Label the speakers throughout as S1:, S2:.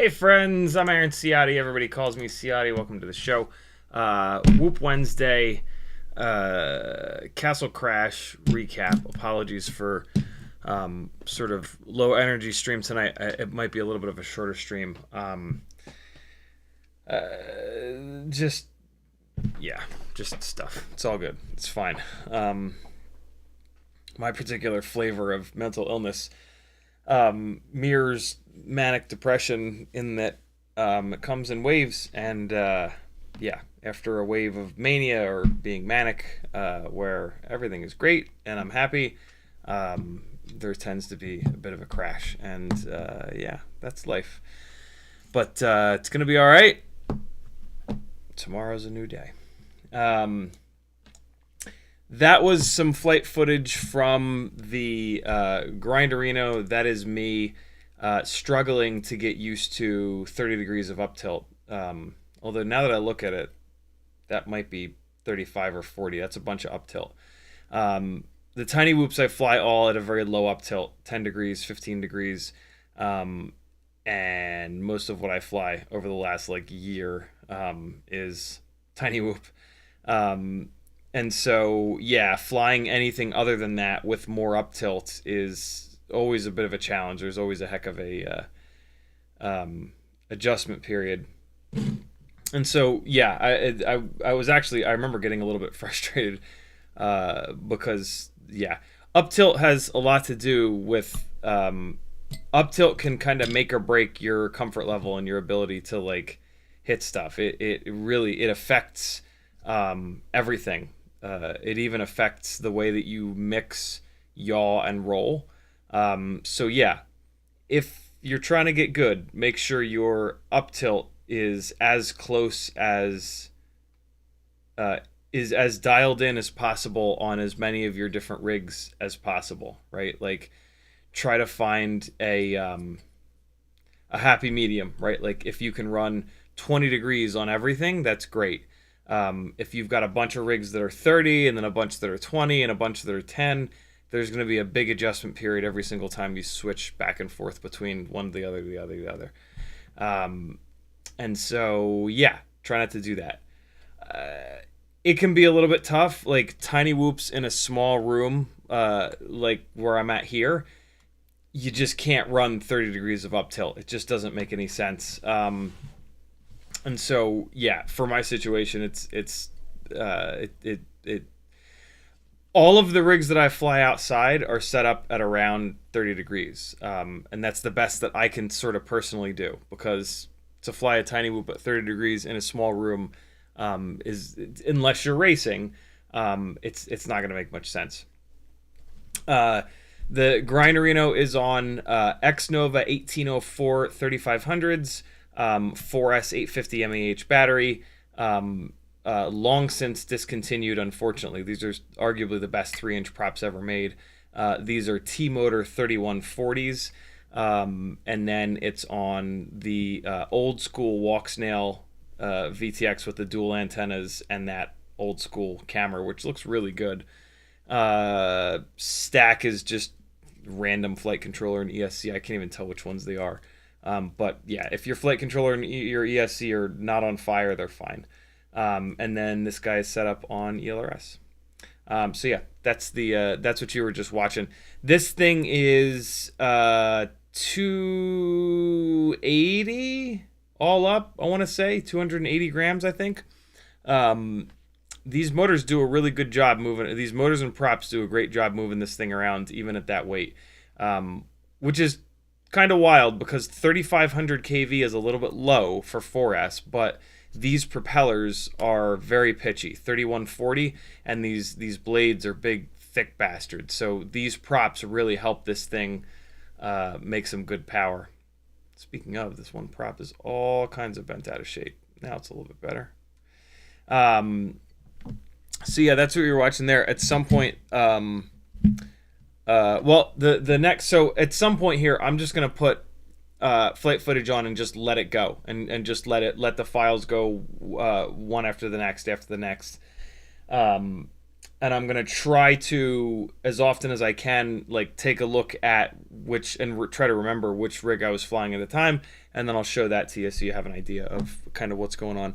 S1: Hey friends, I'm Aaron Ciotti. Everybody calls me Ciotti. Welcome to the show. Whoop Wednesday, Castle Crash recap. Apologies for sort of low energy stream tonight. It might be a little bit of a shorter stream. Just stuff. It's all good. It's fine. My particular flavor of mental illness mirrors manic depression in that it comes in waves, and after a wave of mania or being manic, where everything is great and I'm happy, there tends to be a bit of a crash, and that's life. But it's gonna be all right. Tomorrow's a new day. That was some flight footage from the Grinderino. That is me struggling to get used to 30 degrees of up tilt. Although now that I look at it, that might be 35 or 40. That's a bunch of up tilt. The tiny whoops I fly all at a very low up tilt, 10 degrees, 15 degrees. And most of what I fly over the last year is tiny whoop. And so, flying anything other than that with more up tilt is always a bit of a challenge. There's always a heck of a adjustment period. And so, I was actually, I remember getting a little bit frustrated because, up tilt has a lot to do with, up tilt can kind of make or break your comfort level and your ability to hit stuff. It really affects everything. It even affects the way that you mix, yaw, and roll. If you're trying to get good, make sure your up tilt is as close as is as dialed in as possible on as many of your different rigs as possible, right? Try to find a happy medium, right? If you can run 20 degrees on everything, that's great. If you've got a bunch of rigs that are 30 and then a bunch that are 20 and a bunch that are 10, there's going to be a big adjustment period every single time you switch back and forth between one to the other. And so, try not to do that. It can be a little bit tough. Tiny whoops in a small room like where I'm at here, you just can't run 30 degrees of up tilt. It just doesn't make any sense. And so, yeah, for my situation, it all of the rigs that I fly outside are set up at around 30 degrees. And that's the best that I can sort of personally do, because to fly a tiny whoop at 30 degrees in a small room is, unless you're racing, it's not going to make much sense. The Grinderino is on X-Nova 1804 3500s, 4S 850 mAh battery. Long since discontinued, unfortunately. These are arguably the best 3-inch props ever made. These are T-Motor 3140s. And then it's on the old school Walksnail VTX with the dual antennas and that old school camera, which looks really good. Stack is just random flight controller and ESC. I can't even tell which ones they are. But yeah, if your flight controller and your ESC are not on fire, they're fine. And then this guy is set up on ELRS. So yeah, that's what you were just watching. This thing is 280 all up. I want to say 280 grams, I think. These motors do a really good job moving. These motors and props do a great job moving this thing around, even at that weight, which is kind of wild because 3,500 kV is a little bit low for 4S, but these propellers are very pitchy, 3140, and these blades are big, thick bastards. So these props really help this thing make some good power. Speaking of, this one prop is all kinds of bent out of shape. Now it's a little bit better. So yeah, that's what you're watching there. At some point, well, the next, so at some point here, I'm just gonna put flight footage on and just let it go, and just let the files go one after the next, and I'm gonna try to, as often as I can, like take a look at which and try to remember which rig I was flying at the time, and then I'll show that to you so you have an idea of kind of what's going on.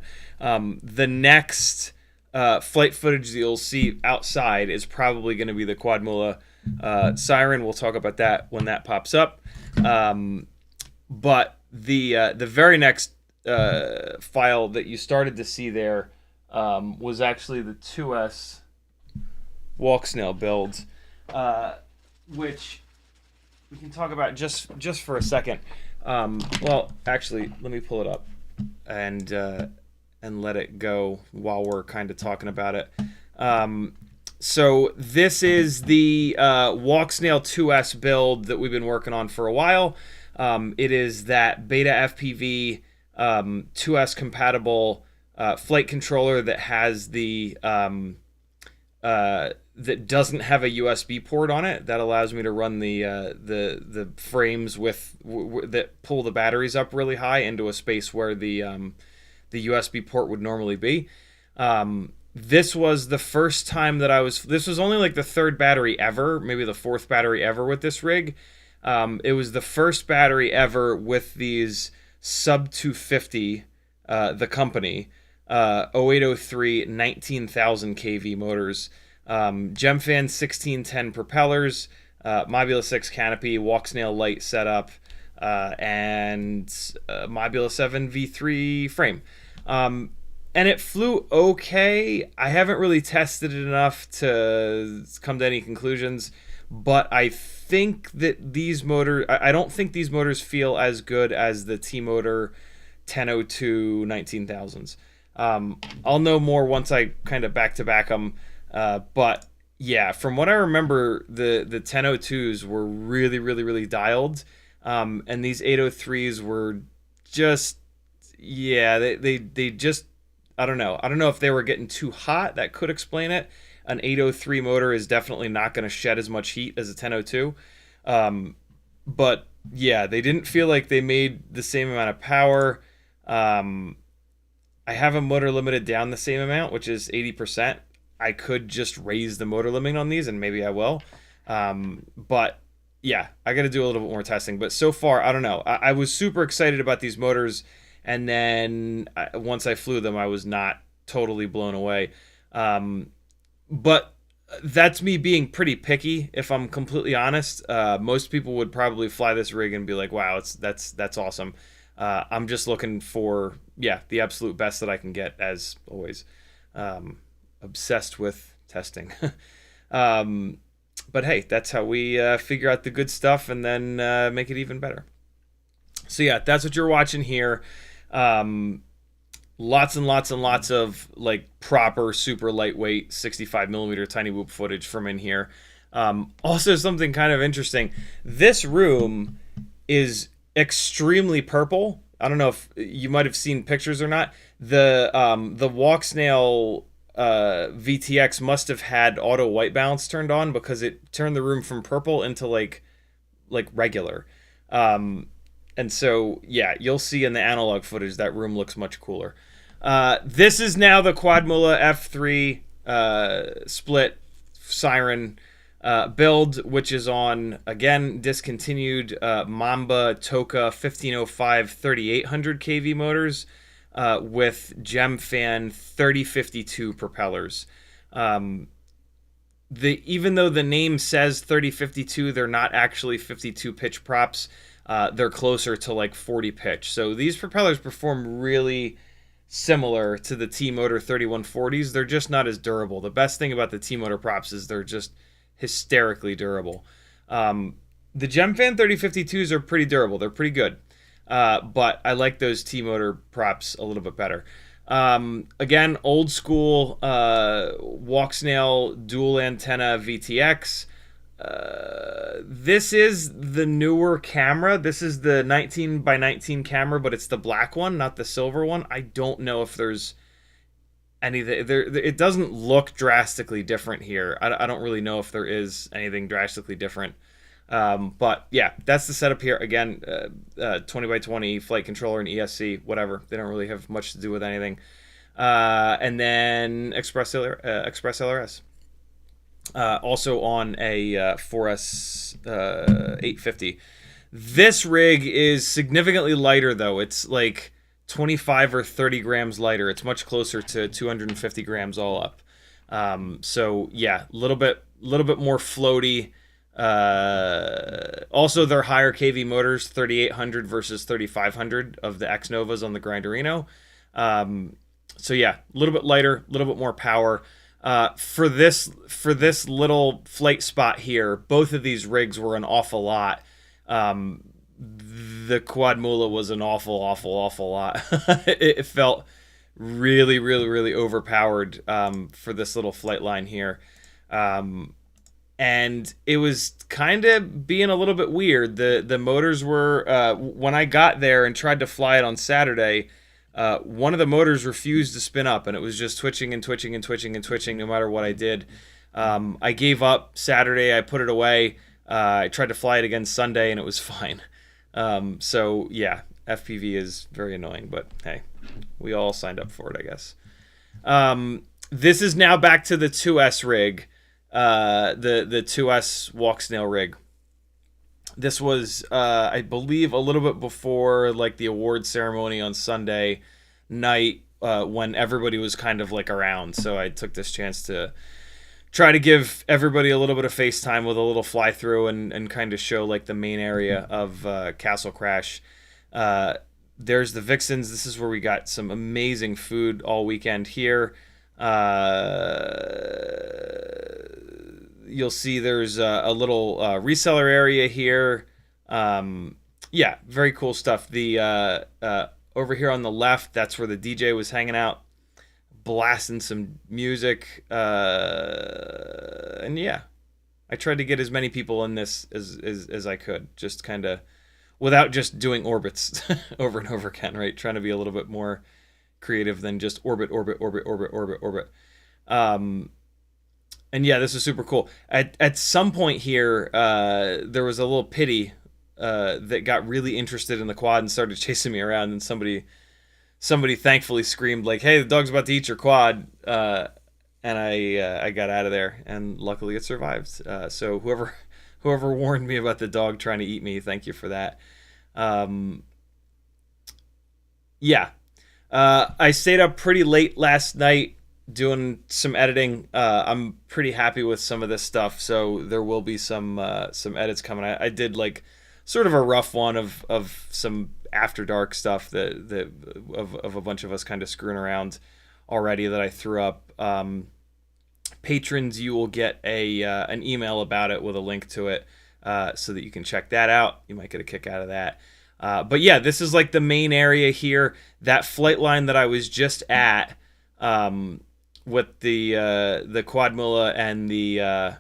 S1: The next flight footage that you'll see outside is probably going to be the Quadmula Siren. We'll talk about that when that pops up. But the very next file that you started to see there was actually the 2S Walksnail build, which we can talk about just for a second. Well, actually, let me pull it up and let it go while we're kind of talking about it. So this is the Walksnail 2S build that we've been working on for a while. It is that Beta FPV 2S compatible flight controller that has the that doesn't have a USB port on it. That allows me to run the frames with that pull the batteries up really high into a space where the USB port would normally be. This was the first time that this was only like the third battery ever, maybe the fourth battery ever with this rig. It was the first battery ever with these sub 250, the company, 0803 19,000 kV motors, Gemfan 1610 propellers, Mobula 6 canopy, Walksnail lite setup, and Mobula 7 V3 frame. And it flew okay. I haven't really tested it enough to come to any conclusions, but I think that these motors, I don't think these motors feel as good as the T-Motor 1002 19,000s. I'll know more once I kind of back-to-back them, but yeah, from what I remember, the 1002s were really, really, really dialed, and these 803s were just, yeah, they just, I don't know if they were getting too hot. That could explain it. An 803 motor is definitely not going to shed as much heat as a 1002. But yeah, they didn't feel like they made the same amount of power. I have a motor limited down the same amount, which is 80%. I could just raise the motor limit on these, and maybe I will. But yeah, I got to do a little bit more testing. But so far, I don't know. I was super excited about these motors, and then once I flew them, I was not totally blown away. But That's me being pretty picky, if I'm completely honest. Most people would probably fly this rig and be like, "Wow, that's awesome." I'm just looking for, yeah, the absolute best that I can get, as always. Obsessed with testing. um, but hey, that's how we figure out the good stuff and then make it even better. So yeah, that's what you're watching here. Lots and lots and lots of like proper super lightweight 65 millimeter tiny whoop footage from in here. Also, something kind of interesting. This room is extremely purple. I don't know if you might have seen pictures or not. The Walksnail VTX must have had auto white balance turned on, because it turned the room from purple into like regular. And so yeah, you'll see in the analog footage that room looks much cooler. This is now the Quadmula F3 split Siren build, which is on, again, discontinued Mamba Toka 1505 3800 kV motors with Gemfan 3052 propellers. Even though the name says 3052, they're not actually 52 pitch props. They're closer to like 40 pitch. So these propellers perform really similar to the T-Motor 3140s. They're just not as durable. The best thing about the T-Motor props is they're just hysterically durable. The Gemfan 3052s are pretty durable. They're pretty good. But I like those T-Motor props a little bit better. Again, old school Walksnail dual antenna VTX. This is the newer camera. This is the 19x19 camera, but it's the black one, not the silver one. I don't know if there's anything there. It doesn't look drastically different here. I don't really know if there is anything drastically different. But yeah, that's the setup here. Again, 20x20 flight controller and ESC, whatever. They don't really have much to do with anything. And then Express LRS. Also on a 4S 850. This rig is significantly lighter, though. It's like 25 or 30 grams lighter. It's much closer to 250 grams all up. So yeah, a little bit more floaty. Also, they're higher kV motors, 3800 versus 3500 of the X Novas on the Grinderino. So yeah, a little bit lighter, a little bit more power. For this little flight spot here, both of these rigs were an awful lot. The Quadmula was an awful lot. It felt really overpowered for this little flight line here. And it was kind of being a little bit weird. The motors were, when I got there and tried to fly it on Saturday, one of the motors refused to spin up, and it was just twitching and twitching and twitching and twitching no matter what I did. I gave up Saturday. I put it away. I tried to fly it again Sunday, and it was fine. So, yeah, FPV is very annoying, but hey, we all signed up for it, I guess. This is now back to the 2S rig, the 2S Walksnail rig. This was, I believe, a little bit before like the award ceremony on Sunday night, when everybody was kind of like around. So I took this chance to try to give everybody a little bit of FaceTime with a little fly through and kind of show like the main area of Castle Crash. There's the Vixens. This is where we got some amazing food all weekend here. You'll see there's a little reseller area here. Yeah, very cool stuff. The over here on the left, that's where the DJ was hanging out, blasting some music. And yeah, I tried to get as many people in this as I could, just kind of without just doing orbits over and over again, right? Trying to be a little bit more creative than just orbit. And yeah, this is super cool. At some point here, there was a little pitty that got really interested in the quad and started chasing me around. And somebody thankfully screamed like, "Hey, the dog's about to eat your quad!" And I got out of there, and luckily it survived. So whoever warned me about the dog trying to eat me, thank you for that. Yeah, I stayed up pretty late last night doing some editing. I'm pretty happy with some of this stuff, so there will be some edits coming. I did like sort of a rough one of some after dark stuff that of a bunch of us kind of screwing around already that I threw up. Patrons, you will get a an email about it with a link to it, so that you can check that out. You might get a kick out of that. But yeah, this is like the main area here. That flight line that I was just at, with the Quadmula and the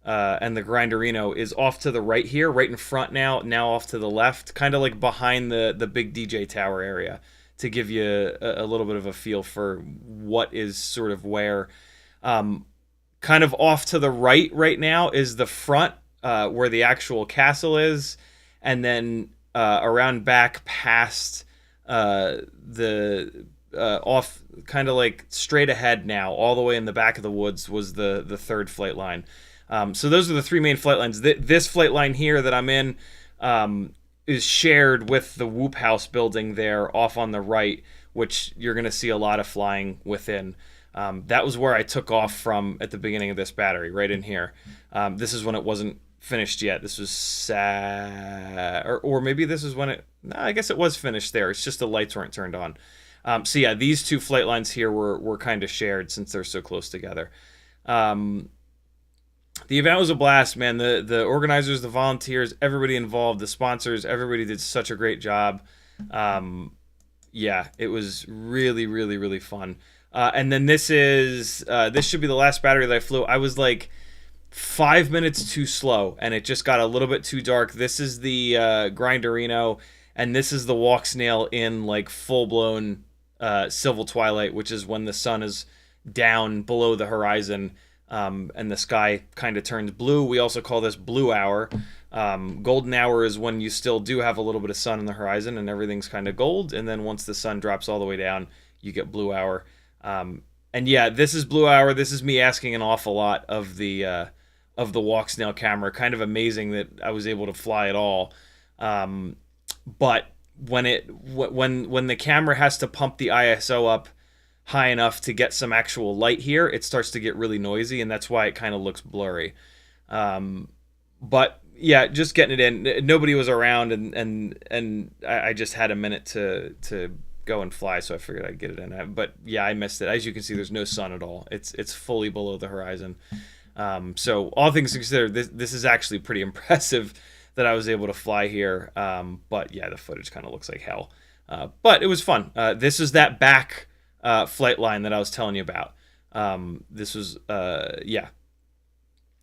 S1: Grinderino is off to the right here, right in front now off to the left, kind of like behind the big DJ tower area, to give you a little bit of a feel for what is sort of where. Kind of off to the right now is the front, where the actual castle is, and then around back past the off, kind of like straight ahead now, all the way in the back of the woods was the third flight line. So those are the three main flight lines. This flight line here that I'm in is shared with the Whoop House building there off on the right, which you're going to see a lot of flying within. That was where I took off from at the beginning of this battery, right in here. This is when it wasn't finished yet. This was or maybe this is when it. No, I guess it was finished there. It's just the lights weren't turned on. So yeah, these two flight lines here were kind of shared since they're so close together. The event was a blast, man. The organizers, the volunteers, everybody involved, the sponsors, everybody did such a great job. Yeah, it was really, really, really fun. And then this should be the last battery that I flew. I was like 5 minutes too slow, and it just got a little bit too dark. This is the Grinderino, and this is the Walksnail in like full-blown civil twilight, which is when the sun is down below the horizon, and the sky kind of turns blue. We also call this blue hour. Golden hour is when you still do have a little bit of sun in the horizon and everything's kind of gold, and then once the sun drops all the way down, you get blue hour. And yeah, this is blue hour. This is me asking an awful lot of the Walksnail camera. Kind of amazing that I was able to fly at all. But when the camera has to pump the ISO up high enough to get some actual light here, it starts to get really noisy, and that's why it kind of looks blurry. But yeah, just getting it in. Nobody was around, and I just had a minute to go and fly, so I figured I'd get it in. But yeah, I missed it. As you can see, there's no sun at all. It's fully below the horizon. So all things considered, this is actually pretty impressive that I was able to fly here. But yeah, the footage kind of looks like hell. But it was fun. This is that back flight line that I was telling you about. This was yeah,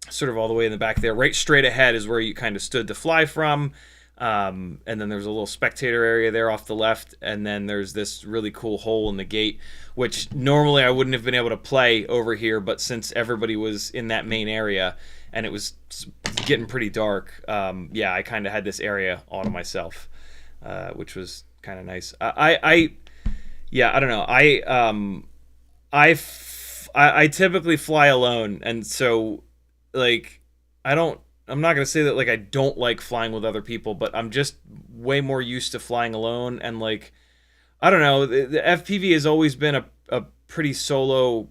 S1: sort of all the way in the back there. Right straight ahead is where you kind of stood to fly from. And then there's a little spectator area there off the left, and then there's this really cool hole in the gate, which normally I wouldn't have been able to play over here, but since everybody was in that main area and it was getting pretty dark, yeah, I kind of had this area all to myself, which was kind of nice. Yeah, I don't know. I typically fly alone, and so like I'm not gonna say that like I don't like flying with other people, but I'm just way more used to flying alone. And like, I don't know, the FPV has always been a pretty solo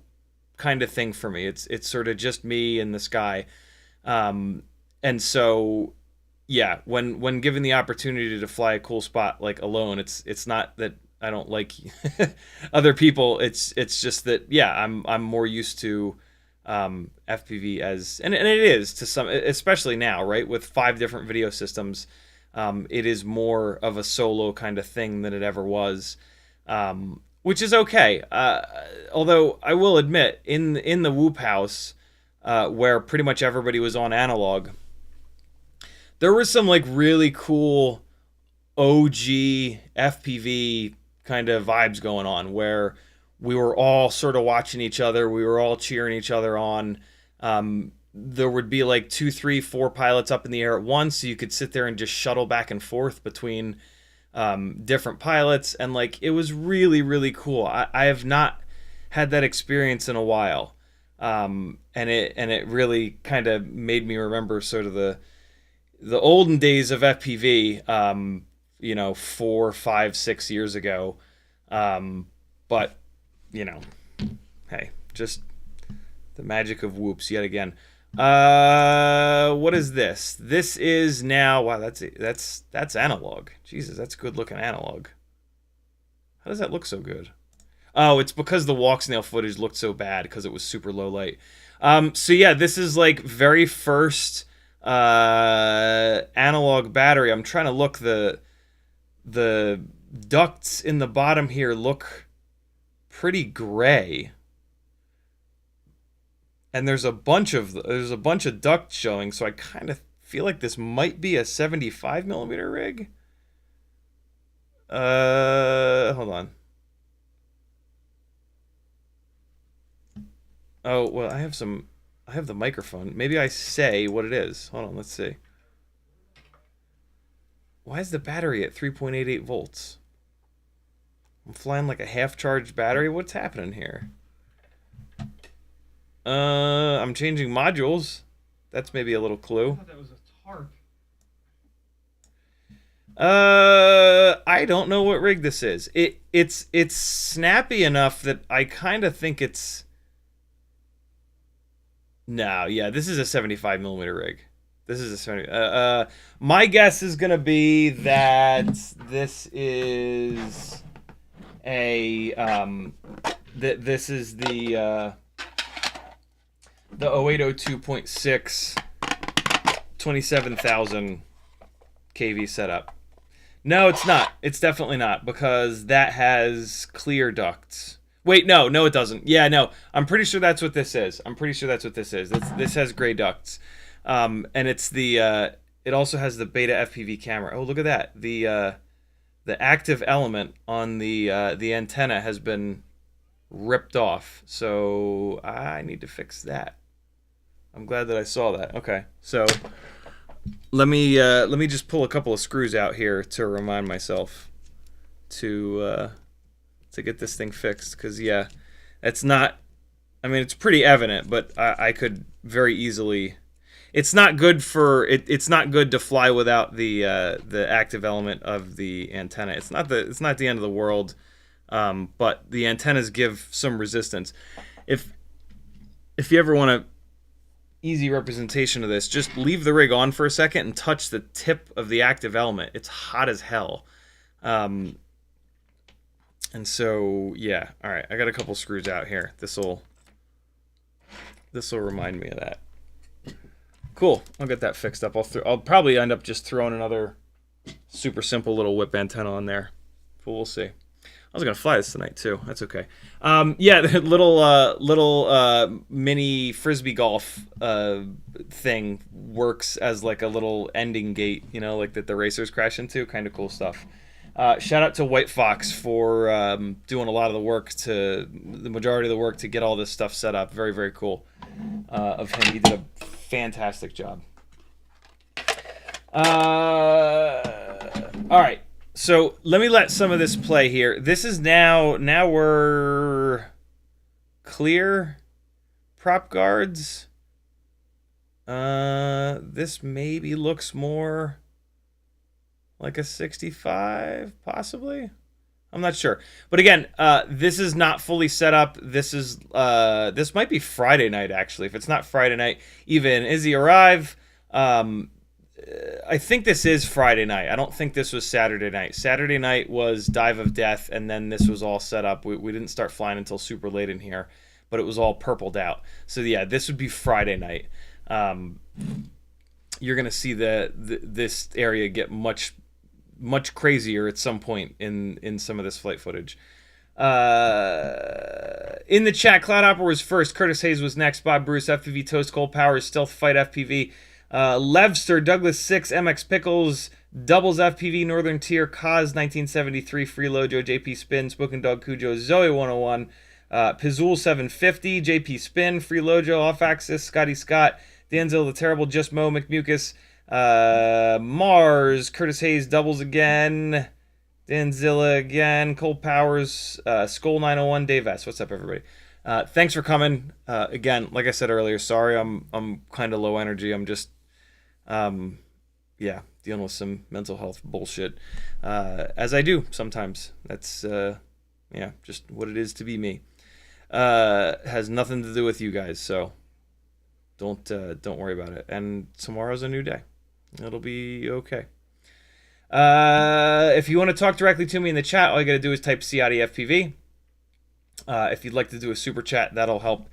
S1: kind of thing for me. It's sort of just me and the sky, and so yeah, when given the opportunity to fly a cool spot like alone, it's not that I don't like other people. It's just that yeah, I'm more used to FPV as and it is to some, especially now, right, with 5 different video systems. It is more of a solo kind of thing than it ever was, which is okay. Although I will admit, in the Whoop House, where pretty much everybody was on analog, there was some like really cool OG FPV kind of vibes going on, where we were all sort of watching each other. We were all cheering each other on. There would be like 2, 3, 4 pilots up in the air at once, so you could sit there and just shuttle back and forth between different pilots. And like, it was really, really cool. I have not had that experience in a while. And it really kind of made me remember sort of the olden days of FPV, 4, 5, 6 years ago. But Hey, just the magic of whoops yet again. What is this? This is now, wow, that's analog. Jesus, that's good looking analog. How does that look so good? Oh, it's because the Walksnail footage looked so bad because it was super low light. So yeah, this is like very first analog battery. I'm trying to look, the ducts in the bottom here look pretty gray. And there's a bunch of ducts showing, so I kind of feel like this might be a 75 millimeter rig. Hold on. Oh, well, I have the microphone. Maybe I say what it is. Hold on, let's see. Why is the battery at 3.88 volts? I'm flying like a half-charged battery. What's happening here? I'm changing modules. That's maybe a little clue.
S2: I thought that was a tarp.
S1: I don't know what rig this is. It's snappy enough that I kind of think it's. No, yeah, this is a 75 millimeter rig. This is a 70. My guess is gonna be that this is a this is the 0802.6 27,000 kV setup. No, it's not. It's definitely not, because that has clear ducts. Wait, no, it doesn't. Yeah, no, I'm pretty sure that's what this is. This has gray ducts, and it's the. It also has the beta FPV camera. Oh, look at that. The active element on the antenna has been ripped off, so I need to fix that. I'm glad that I saw that. Okay, so let me just pull a couple of screws out here to remind myself to get this thing fixed, because yeah, it's not. I mean, it's pretty evident, but I could very easily. It's not good for it. It's not good to fly without the active element of the antenna. It's not the end of the world, but the antennas give some resistance. If you ever want a easy representation of this, just leave the rig on for a second and touch the tip of the active element. It's hot as hell. And so, yeah. All right, I got a couple screws out here. This'll remind me of that. Cool. I'll get that fixed up. I'll probably end up just throwing another super simple little whip antenna on there. But we'll see. I was gonna fly this tonight too. That's okay. Yeah, the little mini frisbee golf thing works as like a little ending gate, you know, like that the racers crash into. Kind of cool stuff. Shout out to White Fox for doing a lot of the work, the majority of the work to get all this stuff set up. Very, very cool of him. He did a fantastic job. All right. So let me let some of this play here. This is now we're clear prop guards. This maybe looks more like a 65, possibly. I'm not sure. But again, this is not fully set up. This might be Friday night, actually. If it's not Friday night, even Izzy arrive. I think this is Friday night. I don't think this was Saturday night. Saturday night was Dive of Death, and then this was all set up. We didn't start flying until super late in here, but it was all purpled out. So yeah, this would be Friday night. You're gonna see this area get much crazier at some point in some of this flight footage. In the chat, Cloud Opera was first. Curtis Hayes was next. Bob Bruce, FPV Toast, Cold Powers, Stealth Fight FPV. Levster, Douglas 6, MX Pickles, Doubles FPV, Northern Tier, Kaz 1973, Freelojo, JP Spin, Spoken Dog Cujo, Zoe 101, Pizul 750, JP Spin, Freelojo, Off Axis, Scotty Scott, Danzil the Terrible, Just Mo, McMucus, Mars, Curtis Hayes, Doubles again, Danzilla again, Cold Powers, Skull 901, Dave S. What's up, everybody? Thanks for coming. Again, like I said earlier, sorry I'm kind of low energy. I'm just yeah, dealing with some mental health bullshit, as I do sometimes. That's yeah, just what it is to be me. Has nothing to do with you guys, so don't worry about it. And tomorrow's a new day. It'll be okay. If you want to talk directly to me in the chat, all you got to do is type CiottiFPV. If you'd like to do a super chat, that'll help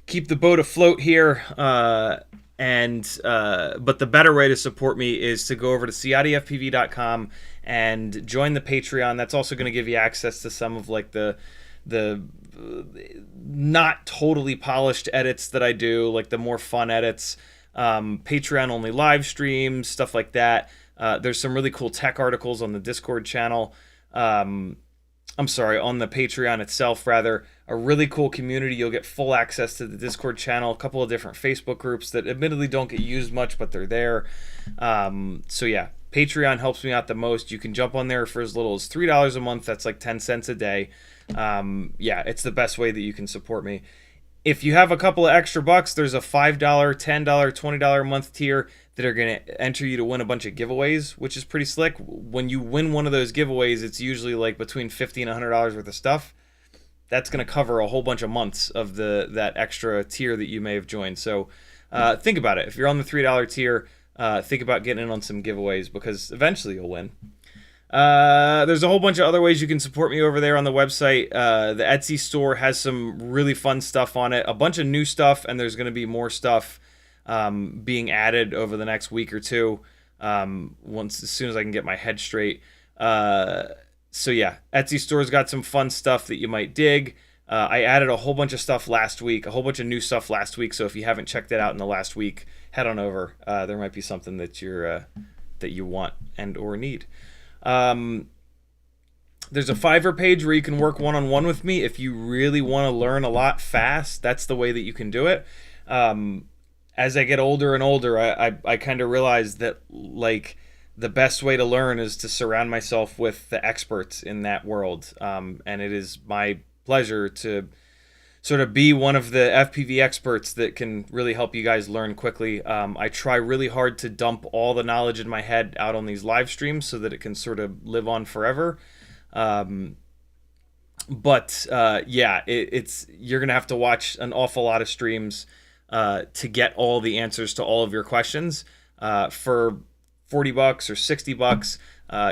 S1: keep the boat afloat here. But the better way to support me is to go over to CiottiFPV.com and join the Patreon. That's also going to give you access to some of like the not totally polished edits that I do, like the more fun edits, Patreon only live streams, stuff like that. There's some really cool tech articles on the Discord channel. I'm sorry, on the Patreon itself, rather. A really cool community. You'll get full access to the Discord channel, a couple of different Facebook groups that admittedly don't get used much, but they're there. So yeah, Patreon helps me out the most. You can jump on there for as little as $3 a month. That's like 10 cents a day. Yeah, it's the best way that you can support me. If you have a couple of extra bucks, there's a $5, $10, $20 a month tier that are going to enter you to win a bunch of giveaways, which is pretty slick. When you win one of those giveaways, it's usually like between $50 and $100 worth of stuff. That's going to cover a whole bunch of months of that extra tier that you may have joined. So think about it. If you're on the $3 tier, think about getting in on some giveaways because eventually you'll win. There's a whole bunch of other ways you can support me over there on the website. The Etsy store has some really fun stuff on it, a bunch of new stuff, and there's going to be more stuff being added over the next week or two, as soon as I can get my head straight. So yeah, Etsy store's got some fun stuff that you might dig. I added a whole bunch of stuff last week, a whole bunch of new stuff last week. So if you haven't checked it out in the last week, head on over. There might be something that you want and or need. There's a Fiverr page where you can work one-on-one with me if you really want to learn a lot fast. That's the way that you can do it. As I get older and older, I kind of realize that like the best way to learn is to surround myself with the experts in that world. And it is my pleasure to sort of be one of the FPV experts that can really help you guys learn quickly. I try really hard to dump all the knowledge in my head out on these live streams so that it can sort of live on forever. Yeah, you're going to have to watch an awful lot of streams to get all the answers to all of your questions. For $40 or $60,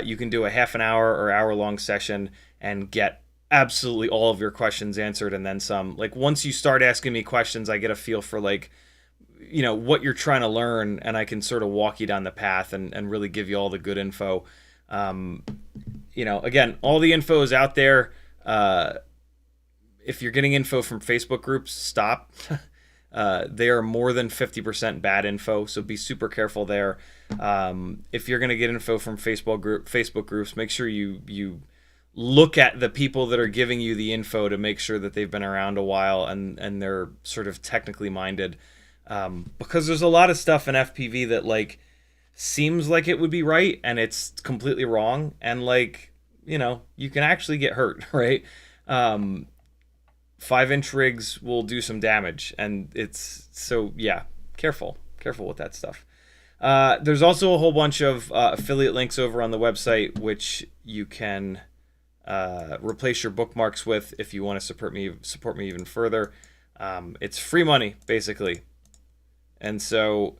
S1: you can do a half an hour or hour-long session and get absolutely all of your questions answered and then some. Like once you start asking me questions, I get a feel for like, you know, what you're trying to learn, and I can sort of walk you down the path and really give you all the good info. You know, again, all the info is out there. If you're getting info from Facebook groups, stop. They are more than 50% bad info, so be super careful there. If you're going to get info from Facebook groups, make sure you look at the people that are giving you the info to make sure that they've been around a while and they're sort of technically minded. Because there's a lot of stuff in FPV that like seems like it would be right and it's completely wrong, and like, you know, you can actually get hurt, right? 5-inch rigs will do some damage, and it's so yeah, careful with that stuff. There's also a whole bunch of affiliate links over on the website which you can replace your bookmarks with if you want to support me even further. It's free money basically, and so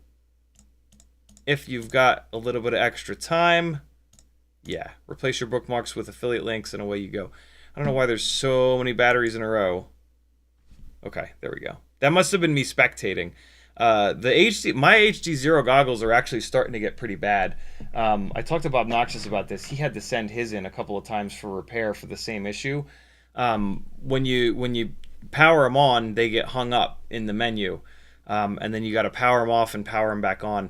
S1: if you've got a little bit of extra time, yeah, replace your bookmarks with affiliate links and away you go. I don't know why there's so many batteries in a row. Okay, there we go. That must have been me spectating. My HD0 goggles are actually starting to get pretty bad. I talked to Bob Noxious about this. He had to send his in a couple of times for repair for the same issue. When you power them on, they get hung up in the menu. And then you got to power them off and power them back on.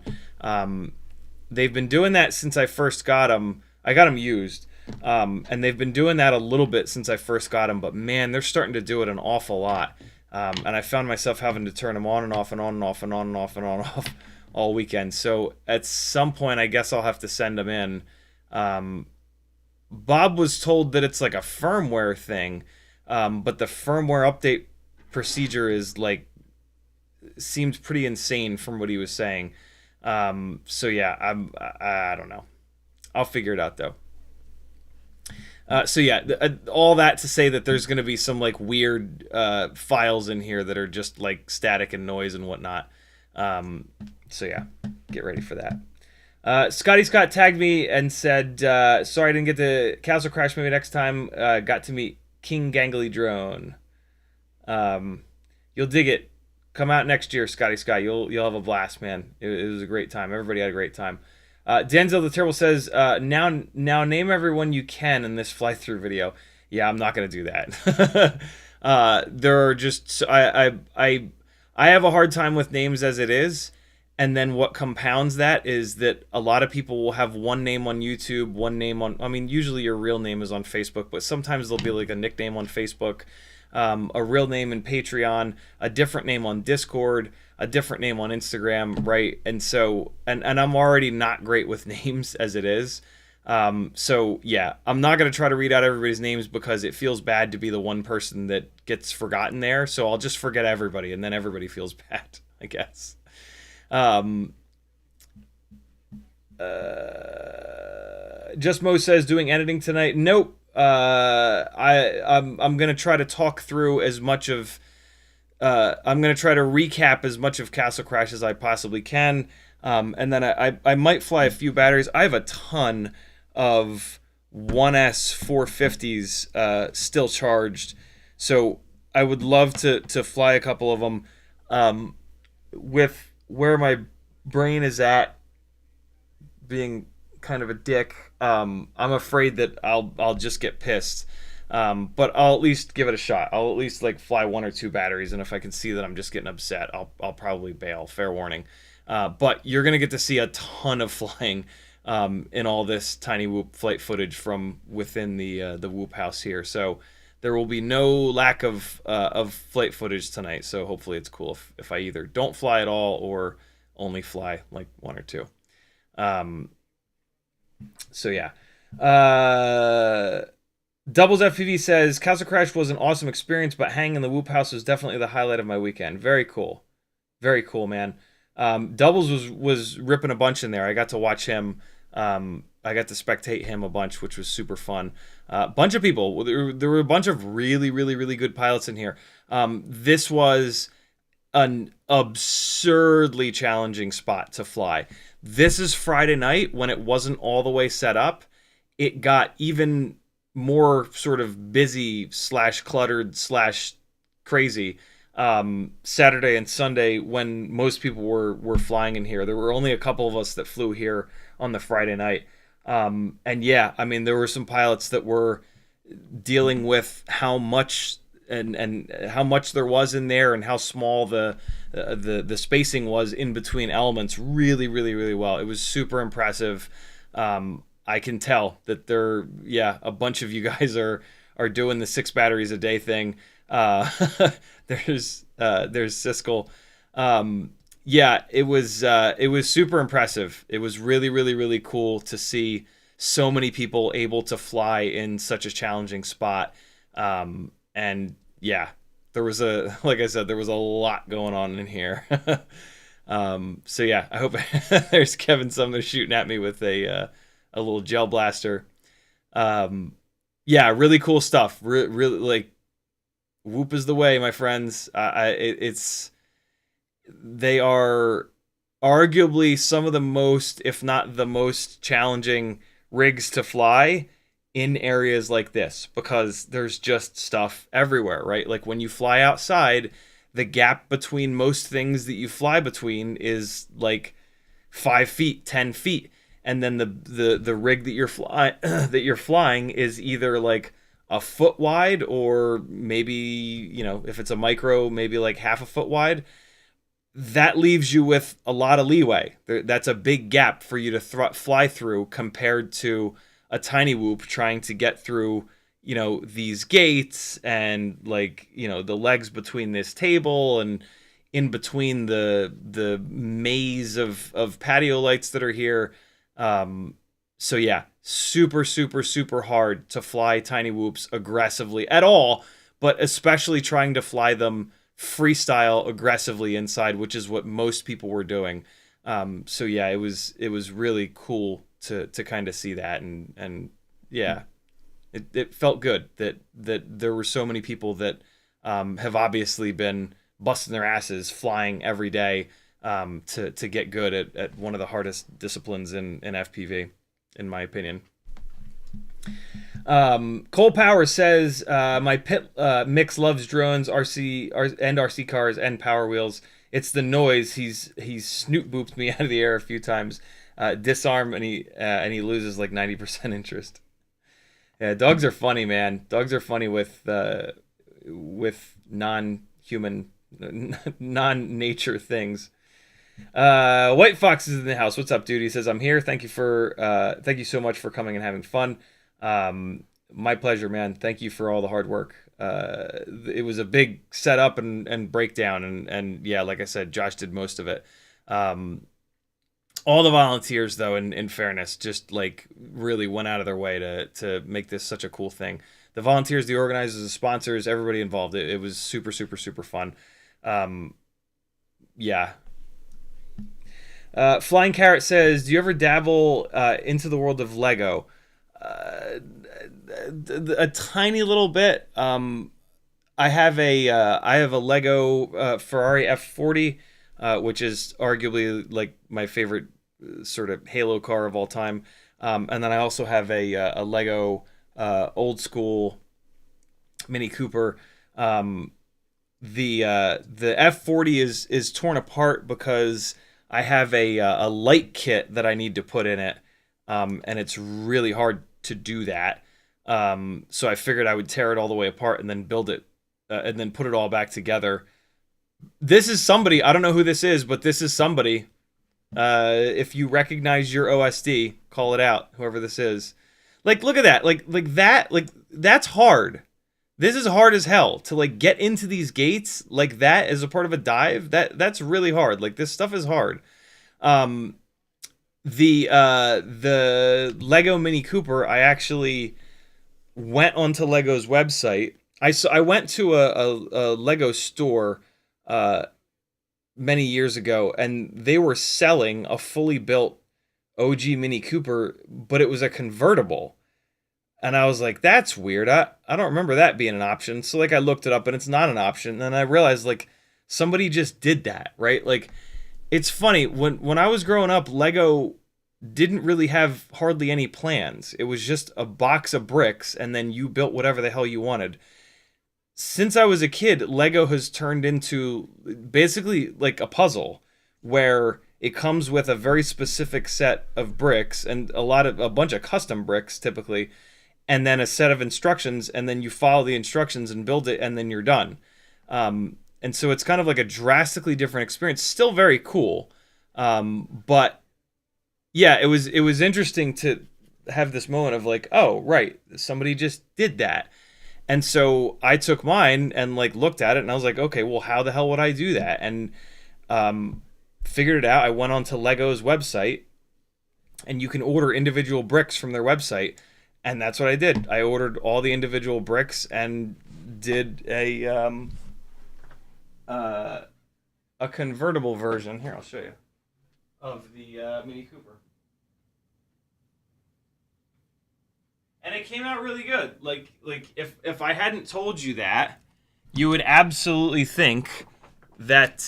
S1: They've been doing that since I first got them. I got them used. And they've been doing that a little bit since I first got them. But man, they're starting to do it an awful lot. And I found myself having to turn them on and off and on and off and on and off and on and off all weekend. So at some point, I guess I'll have to send them in. Bob was told that it's like a firmware thing, but the firmware update procedure is like seems pretty insane from what he was saying. So yeah, I don't know. I'll figure it out though. So yeah, all that to say that there's going to be some like weird files in here that are just like static and noise and whatnot. So yeah, get ready for that. Scotty Scott tagged me and said, "Sorry I didn't get to Castle Crash. Maybe next time." Got to meet King Gangly Drone. You'll dig it. Come out next year, Scotty Scott. You'll have a blast, man. It was a great time. Everybody had a great time. Denzel the Terrible says, now name everyone you can in this fly through video. Yeah, I'm not gonna do that. There are just I have a hard time with names as it is, and then what compounds that is that a lot of people will have one name on YouTube, one name on. I mean, usually your real name is on Facebook, but sometimes there'll be like a nickname on Facebook, a real name in Patreon, a different name on Discord, a different name on Instagram, right? And so, and I'm already not great with names as it is. So yeah, I'm not going to try to read out everybody's names because it feels bad to be the one person that gets forgotten there. So I'll just forget everybody and then everybody feels bad, I guess. Just Mo says doing editing tonight. Nope. I'm gonna try to talk through as much of I'm gonna try to recap as much of Castle Crash as I possibly can, and then I might fly a few batteries. I have a ton of 1S 450s still charged, so I would love to fly a couple of them. With where my brain is at being kind of a dick, I'm afraid that I'll just get pissed. But I'll at least give it a shot. I'll at least like fly one or two batteries, and if I can see that I'm just getting upset, I'll probably bail. Fair warning. But you're gonna get to see a ton of flying in all this tiny whoop flight footage from within the whoop house here. So there will be no lack of flight footage tonight. So hopefully it's cool if I either don't fly at all or only fly like one or two. So yeah. Doubles FPV says Castle Crash was an awesome experience, but hanging in the whoop house was definitely the highlight of my weekend. Very cool. Very cool, man. Doubles was ripping a bunch in there. I got to watch him. I got to spectate him a bunch, which was super fun. Bunch of people. There were a bunch of really, really, really good pilots in here. This was an absurdly challenging spot to fly. This is Friday night when it wasn't all the way set up. It got even more sort of busy / cluttered / crazy Saturday and Sunday when most people were flying in here. There were only a couple of us that flew here on the Friday night. And yeah, I mean, there were some pilots that were dealing with how much and how much there was in there and how small the spacing was in between elements really, really, really well. It was super impressive. I can tell that a bunch of you guys are doing the 6 batteries a day thing. There's Siskel. Yeah, it was super impressive. It was really, really, really cool to see so many people able to fly in such a challenging spot. And yeah, like I said, there was a lot going on in here. So yeah, I hope there's Kevin Sumner shooting at me with a little gel blaster. Yeah, really cool stuff. Really, like, whoop is the way, my friends. They are arguably some of the most, if not the most challenging rigs to fly in areas like this, because there's just stuff everywhere, right? Like when you fly outside, the gap between most things that you fly between is like 5 feet, 10 feet. And then the rig that you're flying is either like a foot wide or maybe, you know, if it's a micro, maybe like half a foot wide. That leaves you with a lot of leeway. That's a big gap for you to fly through compared to a tiny whoop trying to get through, you know, these gates and like, you know, the legs between this table and in between the maze of patio lights that are here. So yeah, super, super, super hard to fly tiny whoops aggressively at all, but especially trying to fly them freestyle aggressively inside, which is what most people were doing. So yeah, it was really cool to kind of see that, and yeah, It felt good that there were so many people that have obviously been busting their asses flying every day to get good at one of the hardest disciplines in FPV, in my opinion. Cole Power says, my pit mix loves drones, RC cars, and Power Wheels. It's the noise. He's snoot booped me out of the air a few times. Disarm, and he loses like 90% interest. Yeah, dogs are funny, man. Dogs are funny with non-human, non-nature things. White Fox is in the house. What's up, dude? He says, I'm here. Thank you so much for coming and having fun. My pleasure, man. Thank you for all the hard work. It was a big setup and breakdown, and yeah, like I said, Josh did most of it. All the volunteers, though, in fairness, just like really went out of their way to make this such a cool thing. The volunteers, the organizers, the sponsors, everybody involved. It was super, super, super fun. Yeah. Flying Carrot says, do you ever dabble into the world of Lego? A tiny little bit. I have a Lego Ferrari F40, which is arguably like my favorite sort of Halo car of all time. And then I also have a Lego old school Mini Cooper. The F40 is torn apart because I have a light kit that I need to put in it, and it's really hard to do that. So I figured I would tear it all the way apart and then build it, and then put it all back together. This is somebody, I don't know who this is, but this is somebody. If you recognize your OSD, call it out, whoever this is. Like, look at that. Like that's hard. This is hard as hell to like get into these gates like that as a part of a dive. That's really hard. Like, this stuff is hard. The Lego Mini Cooper, I actually went onto Lego's website. I went to a Lego store many years ago, and they were selling a fully built OG Mini Cooper, but it was a convertible. And I was like, that's weird. I don't remember that being an option. So like I looked it up, and it's not an option. And I realized like somebody just did that, right? Like, it's funny, when I was growing up, Lego didn't really have hardly any plans. It was just a box of bricks, and then you built whatever the hell you wanted. Since I was a kid, Lego has turned into basically like a puzzle where it comes with a very specific set of bricks and a bunch of custom bricks typically, and then a set of instructions, and then you follow the instructions and build it, and then you're done. And so it's kind of like a drastically different experience. Still very cool, but yeah, it was interesting to have this moment of like, oh right, somebody just did that. And so I took mine and like looked at it, and I was like, okay, well, how the hell would I do that? And figured it out. I went onto Lego's website, and you can order individual bricks from their website, and that's what I did. I ordered all the individual bricks and did a convertible version. Here, I'll show you, of the Mini Cooper. And it came out really good. Like if I hadn't told you that, you would absolutely think that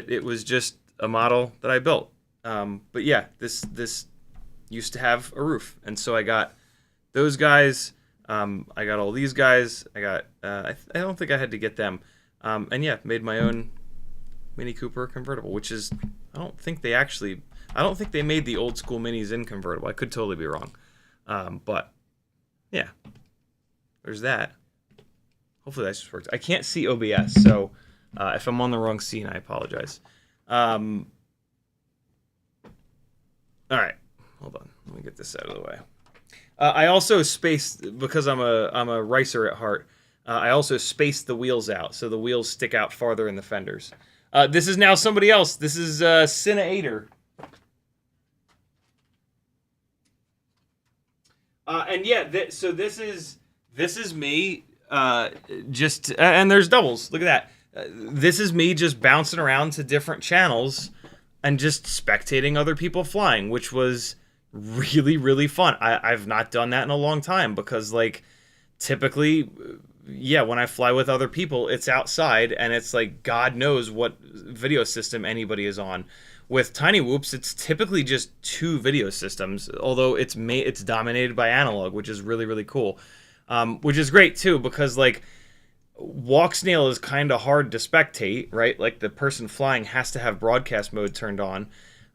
S1: it was just a model that I built. But yeah, this used to have a roof, and so I got those guys. I got all these guys. I got. I don't think I had to get them. And yeah, made my own Mini Cooper convertible, which is, I don't think they made the old school minis in convertible. I could totally be wrong. But yeah, there's that. Hopefully that just works. I can't see OBS, so if I'm on the wrong scene, I apologize. All right, hold on. Let me get this out of the way. I also spaced, because I'm a ricer at heart. I also spaced the wheels out, so the wheels stick out farther in the fenders. This is now somebody else. This is Cineator. And yeah, so this is me. Just and there's doubles. Look at that. This is me just bouncing around to different channels and just spectating other people flying, which was really, really fun. I've not done that in a long time because, like, typically, yeah, when I fly with other people, it's outside and it's like God knows what video system anybody is on. With Tiny Whoops, it's typically just two video systems, although it's dominated by analog, which is really, really cool. Which is great too because, like, Walksnail is kind of hard to spectate, right? Like, the person flying has to have broadcast mode turned on.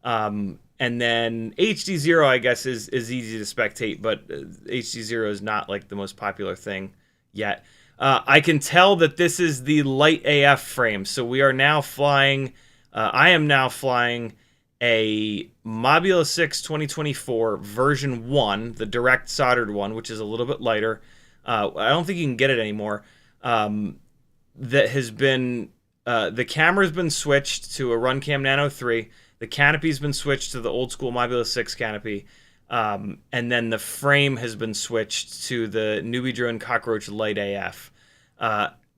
S1: And then HD0, I guess, is easy to spectate, but HD0 is not like the most popular thing yet. I can tell that this is the Lite AF frame, so we are now flying. I am now flying a Mobula 6 2024 version 1, the direct soldered one, which is a little bit lighter. I don't think you can get it anymore. That has been the camera's been switched to a Runcam Nano 3. The canopy's been switched to the old school Mobula 6 canopy. And then the frame has been switched to the Newbie Drone Cockroach Lite AF.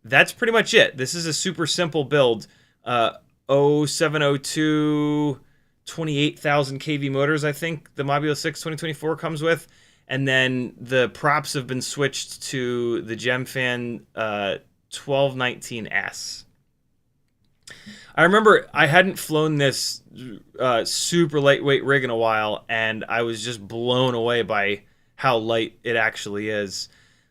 S1: That's pretty much it. This is a super simple build. 0702 28,000 kV motors, I think the Mobula 6 2024 comes with. And then the props have been switched to the Gemfan 1219S. I remember I hadn't flown this super lightweight rig in a while, and I was just blown away by how light it actually is.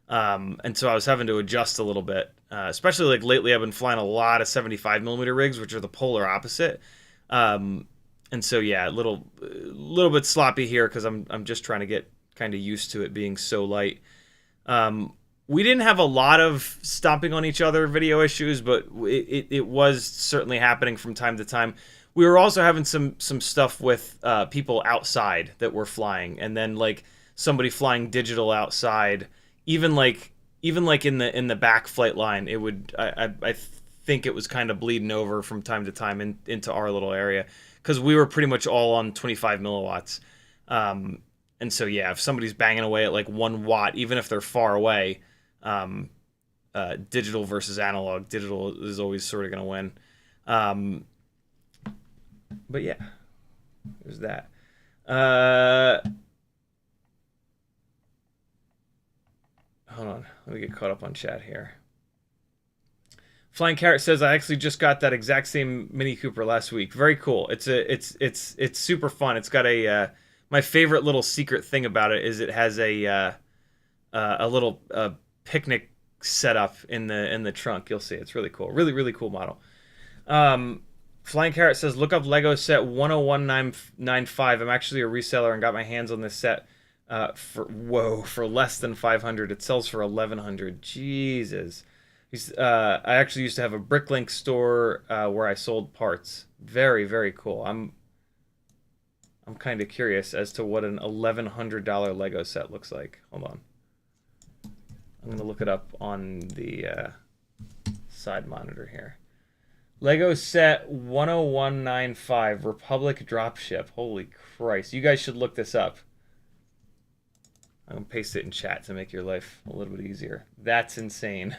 S1: And so I was having to adjust a little bit, especially like lately. I've been flying a lot of 75mm rigs, which are the polar opposite. And so yeah, a little bit sloppy here because I'm just trying to get kind of used to it being so light. We didn't have a lot of stomping on each other video issues, but it was certainly happening from time to time. We were also having some stuff with people outside that were flying, and then like somebody flying digital outside, even like in the back flight line, it would I think it was kind of bleeding over from time to time into our little area because we were pretty much all on 25 milliwatts. And so yeah, if somebody's banging away at like 1 watt, even if they're far away. Digital versus analog. Digital is always sort of going to win. But yeah, there's that. Hold on, let me get caught up on chat here. Flying Carrot says I actually just got that exact same Mini Cooper last week. Very cool. It's super fun. It's got a my favorite little secret thing about it is it has a little picnic setup in the trunk. You'll see. It's really cool. Really, really cool model. Flying Carrot says, look up Lego set 101995. I'm actually a reseller and got my hands on this set for less than 500. It sells for 1100. Jesus. I actually used to have a Bricklink store where I sold parts. Very, very cool. I'm kind of curious as to what an $1,100 Lego set looks like. Hold on. I'm going to look it up on the side monitor here. Lego set 10195 Republic Dropship. Holy Christ. You guys should look this up. I'm going to paste it in chat to make your life a little bit easier. That's insane.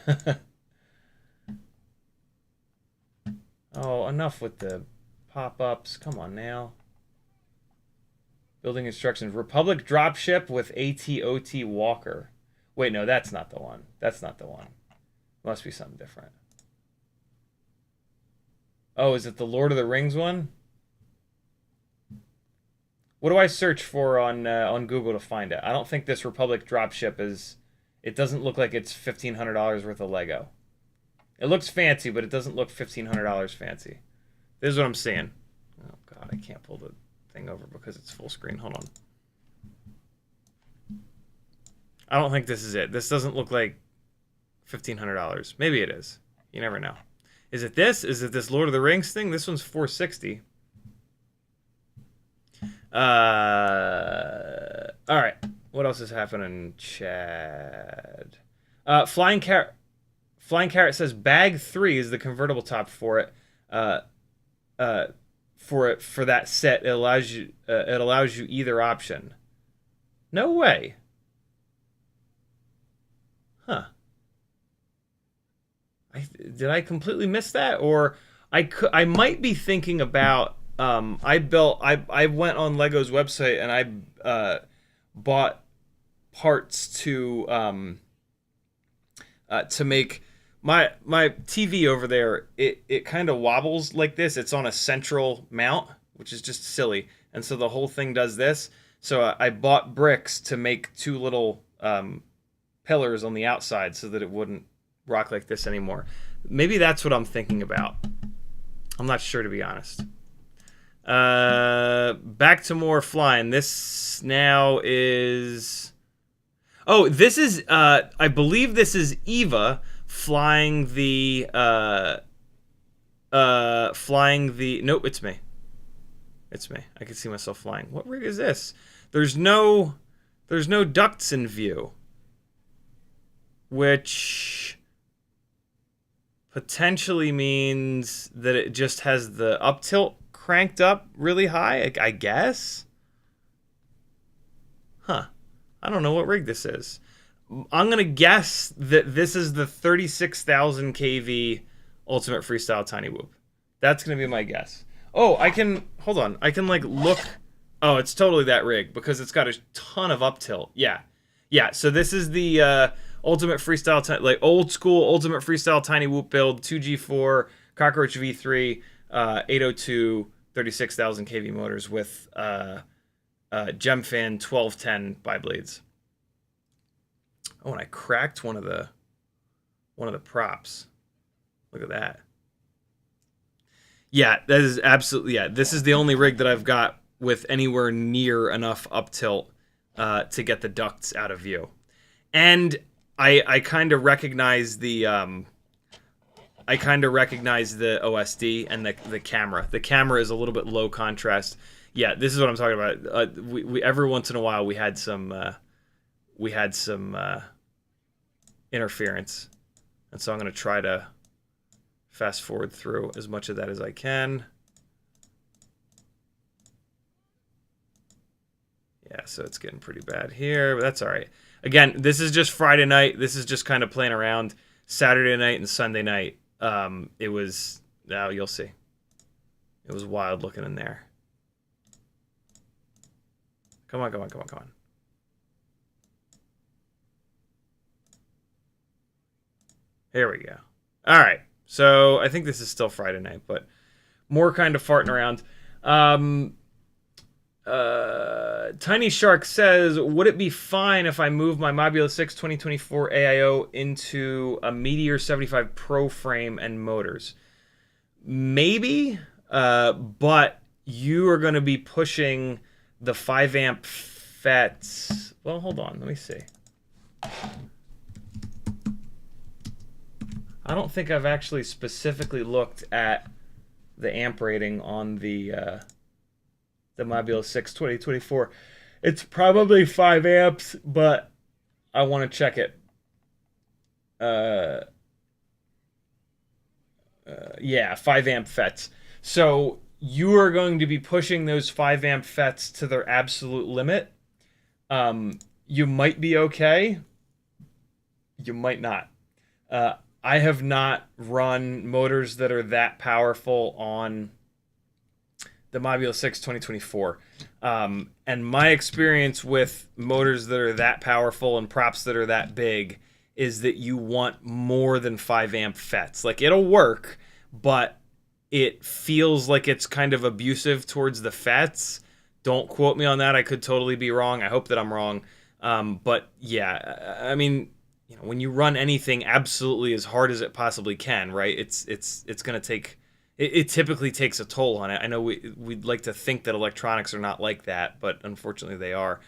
S1: Oh, enough with the pop-ups. Come on now. Building instructions. Republic Dropship with ATOT Walker. Wait, no, that's not the one. That's not the one. Must be something different. Oh, is it the Lord of the Rings one? What do I search for on Google to find it? I don't think this Republic Dropship is... It doesn't look like it's $1,500 worth of Lego. It looks fancy, but it doesn't look $1,500 fancy. This is what I'm seeing. Oh, God, I can't pull the thing over because it's full screen. Hold on. I don't think this is it. This doesn't look like $1,500. Maybe it is. You never know. Is it this? Is it this Lord of the Rings thing? This one's $460. All right. What else is happening, Chad? Flying Carrot says bag 3 is the convertible top for it. For that set, it allows you either option. No way. Huh. Did I completely miss that? Or I might be thinking about I went on Lego's website and I bought parts to make my TV over there. It kind of wobbles like this. It's on a central mount, which is just silly, and so the whole thing does this. So I bought bricks to make two little pillars on the outside so that it wouldn't rock like this anymore. Maybe that's what I'm thinking about. I'm not sure, to be honest. Back to more flying. This now is... Oh, this is... I believe this is Eva flying the... Nope, it's me. It's me. I can see myself flying. What rig is this? There's no ducts in view. Which potentially means that it just has the up tilt cranked up really high, I guess? Huh. I don't know what rig this is. I'm going to guess that this is the 36,000 kV Ultimate Freestyle Tiny Whoop. That's going to be my guess. Oh, I can... Hold on. I can, like, look... Oh, it's totally that rig because it's got a ton of up tilt. Yeah. Yeah, so this is the Ultimate Freestyle... Like, old school Ultimate Freestyle Tiny Whoop build, 2G4, Cockroach V3, 802, 36,000 kV motors with Gemfan 1210 bi-blades. Oh, and I cracked one of the props. Look at that. Yeah, that is absolutely... Yeah, this is the only rig that I've got with anywhere near enough up tilt to get the ducts out of view. And I kind of recognize the OSD and the camera. The camera is a little bit low contrast. Yeah, this is what I'm talking about. We every once in a while we had some interference, and so I'm going to try to fast forward through as much of that as I can. Yeah, so it's getting pretty bad here, but that's all right. Again, this is just Friday night. This is just kind of playing around. Saturday night and Sunday night, it was... Now you'll see. It was wild looking in there. Come on, come on, come on, come on. Here we go. All right. So I think this is still Friday night, but more kind of farting around. Tiny Shark says, would it be fine if I move my Mobula 6 2024 AIO into a Meteor 75 Pro frame and motors? Maybe, but you are going to be pushing the 5 amp FETs. Well, hold on. Let me see. I don't think I've actually specifically looked at the amp rating on the Mobula 6 2024. It's probably 5 amps, but I want to check it. Yeah, 5 amp FETs. So you are going to be pushing those 5 amp FETs to their absolute limit. You might be okay. You might not. I have not run motors that are that powerful on the Mobula 6 2024. And my experience with motors that are that powerful and props that are that big is that you want more than 5 amp FETs. Like, it'll work, but it feels like it's kind of abusive towards the FETs. Don't quote me on that. I could totally be wrong. I hope that I'm wrong. But yeah, I mean, you know, when you run anything absolutely as hard as it possibly can, right? It's going to take... It typically takes a toll on it. I know we'd like to think that electronics are not like that, but unfortunately they are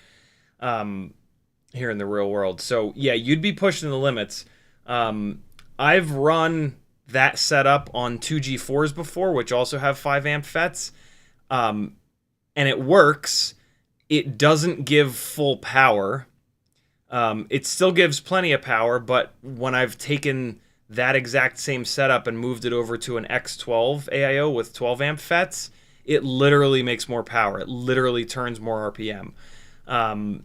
S1: here in the real world. So yeah, you'd be pushing the limits. I've run that setup on 2G4s before, which also have 5 amp FETs, and it works. It doesn't give full power. It still gives plenty of power, but when I've taken that exact same setup and moved it over to an X12 AIO with 12 amp FETs, it literally makes more power. It literally turns more RPM. And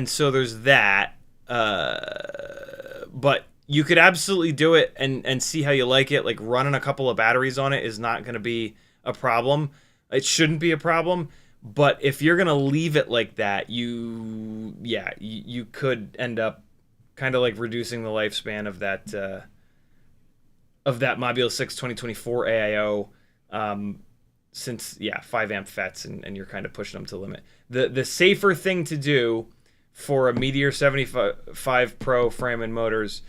S1: so there's that. But you could absolutely do it and see how you like it. Like, running a couple of batteries on it is not going to be a problem. It shouldn't be a problem. But if you're gonna leave it like that, you could end up kind of like reducing the lifespan of that Mobile 6 2024 AIO, since 5 amp FETs, and you're kind of pushing them to the limit. The safer thing to do for a Meteor 75 Pro frame and motors,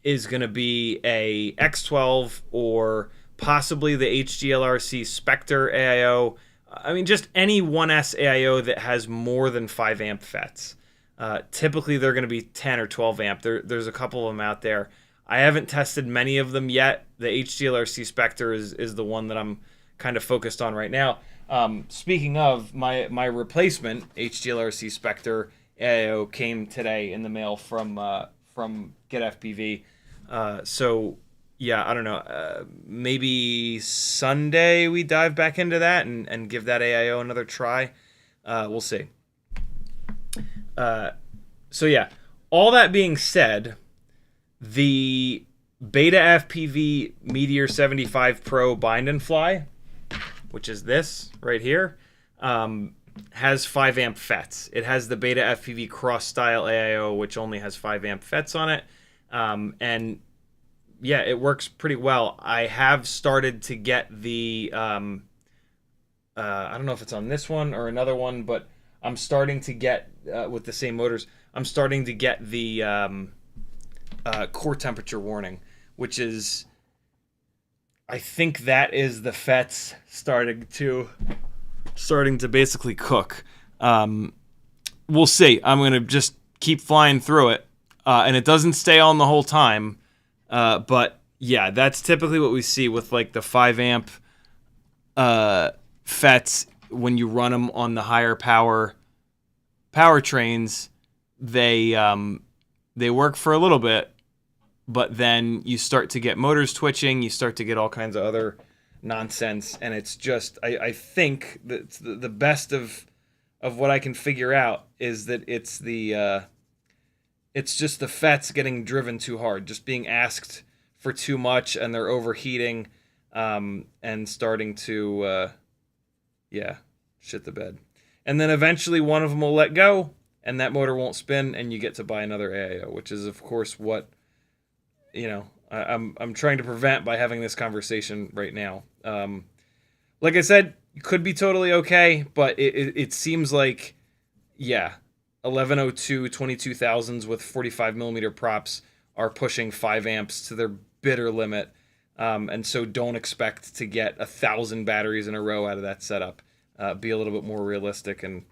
S1: is going to be a X12 or possibly the HGLRC Spectre AIO. I mean, just any 1S AIO that has more than 5 amp FETs. Typically, they're going to be 10 or 12 amp. There's a couple of them out there. I haven't tested many of them yet. The HGLRC Spectre is the one that I'm kind of focused on right now. Speaking of, my replacement HGLRC Spectre AIO came today in the mail from CiottiFPV. So yeah, I don't know. Maybe Sunday we dive back into that and give that AIO another try. We'll see. So yeah, all that being said, the Beta FPV Meteor 75 Pro bind and fly, which is this right here, has 5 amp FETs. It has the Beta FPV Cross Style AIO, which only has 5 amp FETs on it. And yeah, it works pretty well. I have started to get the, I don't know if it's on this one or another one, but I'm starting to get, with the same motors, I'm starting to get the core temperature warning, which is, I think that is the FETs starting to basically cook. We'll see. I'm going to just keep flying through it. And it doesn't stay on the whole time. But yeah, that's typically what we see with like the 5 amp FETs when you run them on the higher powertrains. They work for a little bit, but then you start to get motors twitching, you start to get all kinds of other nonsense, and it's just, I think that the best of what I can figure out is that it's just the FETs getting driven too hard, just being asked for too much, and they're overheating, and starting to, shit the bed. And then eventually one of them will let go, and that motor won't spin, and you get to buy another AIO, which is, of course, what, I'm trying to prevent by having this conversation right now. Like I said, it could be totally okay, but it seems like, 1102 22,000s with 45 millimeter props are pushing 5 amps to their bitter limit, and so don't expect to get 1,000 batteries in a row out of that setup. Be a little bit more realistic, and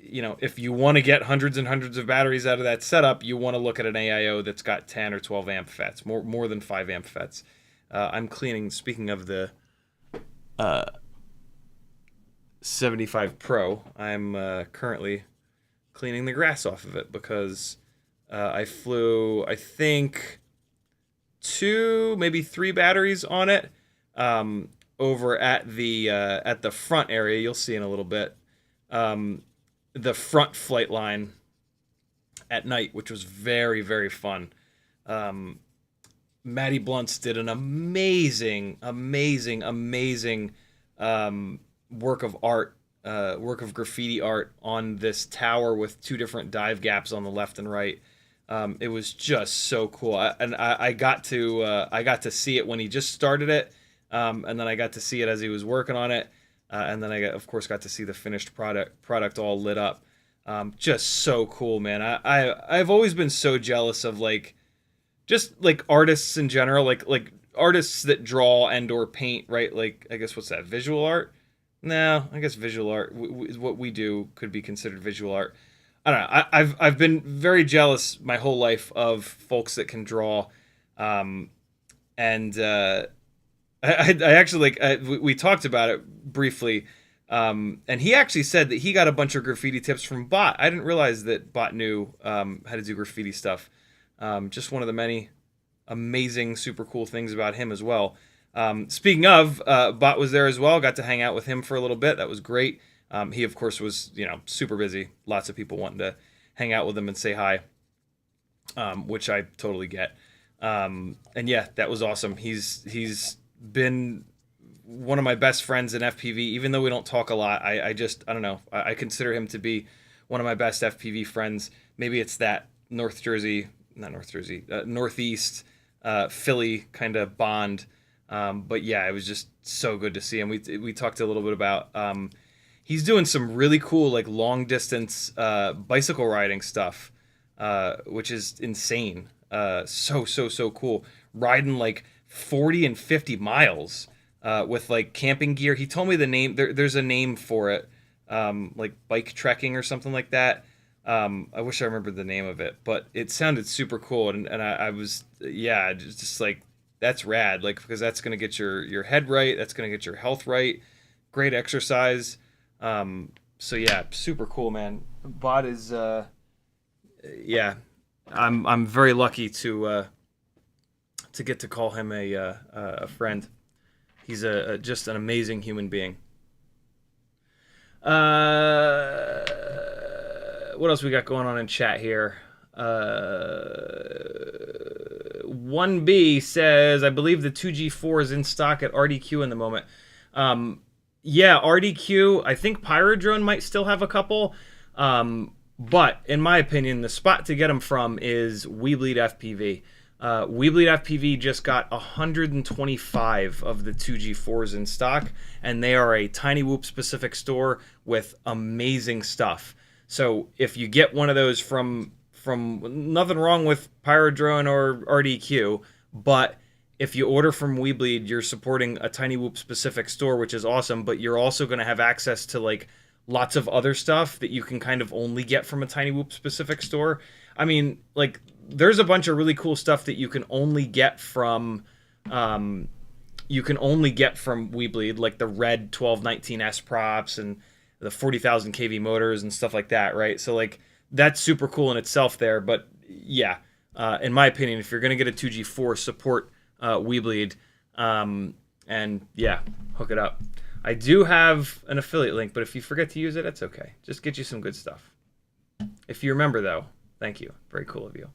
S1: if you want to get hundreds and hundreds of batteries out of that setup, you want to look at an AIO that's got 10 or 12 amp FETs, more than 5 amp FETs. I'm cleaning, speaking of the 75 Pro, I'm currently cleaning the grass off of it because I flew, I think, 2, maybe 3 batteries on it over at the front area. You'll see in a little bit. The front flight line at night, which was very, very fun. Maddie Blunts did an amazing work of art, work of graffiti art on this tower with 2 different dive gaps on the left and right. It was just so cool, I got to see it when he just started it, and then I got to see it as he was working on it. And then of course, got to see the finished product all lit up. Just so cool, man. I've always been so jealous of just artists in general, like artists that draw and or paint, right? Like, I guess, what's that, visual art? No, I guess visual art, what we do could be considered visual art. I don't know. I've been very jealous my whole life of folks that can draw, and I actually we talked about it briefly, and he actually said that he got a bunch of graffiti tips from Bot. I didn't realize that Bot knew how to do graffiti stuff. Just one of the many amazing, super cool things about him as well. Speaking of, Bot was there as well. Got to hang out with him for a little bit. That was great. He, of course, was super busy. Lots of people wanting to hang out with him and say hi, which I totally get. And yeah, that was awesome. He's been one of my best friends in FPV. Even though we don't talk a lot, I just, I don't know. I consider him to be one of my best FPV friends. Maybe it's that Northeast, Philly kind of bond. But yeah, it was just so good to see him. We talked a little bit about he's doing some really cool like long distance bicycle riding stuff, which is insane. So cool. Riding like 40 and 50 miles with like camping gear. He told me the name. There's a name for it, like bike trekking or something like that. I wish I remembered the name of it, but it sounded super cool, and I was, yeah, just like, that's rad, like, because that's gonna get your head right, that's gonna get your health right, great exercise. So yeah, super cool, man. Bot is, yeah, I'm very lucky to get to call him a friend. He's just an amazing human being. What else we got going on in chat here? 1B says, I believe the 2G4 is in stock at RDQ in the moment. Yeah, RDQ, I think Pyrodrone might still have a couple. But in my opinion, the spot to get them from is Weebleed FPV. Weebleed FPV just got 125 of the 2G4s in stock, and they are a Tiny Whoop specific store with amazing stuff. So if you get one of those from nothing wrong with Pyrodrone or RDQ, but if you order from Weebleed, you're supporting a Tiny Whoop specific store, which is awesome, but you're also going to have access to like lots of other stuff that you can kind of only get from a Tiny Whoop specific store. I mean, like, there's a bunch of really cool stuff that you can only get from Weebleed, like the red 1219S props and the 40,000 kV motors and stuff like that, right? So like, that's super cool in itself there. But yeah, in my opinion, if you're gonna get a 2G4, support Weebleed, and yeah, hook it up. I do have an affiliate link, but if you forget to use it, it's okay. Just get you some good stuff. If you remember though, thank you. Very cool of you.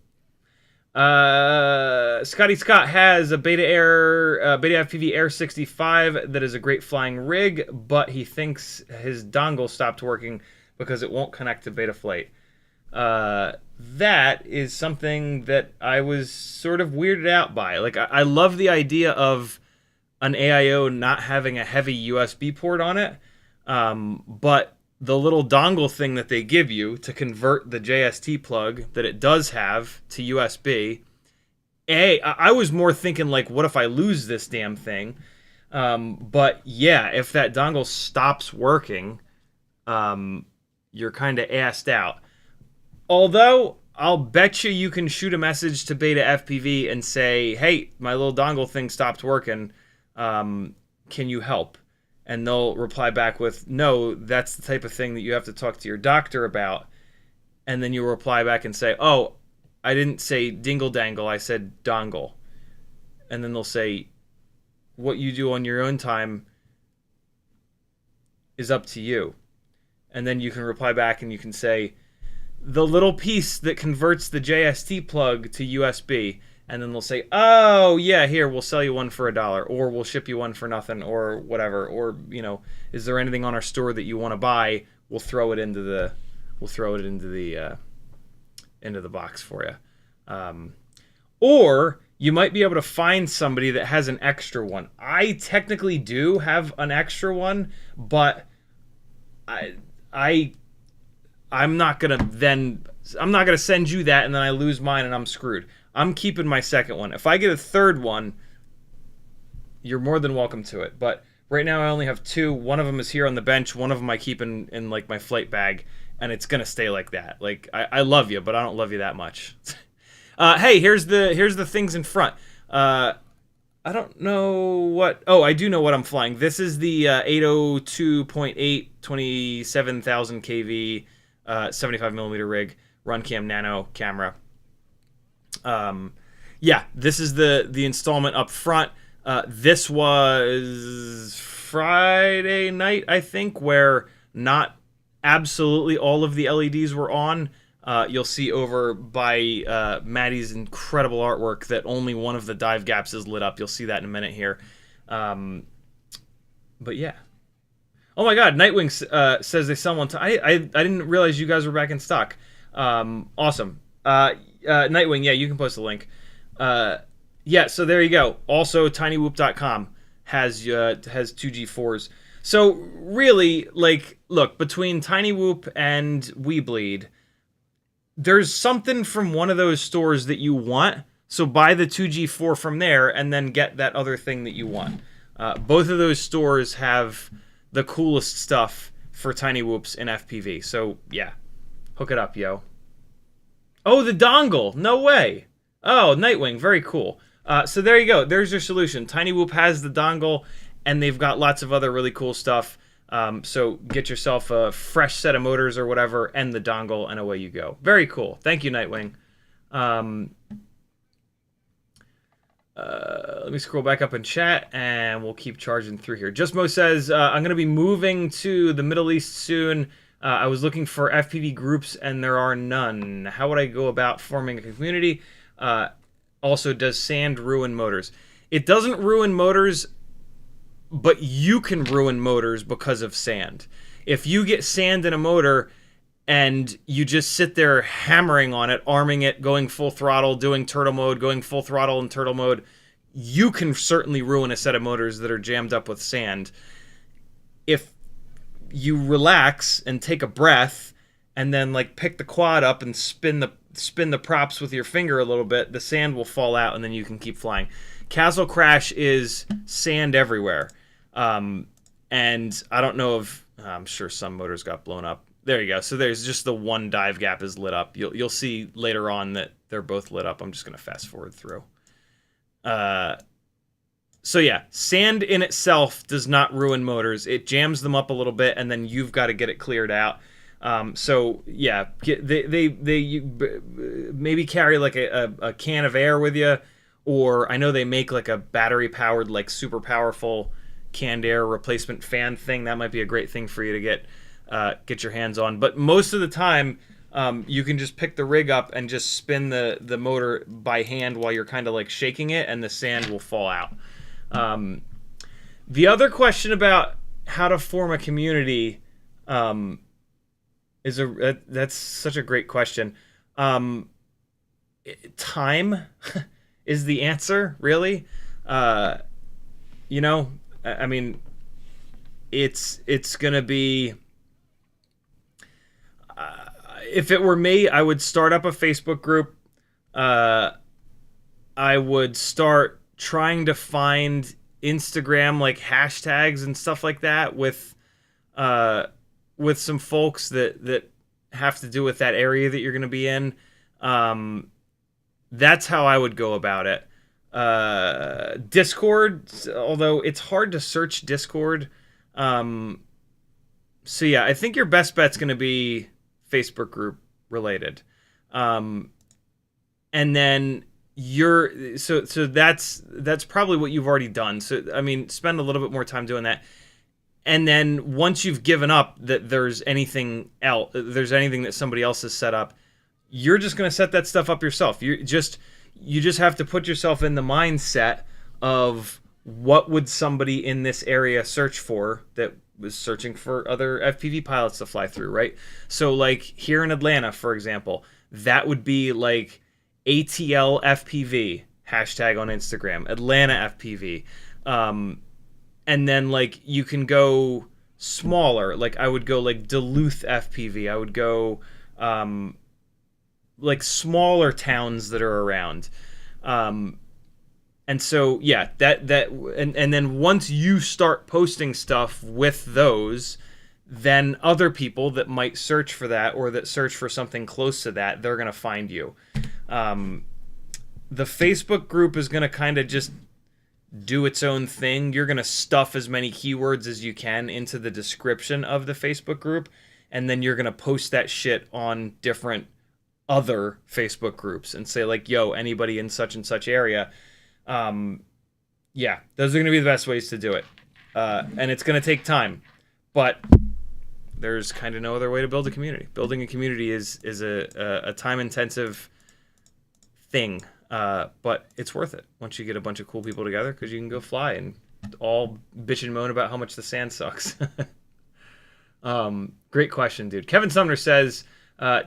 S1: Scotty Scott has a Beta FPV Air 65 that is a great flying rig, but he thinks his dongle stopped working because it won't connect to Betaflight. That is something that I was sort of weirded out by. Like, I love the idea of an AIO not having a heavy USB port on it, but the little dongle thing that they give you to convert the JST plug that it does have to USB, I was more thinking, like, what if I lose this damn thing? But yeah, if that dongle stops working, you're kind of assed out. Although, I'll bet you can shoot a message to Beta FPV and say, hey, my little dongle thing stopped working. Can you help? And they'll reply back with, no, that's the type of thing that you have to talk to your doctor about. And then you'll reply back and say, oh, I didn't say dingle dangle, I said dongle. And then they'll say, what you do on your own time is up to you. And then you can reply back and you can say, the little piece that converts the JST plug to USB. And then they'll say, oh, yeah, here, we'll sell you one for $1, or we'll ship you one for nothing, or whatever. Or, you know, is there anything on our store that you want to buy? We'll throw it into the box for you. Or you might be able to find somebody that has an extra one. I technically do have an extra one, but I'm not gonna send you that and then I lose mine and I'm screwed. I'm keeping my second one. If I get a third one, you're more than welcome to it. But right now I only have two. One of them is here on the bench. One of them I keep in like my flight bag, and it's gonna stay like that. Like, I love you, but I don't love you that much. Hey, here's the things in front. I don't know what. Oh, I do know what I'm flying. This is the 802.8 27,000 kV 75mm rig Runcam Nano camera. Yeah, this is the installment up front. This was Friday night, I think, where not absolutely all of the LEDs were on. You'll see over by Maddie's incredible artwork that only one of the dive gaps is lit up. You'll see that in a minute here. But yeah. Oh my God, Nightwing says they sell one. I didn't realize you guys were back in stock. Awesome. Nightwing, yeah, you can post a link. Yeah, so there you go. Also, tinywhoop.com has 2G4s. So really, like, look, between Tiny Whoop and Weebleed, there's something from one of those stores that you want. So buy the 2G4 from there and then get that other thing that you want. Both of those stores have the coolest stuff for Tiny Whoops in FPV. So yeah, hook it up, yo. Oh, the dongle. No way. Oh, Nightwing. Very cool. So there you go. There's your solution. Tiny Whoop has the dongle, and they've got lots of other really cool stuff. So get yourself a fresh set of motors or whatever, and the dongle, and away you go. Very cool. Thank you, Nightwing. Let me scroll back up in chat, and we'll keep charging through here. Just Mo says, I'm going to be moving to the Middle East soon. I was looking for FPV groups, and there are none. How would I go about forming a community? Also, does sand ruin motors? It doesn't ruin motors, but you can ruin motors because of sand. If you get sand in a motor and you just sit there hammering on it, arming it, going full throttle, doing turtle mode, going full throttle in turtle mode, you can certainly ruin a set of motors that are jammed up with sand. If you relax and take a breath and then like pick the quad up and spin the props with your finger a little bit, the sand will fall out and then you can keep flying. Castle Crash is sand everywhere. And I don't know if I'm sure some motors got blown up. There you go. So there's just the one dive gap is lit up. You'll see later on that they're both lit up. I'm just gonna fast forward through. So yeah, sand in itself does not ruin motors. It jams them up a little bit, and then you've got to get it cleared out. So yeah, they maybe carry like a can of air with you, or I know they make like a battery powered like super powerful canned air replacement fan thing. That might be a great thing for you to get your hands on. But most of the time, you can just pick the rig up and just spin the motor by hand while you're kind of like shaking it, and the sand will fall out. The other question about how to form a community that's such a great question. Time is the answer, really. You know, I mean, it's gonna be. If it were me, I would start up a Facebook group. I would start trying to find Instagram like hashtags and stuff like that with some folks that have to do with that area that you're going to be in. That's how I would go about it. Discord, although it's hard to search Discord. So yeah, I think your best bet's going to be Facebook group related. And then so that's probably what you've already done. So I mean, spend a little bit more time doing that. And then once you've given up that there's anything that somebody else has set up, you're just going to set that stuff up yourself. You just have to put yourself in the mindset of what would somebody in this area search for that was searching for other FPV pilots to fly through, right? So like here in Atlanta, for example, that would be like ATL FPV hashtag on Instagram, Atlanta FPV. And then like you can go smaller. Like I would go like Duluth FPV. I would go like smaller towns that are around. And so yeah, and then once you start posting stuff with those, then other people that might search for that or that search for something close to that, they're gonna find you. The Facebook group is gonna kind of just do its own thing. You're gonna stuff as many keywords as you can into the description of the Facebook group, and then you're gonna post that shit on different other Facebook groups and say like, yo, anybody in such and such area. Yeah, those are going to be the best ways to do it. And it's going to take time, but there's kind of no other way to build a community. Building a community is a time-intensive thing, but it's worth it once you get a bunch of cool people together because you can go fly and all bitch and moan about how much the sand sucks. Great question, dude. Kevin Sumner says,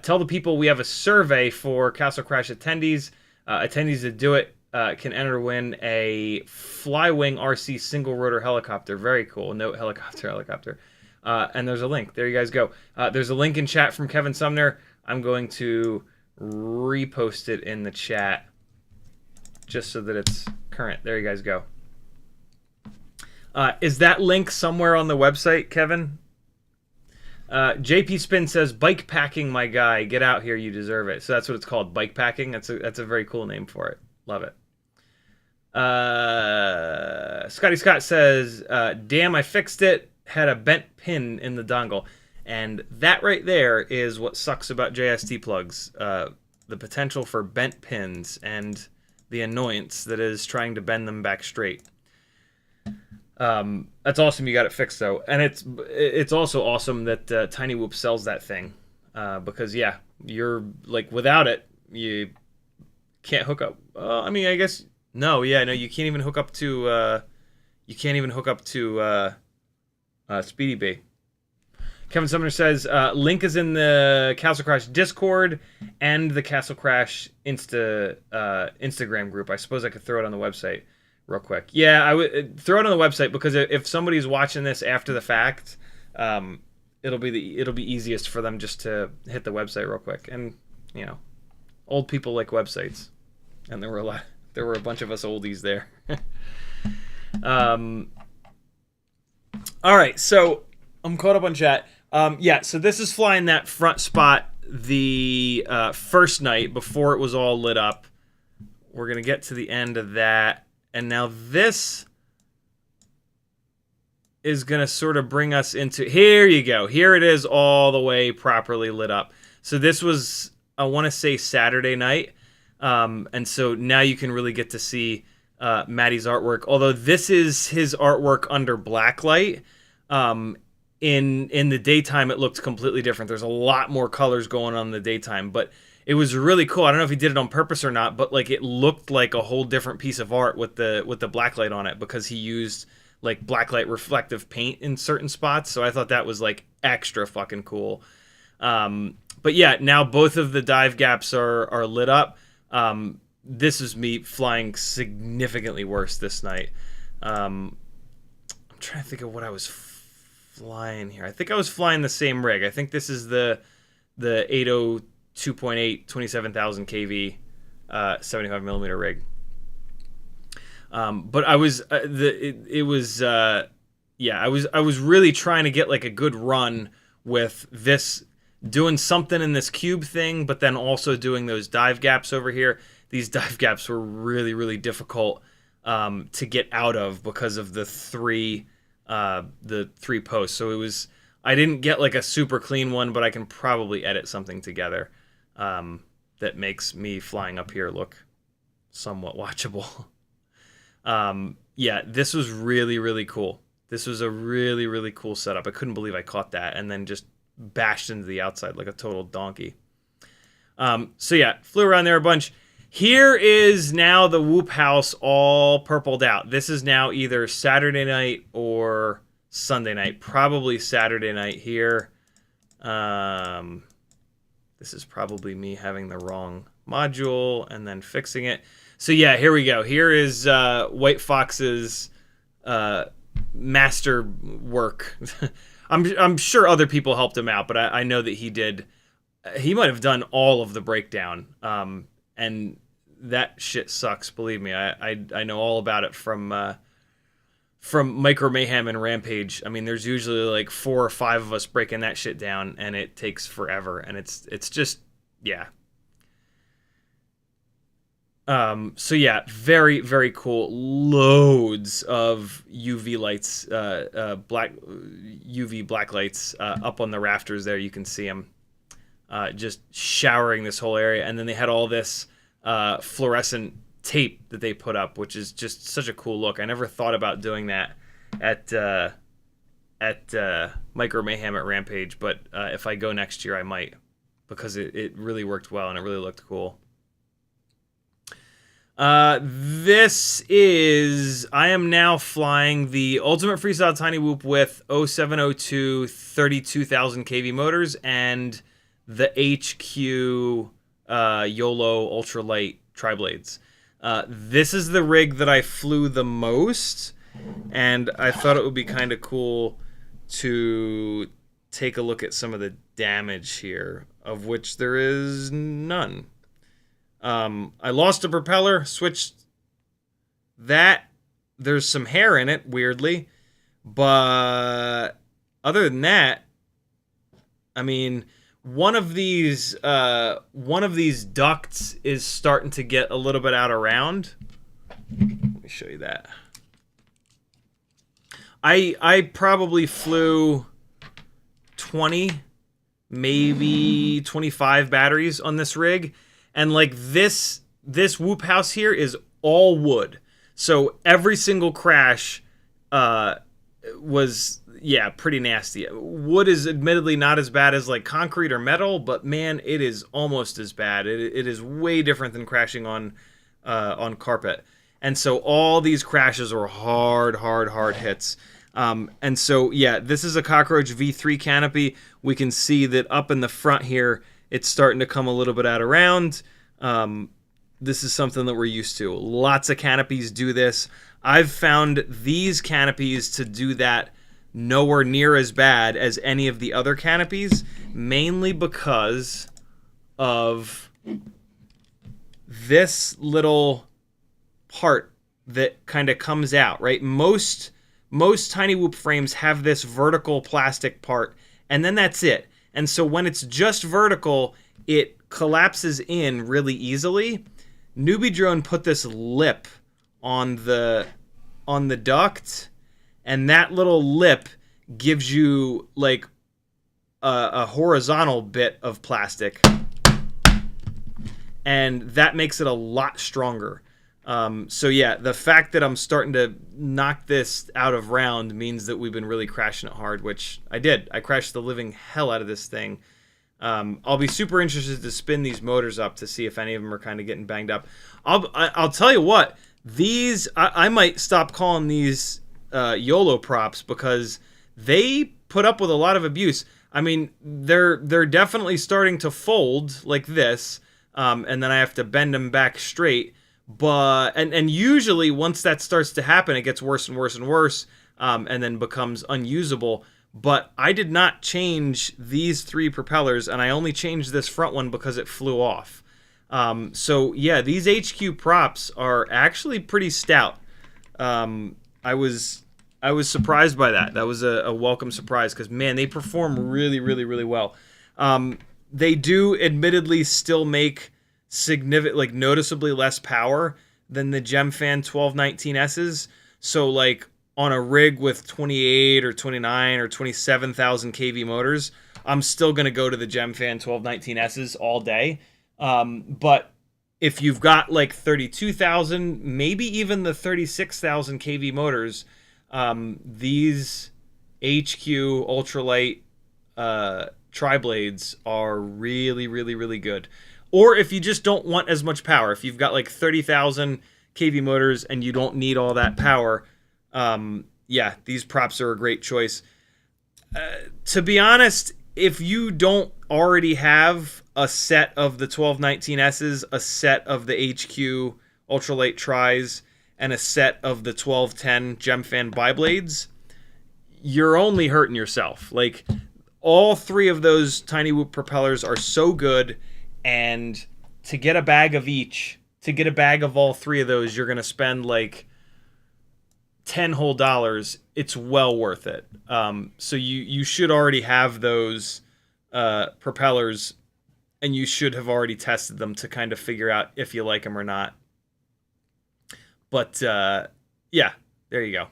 S1: tell the people we have a survey for Castle Crash attendees. Attendees that do it can enter to win a Flywing RC single rotor helicopter. Very cool. Note helicopter. And there's a link. There you guys go. There's a link in chat from Kevin Sumner. I'm going to repost it in the chat just so that it's current. There you guys go. Is that link somewhere on the website, Kevin? JP Spin says, bike packing, my guy. Get out here, you deserve it. So that's what it's called, bike packing. That's a very cool name for it. Love it. Scotty Scott says, damn, I fixed it. Had a bent pin in the dongle. And that right there is what sucks about JST plugs. The potential for bent pins and the annoyance that is trying to bend them back straight. That's awesome you got it fixed, though. And it's also awesome that Tiny Whoop sells that thing. Because, yeah, you're, like, without it, you can't hook up. I mean, I guess, no, you can't even hook up to, Speedy Bee. Kevin Sumner says, link is in the Castle Crash Discord and the Castle Crash Instagram group. I suppose I could throw it on the website real quick. Yeah, I would throw it on the website because if somebody's watching this after the fact, it'll be easiest for them just to hit the website real quick. And you know, old people like websites, and there were a bunch of us oldies there. All right, so I'm caught up on chat. Yeah, so this is flying that front spot the first night before it was all lit up. We're going to get to the end of that. And now this is going to sort of bring us into... Here you go. Here it is all the way properly lit up. So this was, I want to say, Saturday night. And so now you can really get to see Maddie's artwork. Although this is his artwork under blacklight. In the daytime, it looked completely different. There's a lot more colors going on in the daytime, but it was really cool. I don't know if he did it on purpose or not, but like it looked like a whole different piece of art with the blacklight on it because he used like blacklight reflective paint in certain spots. So I thought that was like extra fucking cool. But yeah, now both of the dive gaps are lit up. This is me flying significantly worse this night. I'm trying to think of what I was flying here. I think I was flying the same rig. I think this is the 80 2.8 27,000 kV 75 millimeter rig. But I was I was really trying to get like a good run with this, doing something in this cube thing, but then also doing those dive gaps over here. These dive gaps were really, really difficult to get out of because of the three posts. So it was, I didn't get like a super clean one, but I can probably edit something together that makes me flying up here look somewhat watchable. Yeah, this was really, really cool. This was a really, really cool setup. I couldn't believe I caught that and then just bashed into the outside like a total donkey. So yeah, flew around there a bunch. Here is now the Whoop House all purpled out. This is now either Saturday night or Sunday night. Probably Saturday night here. This is probably me having the wrong module and then fixing it. So yeah, here we go. Here is White Fox's master work. I'm sure other people helped him out, but I know that he did. He might have done all of the breakdown. And that shit sucks. Believe me, I know all about it from Micro Mayhem and Rampage. I mean, there's usually like 4 or 5 of us breaking that shit down, and it takes forever. And it's just, yeah. So yeah, very, very cool. Loads of UV lights, UV black lights up on the rafters there. You can see them just showering this whole area. And then they had all this fluorescent tape that they put up, which is just such a cool look. I never thought about doing that at Micro Mayhem at Rampage, but if I go next year, I might, because it really worked well and it really looked cool. This is, I am now flying the Ultimate Freestyle Tiny Whoop with 0702 32,000 kV motors and the HQ YOLO Ultralight Tri-Blades. This is the rig that I flew the most, and I thought it would be kind of cool to take a look at some of the damage here, of which there is none. I lost a propeller, switched that. There's some hair in it, weirdly. But other than that, I mean, one of these ducts is starting to get a little bit out of round. Let me show you that. I probably flew 20, maybe 25 batteries on this rig. And like this whoop house here is all wood. So every single crash was, yeah, pretty nasty. Wood is admittedly not as bad as like concrete or metal, but man, it is almost as bad. It is way different than crashing on carpet. And so all these crashes were hard hits. And so, yeah, this is a Cockroach V3 canopy. We can see that up in the front here, it's starting to come a little bit out of round. This is something that we're used to. Lots of canopies do this. I've found these canopies to do that nowhere near as bad as any of the other canopies, mainly because of this little part that kind of comes out, right? Most Tiny Whoop frames have this vertical plastic part, and then that's it. And so when it's just vertical, it collapses in really easily. Newbie Drone put this lip on the duct, and that little lip gives you like a horizontal bit of plastic, and that makes it a lot stronger. So yeah, the fact that I'm starting to knock this out of round means that we've been really crashing it hard, which I did. I crashed the living hell out of this thing. I'll be super interested to spin these motors up to see if any of them are kind of getting banged up. I'll tell you what, these, I might stop calling these YOLO props because they put up with a lot of abuse. I mean, they're definitely starting to fold like this, and then I have to bend them back straight. But and usually once that starts to happen, it gets worse and worse and worse, and then becomes unusable. But I did not change these three propellers, and I only changed this front one because it flew off. So yeah, these HQ props are actually pretty stout. I was surprised by that. That was a welcome surprise because man, they perform really well. They do admittedly still make significant, like noticeably less power than the Gemfan 1219S's. So like on a rig with 28 or 29 or 27,000 kV motors, I'm still going to go to the Gemfan 1219S's all day. But if you've got like 32,000, maybe even the 36,000 kV motors, these HQ ultralight tri-blades are really good. Or if you just don't want as much power, if you've got like 30,000 kV motors and you don't need all that power, yeah, these props are a great choice. To be honest, if you don't already have a set of the 1219S's, a set of the HQ ultralight tris, and a set of the 1210 Gemfan biblades, you're only hurting yourself. Like, all three of those Tiny Whoop propellers are so good, and to get a bag of each, to get a bag of all three of those, you're going to spend like $10 whole. It's well worth it. So you should already have those propellers, and you should have already tested them to kind of figure out if you like them or not. But yeah, there you go.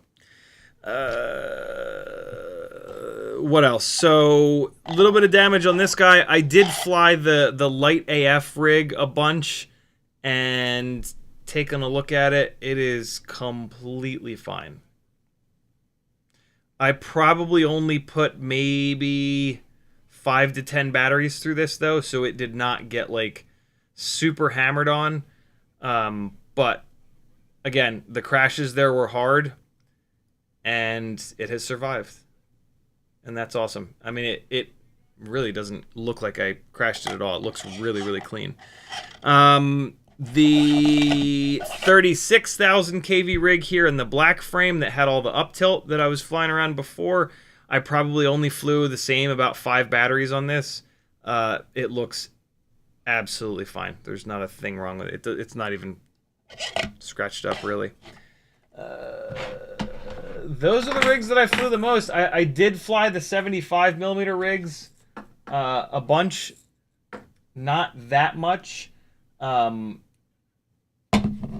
S1: What else? So a little bit of damage on this guy. I did fly the Lite AF rig a bunch, and taking a look at it, it is completely fine. I probably only put maybe 5 to 10 batteries through this though, so it did not get like super hammered on. But again, the crashes there were hard, and it has survived. And that's awesome. I mean, it really doesn't look like I crashed it at all. It looks really, really clean. The 36,000 kV rig here in the black frame that had all the up tilt that I was flying around before, I probably only flew the same, about 5 batteries on this. It looks absolutely fine. There's not a thing wrong with it. It's not even scratched up, really. Those are the rigs that I flew the most. I did fly the 75mm rigs a bunch. Not that much.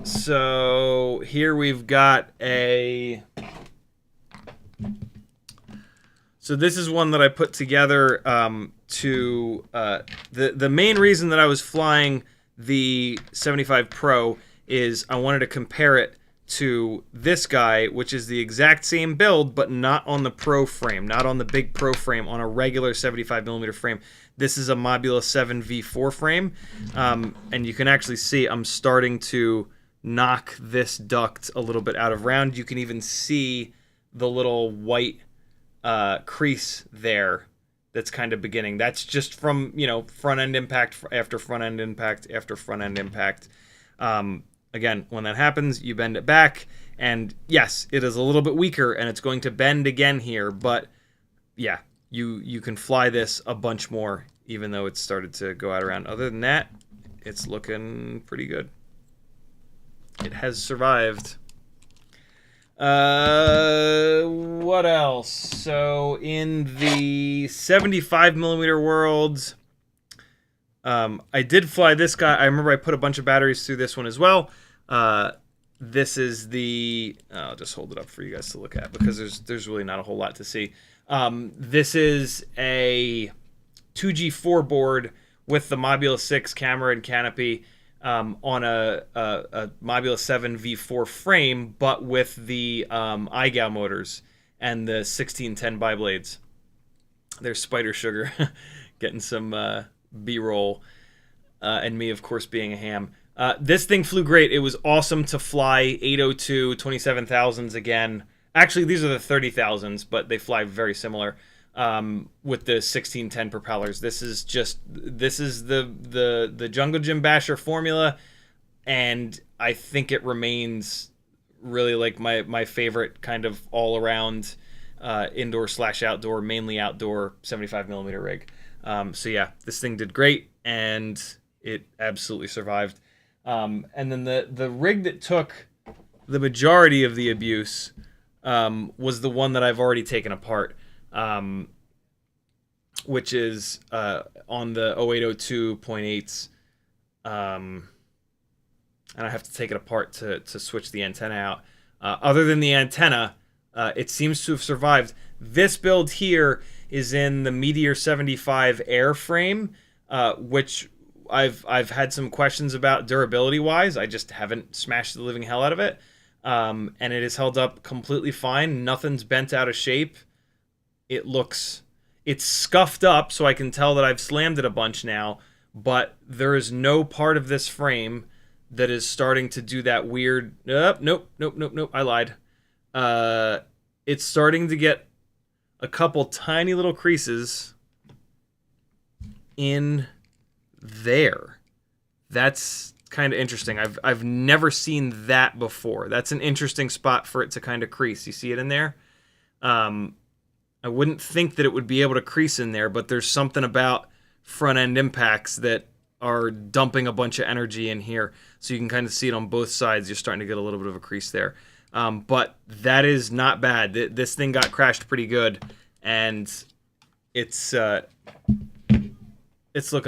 S1: So here we've got a... So this is one that I put together to... The main reason that I was flying the 75 Pro is I wanted to compare it to this guy, which is the exact same build, but not on the Pro frame, not on the big Pro frame, on a regular 75mm frame. This is a Mobula 7 V4 frame, and you can actually see I'm starting to knock this duct a little bit out of round. You can even see the little white crease there that's kind of beginning. That's just from, you know, front end impact after front end impact after front end impact. Again, when that happens, you bend it back, and yes, it is a little bit weaker, and it's going to bend again here, but yeah, you can fly this a bunch more, even though it's started to go out around. Other than that, it's looking pretty good. It has survived. What else? So in the 75mm world, I did fly this guy. I remember I put a bunch of batteries through this one as well. This is the... I'll just hold it up for you guys to look at, because there's really not a whole lot to see. This is a 2G4 board with the Mobula 6 camera and canopy on a Mobula 7 V4 frame, but with the iGao motors and the 1610 biblades. There's Spider Sugar getting some B-roll, and me, of course, being a ham. This thing flew great. It was awesome to fly 802 27,000s again. Actually, these are the 30,000s, but they fly very similar with the 1610 propellers. This is the Jungle Gym Basher formula, and I think it remains really like my favorite kind of all-around indoor/outdoor, mainly outdoor 75mm rig. So yeah, this thing did great, and it absolutely survived. And then the rig that took the majority of the abuse was the one that I've already taken apart, which is on the 0802.8s. And I have to take it apart to switch the antenna out. Other than the antenna, it seems to have survived. This build here is in the Meteor 75 airframe, which I've had some questions about durability-wise. I just haven't smashed the living hell out of it. And it is held up completely fine. Nothing's bent out of shape. It's scuffed up, so I can tell that I've slammed it a bunch now, but there is no part of this frame that is starting to do that weird... Nope, I lied. It's starting to get a couple tiny little creases in there. That's kind of interesting. I've never seen that before. That's an interesting spot for it to kind of crease. You see it in there? I wouldn't think that it would be able to crease in there, but there's something about front end impacts that are dumping a bunch of energy in here. So you can kind of see it on both sides. You're starting to get a little bit of a crease there. But that is not bad. This thing got crashed pretty good, and it's looking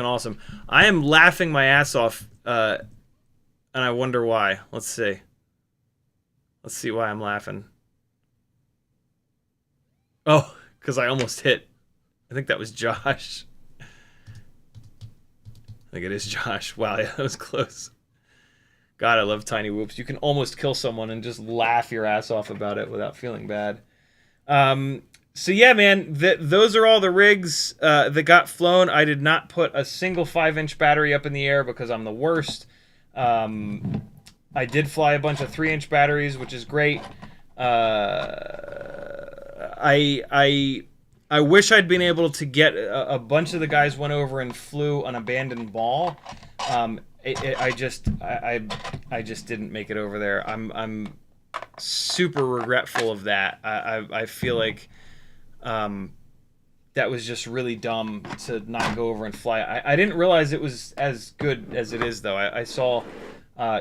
S1: awesome. I am laughing my ass off, and I wonder why. Let's see. Let's see why I'm laughing. Oh, because I almost hit. I think that was Josh. I think it is Josh. Wow, yeah, that was close. God, I love tiny whoops. You can almost kill someone and just laugh your ass off about it without feeling bad. So yeah, man, those are all the rigs that got flown. I did not put a single 5-inch battery up in the air because I'm the worst. I did fly a bunch of 3-inch batteries, which is great. I wish I'd been able to get a bunch of the guys went over and flew an abandoned mall. I just didn't make it over there. I'm super regretful of that. I feel like that was just really dumb to not go over and fly. I didn't realize it was as good as it is, though. I saw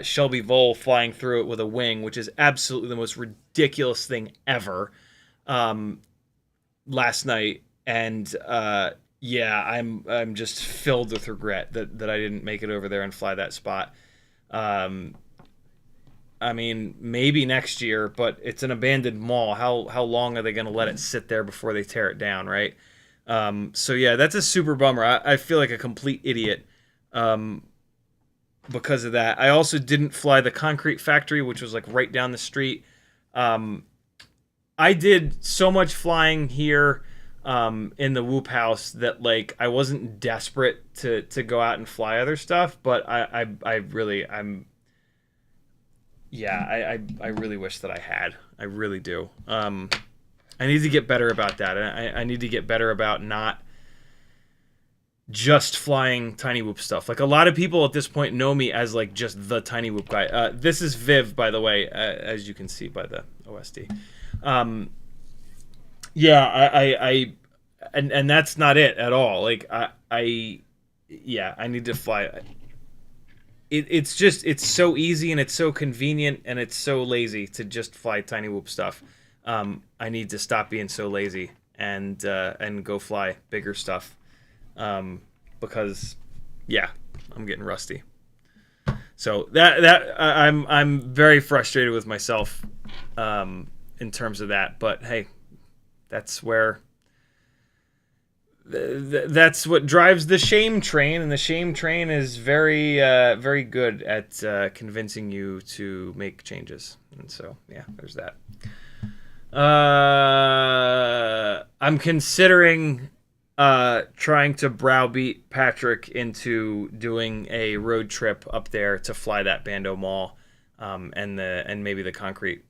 S1: Shelby Vole flying through it with a wing, which is absolutely the most ridiculous thing ever, last night. And yeah, I'm just filled with regret that I didn't make it over there and fly that spot. I mean, maybe next year, but it's an abandoned mall. How long are they going to let it sit there before they tear it down, right? So yeah, that's a super bummer. I feel like a complete idiot because of that. I also didn't fly the concrete factory, which was like right down the street. I did so much flying here in the Whoop House that like I wasn't desperate to go out and fly other stuff, but I really wish that I had. I really do. I need to get better about that. I need to get better about not just flying tiny whoop stuff. Like a lot of people at this point know me as like just the tiny whoop guy. This is Viv, by the way, as you can see by the OSD. Yeah, and that's not it at all. Like I need to fly. It's so easy and it's so convenient and it's so lazy to just fly tiny whoop stuff. I need to stop being so lazy and go fly bigger stuff, because yeah, I'm getting rusty. So I'm very frustrated with myself in terms of that. But hey, that's where that's what drives the shame train, and the shame train is very very good at convincing you to make changes. And so yeah, there's that. I'm considering trying to browbeat Patrick into doing a road trip up there to fly that Bando Mall, and maybe the concrete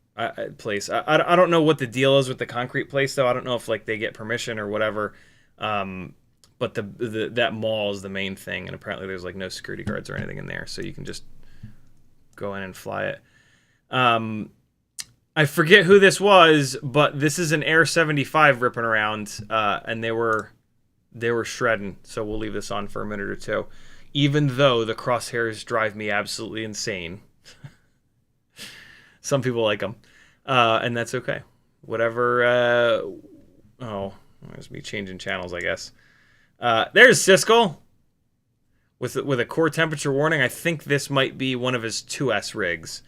S1: place. I don't know what the deal is with the concrete place though. I don't know if like they get permission or whatever. But that mall is the main thing, and apparently there's like no security guards or anything in there, so you can just go in and fly it. I forget who this was, but this is an Air 75 ripping around, and they were shredding. So we'll leave this on for a minute or two, even though the crosshairs drive me absolutely insane. Some people like them, and that's okay. Whatever. There's me changing channels, I guess. There's Siskel with a core temperature warning. I think this might be one of his 2S rigs.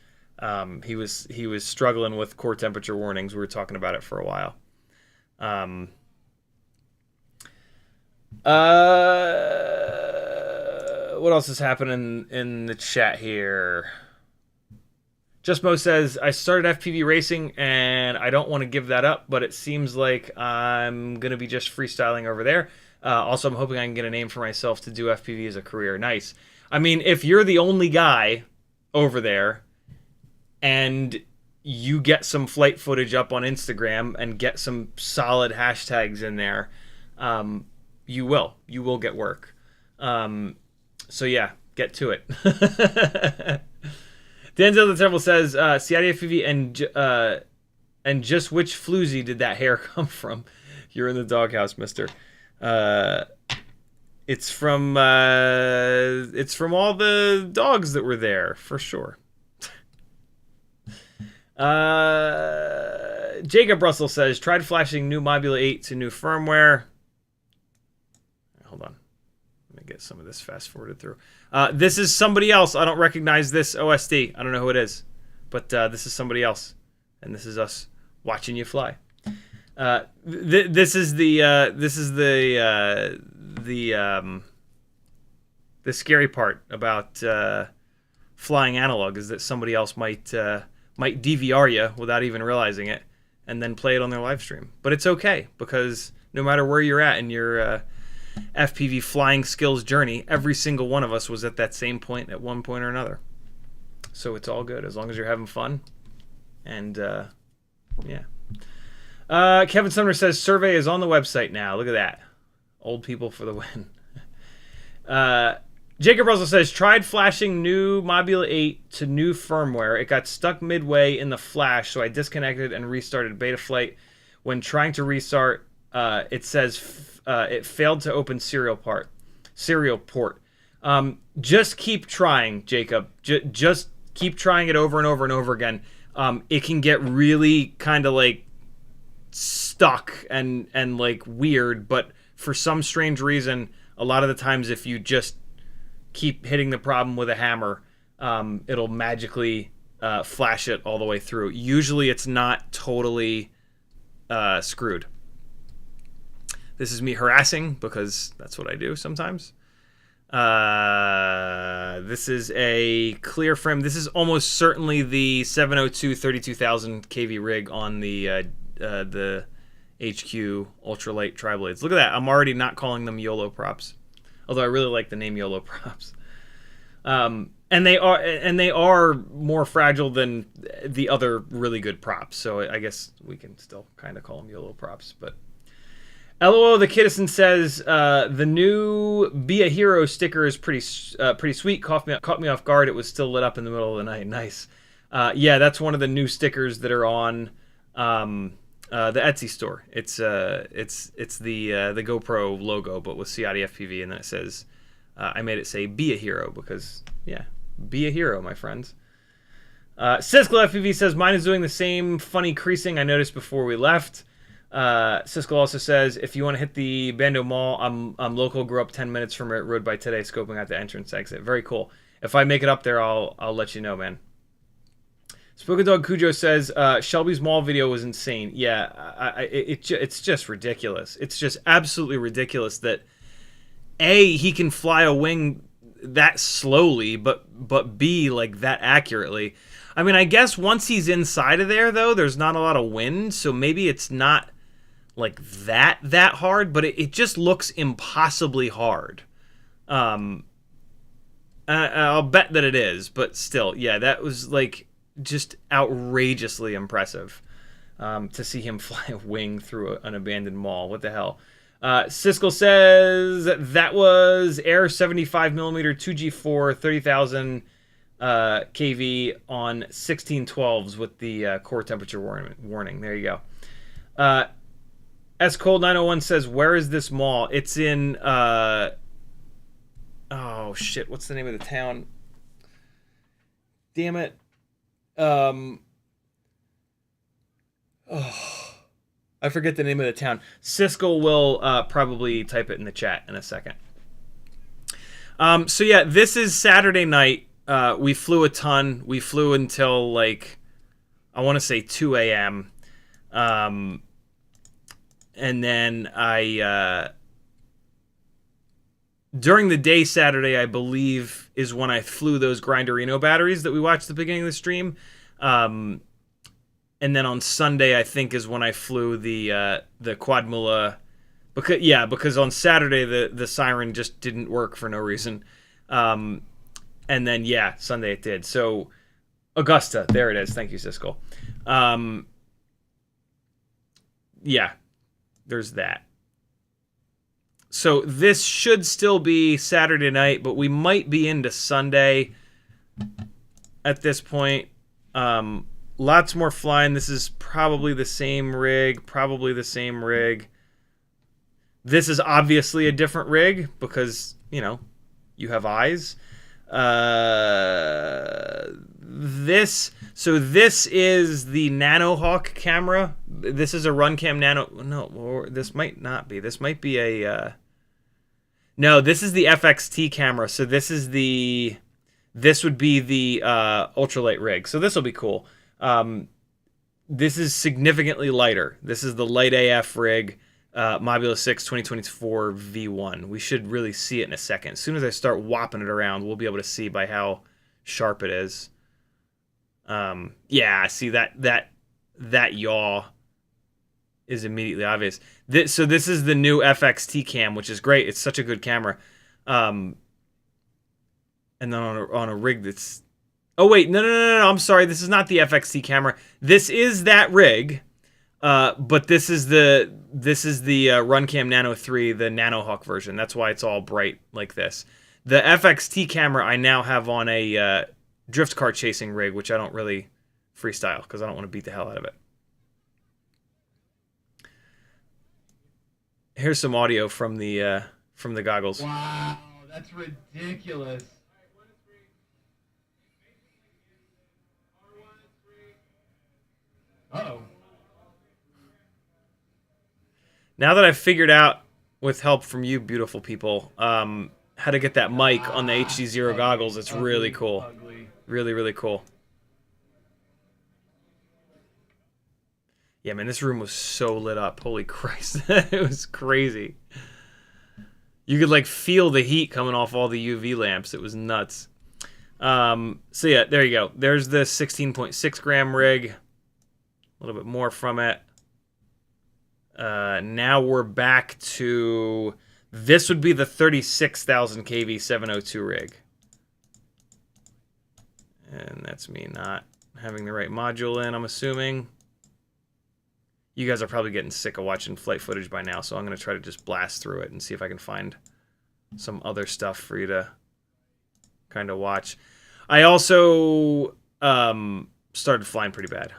S1: He was struggling with core temperature warnings. We were talking about it for a while. What else is happening in the chat here? Just Mo says, I started FPV racing and I don't want to give that up, but it seems like I'm going to be just freestyling over there. Also, I'm hoping I can get a name for myself to do FPV as a career. Nice. I mean, if you're the only guy over there and you get some flight footage up on Instagram and get some solid hashtags in there, you will get work. So yeah, get to it. Denzel the Terrible says, CiottiFPV and just which floozy did that hair come from? You're in the doghouse, mister. It's from all the dogs that were there, for sure. Jacob Russell says, tried flashing new Mobula 8 to new firmware. Hold on. Let me get some of this fast forwarded through. This is somebody else. I don't recognize this OSD. I don't know who it is, but this is somebody else, and this is us watching you fly. This is the scary part about flying analog, is that somebody else might DVR you without even realizing it, and then play it on their live stream. But it's okay, because no matter where you're at in your FPV flying skills journey, every single one of us was at that same point at one point or another. So it's all good as long as you're having fun. And yeah. Kevin Sumner says survey is on the website now. Look at that. Old people for the win. Jacob Russell says tried flashing new Mobula 8 to new firmware. It got stuck midway in the flash, so I disconnected and restarted Betaflight. When trying to restart, it says it failed to open serial port. Just keep trying, Jacob. Just keep trying it over and over and over again. It can get really kind of like stuck and like weird, but for some strange reason, a lot of the times if you just keep hitting the problem with a hammer, it'll magically flash it all the way through. Usually it's not totally screwed. This is me harassing because that's what I do sometimes. This is a clear frame. This is almost certainly the 702 32,000 kV rig on the HQ ultralight tri-blades. Look at that. I'm already not calling them YOLO props, although I really like the name YOLO props. And they are more fragile than the other really good props. So I guess we can still kind of call them YOLO props. But LOL the Kiddison says the new Be a Hero sticker is pretty sweet. Caught me off guard. It was still lit up in the middle of the night. Nice. Yeah, that's one of the new stickers that are on the Etsy store. It's the GoPro logo, but with CiottiFPV, and then it says I made it say "Be a Hero" because yeah, be a hero, my friends. Siskel FPV says mine is doing the same funny creasing I noticed before we left. Siskel also says if you want to hit the Bando Mall, I'm local. Grew up 10 minutes from it. Rode by today, scoping out the entrance exit. Very cool. If I make it up there, I'll let you know, man. Spoken Dog Cujo says Shelby's mall video was insane. Yeah, it's just ridiculous. It's just absolutely ridiculous that A, he can fly a wing that slowly, but B, like that accurately. I mean, I guess once he's inside of there, though, there's not a lot of wind, so maybe it's not like that hard, but it just looks impossibly hard. I'll bet that it is, but still, yeah, that was like just outrageously impressive to see him fly a wing through an abandoned mall. What the hell? Siskel says that was Air 75mm 2G4 30,000 kV on 1612s with the core temperature warning. There you go. S Cold 901 says, where is this mall? It's in oh shit, what's the name of the town? Damn it. I forget the name of the town. Siskel will probably type it in the chat in a second. So yeah, this is Saturday night. We flew a ton. We flew until like, I want to say 2 a.m. And then during the day Saturday, I believe, is when I flew those Grinderino batteries that we watched at the beginning of the stream. And then on Sunday, I think, is when I flew the Quadmula, because on Saturday the siren just didn't work for no reason. And then yeah, Sunday it did. So Augusta, there it is. Thank you, Siskel. Yeah, there's that. So this should still be Saturday night, but we might be into Sunday at this point. Lots more flying. This is probably the same rig. This is obviously a different rig because, you know, you have eyes. This is the Nanohawk camera. This is a Runcam Nano. No, or this might not be. This might be a. No, this is the FXT camera. So this would be the ultralight rig. So this will be cool. This is significantly lighter. This is the Lite AF rig, Mobula 6 2024 V1. We should really see it in a second. As soon as I start whopping it around, we'll be able to see by how sharp it is. Yeah, see that yaw is immediately obvious. So this is the new FXT cam, which is great. It's such a good camera. And then on a rig that's Oh wait, no. I'm sorry. This is not the FXT camera. This is that rig, but this is the Runcam Nano 3, the Nano Hawk version. That's why it's all bright like this. The FXT camera I now have on a drift car chasing rig, which I don't really freestyle because I don't want to beat the hell out of it. Here's some audio from the goggles.
S2: Wow, that's ridiculous. Uh-oh.
S1: Now that I've figured out, with help from you beautiful people, how to get that mic on the HD0 goggles, it's really cool. Really, really cool. Yeah, man, this room was so lit up. Holy Christ. It was crazy. You could, like, feel the heat coming off all the UV lamps. It was nuts. So, yeah, there you go. There's the 16.6 gram rig. A little bit more from it. Now we're back to... This would be the 36,000 kV 702 rig. And that's me not having the right module in, I'm assuming. You guys are probably getting sick of watching flight footage by now, so I'm going to try to just blast through it and see if I can find some other stuff for you to kind of watch. I also started flying pretty bad.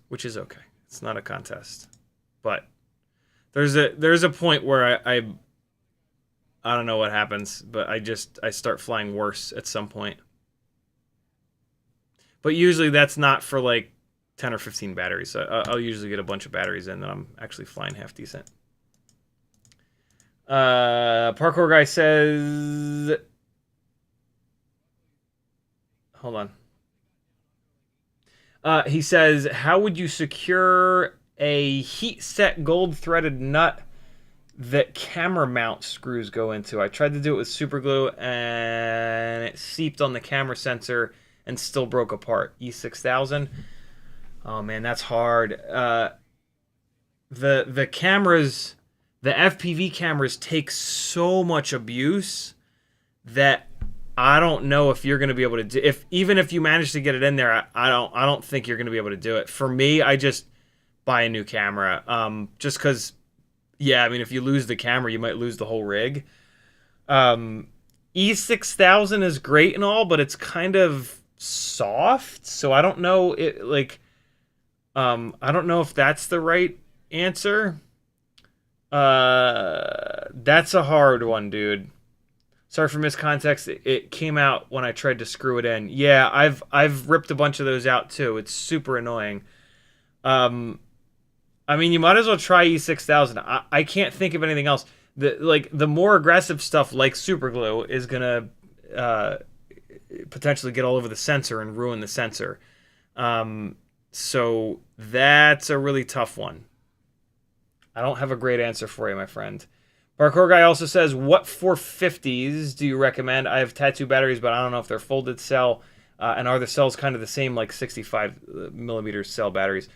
S1: Which is okay. It's not a contest. But there's a point where I don't know what happens, but I start flying worse at some point. But usually that's not for like 10 or 15 batteries. I'll usually get a bunch of batteries in, and I'm actually flying half decent. Parkour guy says... Hold on. He says, how would you secure a heat set gold threaded nut that camera mount screws go into? I tried to do it with super glue and it seeped on the camera sensor and still broke apart. E6000. Oh man, that's hard. The cameras, the FPV cameras take so much abuse that I don't know if you're going to be able to do, even if you manage to get it in there, I don't think you're going to be able to do it. For me, I just buy a new camera. Just cuz yeah, I mean if you lose the camera, you might lose the whole rig. E6000 is great and all, but it's kind of soft, so I don't know I don't know if that's the right answer. That's a hard one, dude. Sorry for miscontext. It came out when I tried to screw it in. Yeah, I've ripped a bunch of those out too. It's super annoying. I mean, you might as well try E6000. I can't think of anything else. The more aggressive stuff like super glue is gonna potentially get all over the sensor and ruin the sensor. So that's a really tough one. I don't have a great answer for you, my friend. Parkour guy also says, what 450s do you recommend? I have tattoo batteries, but I don't know if they're folded cell. And are the cells kind of the same, like 65 millimeter cell batteries?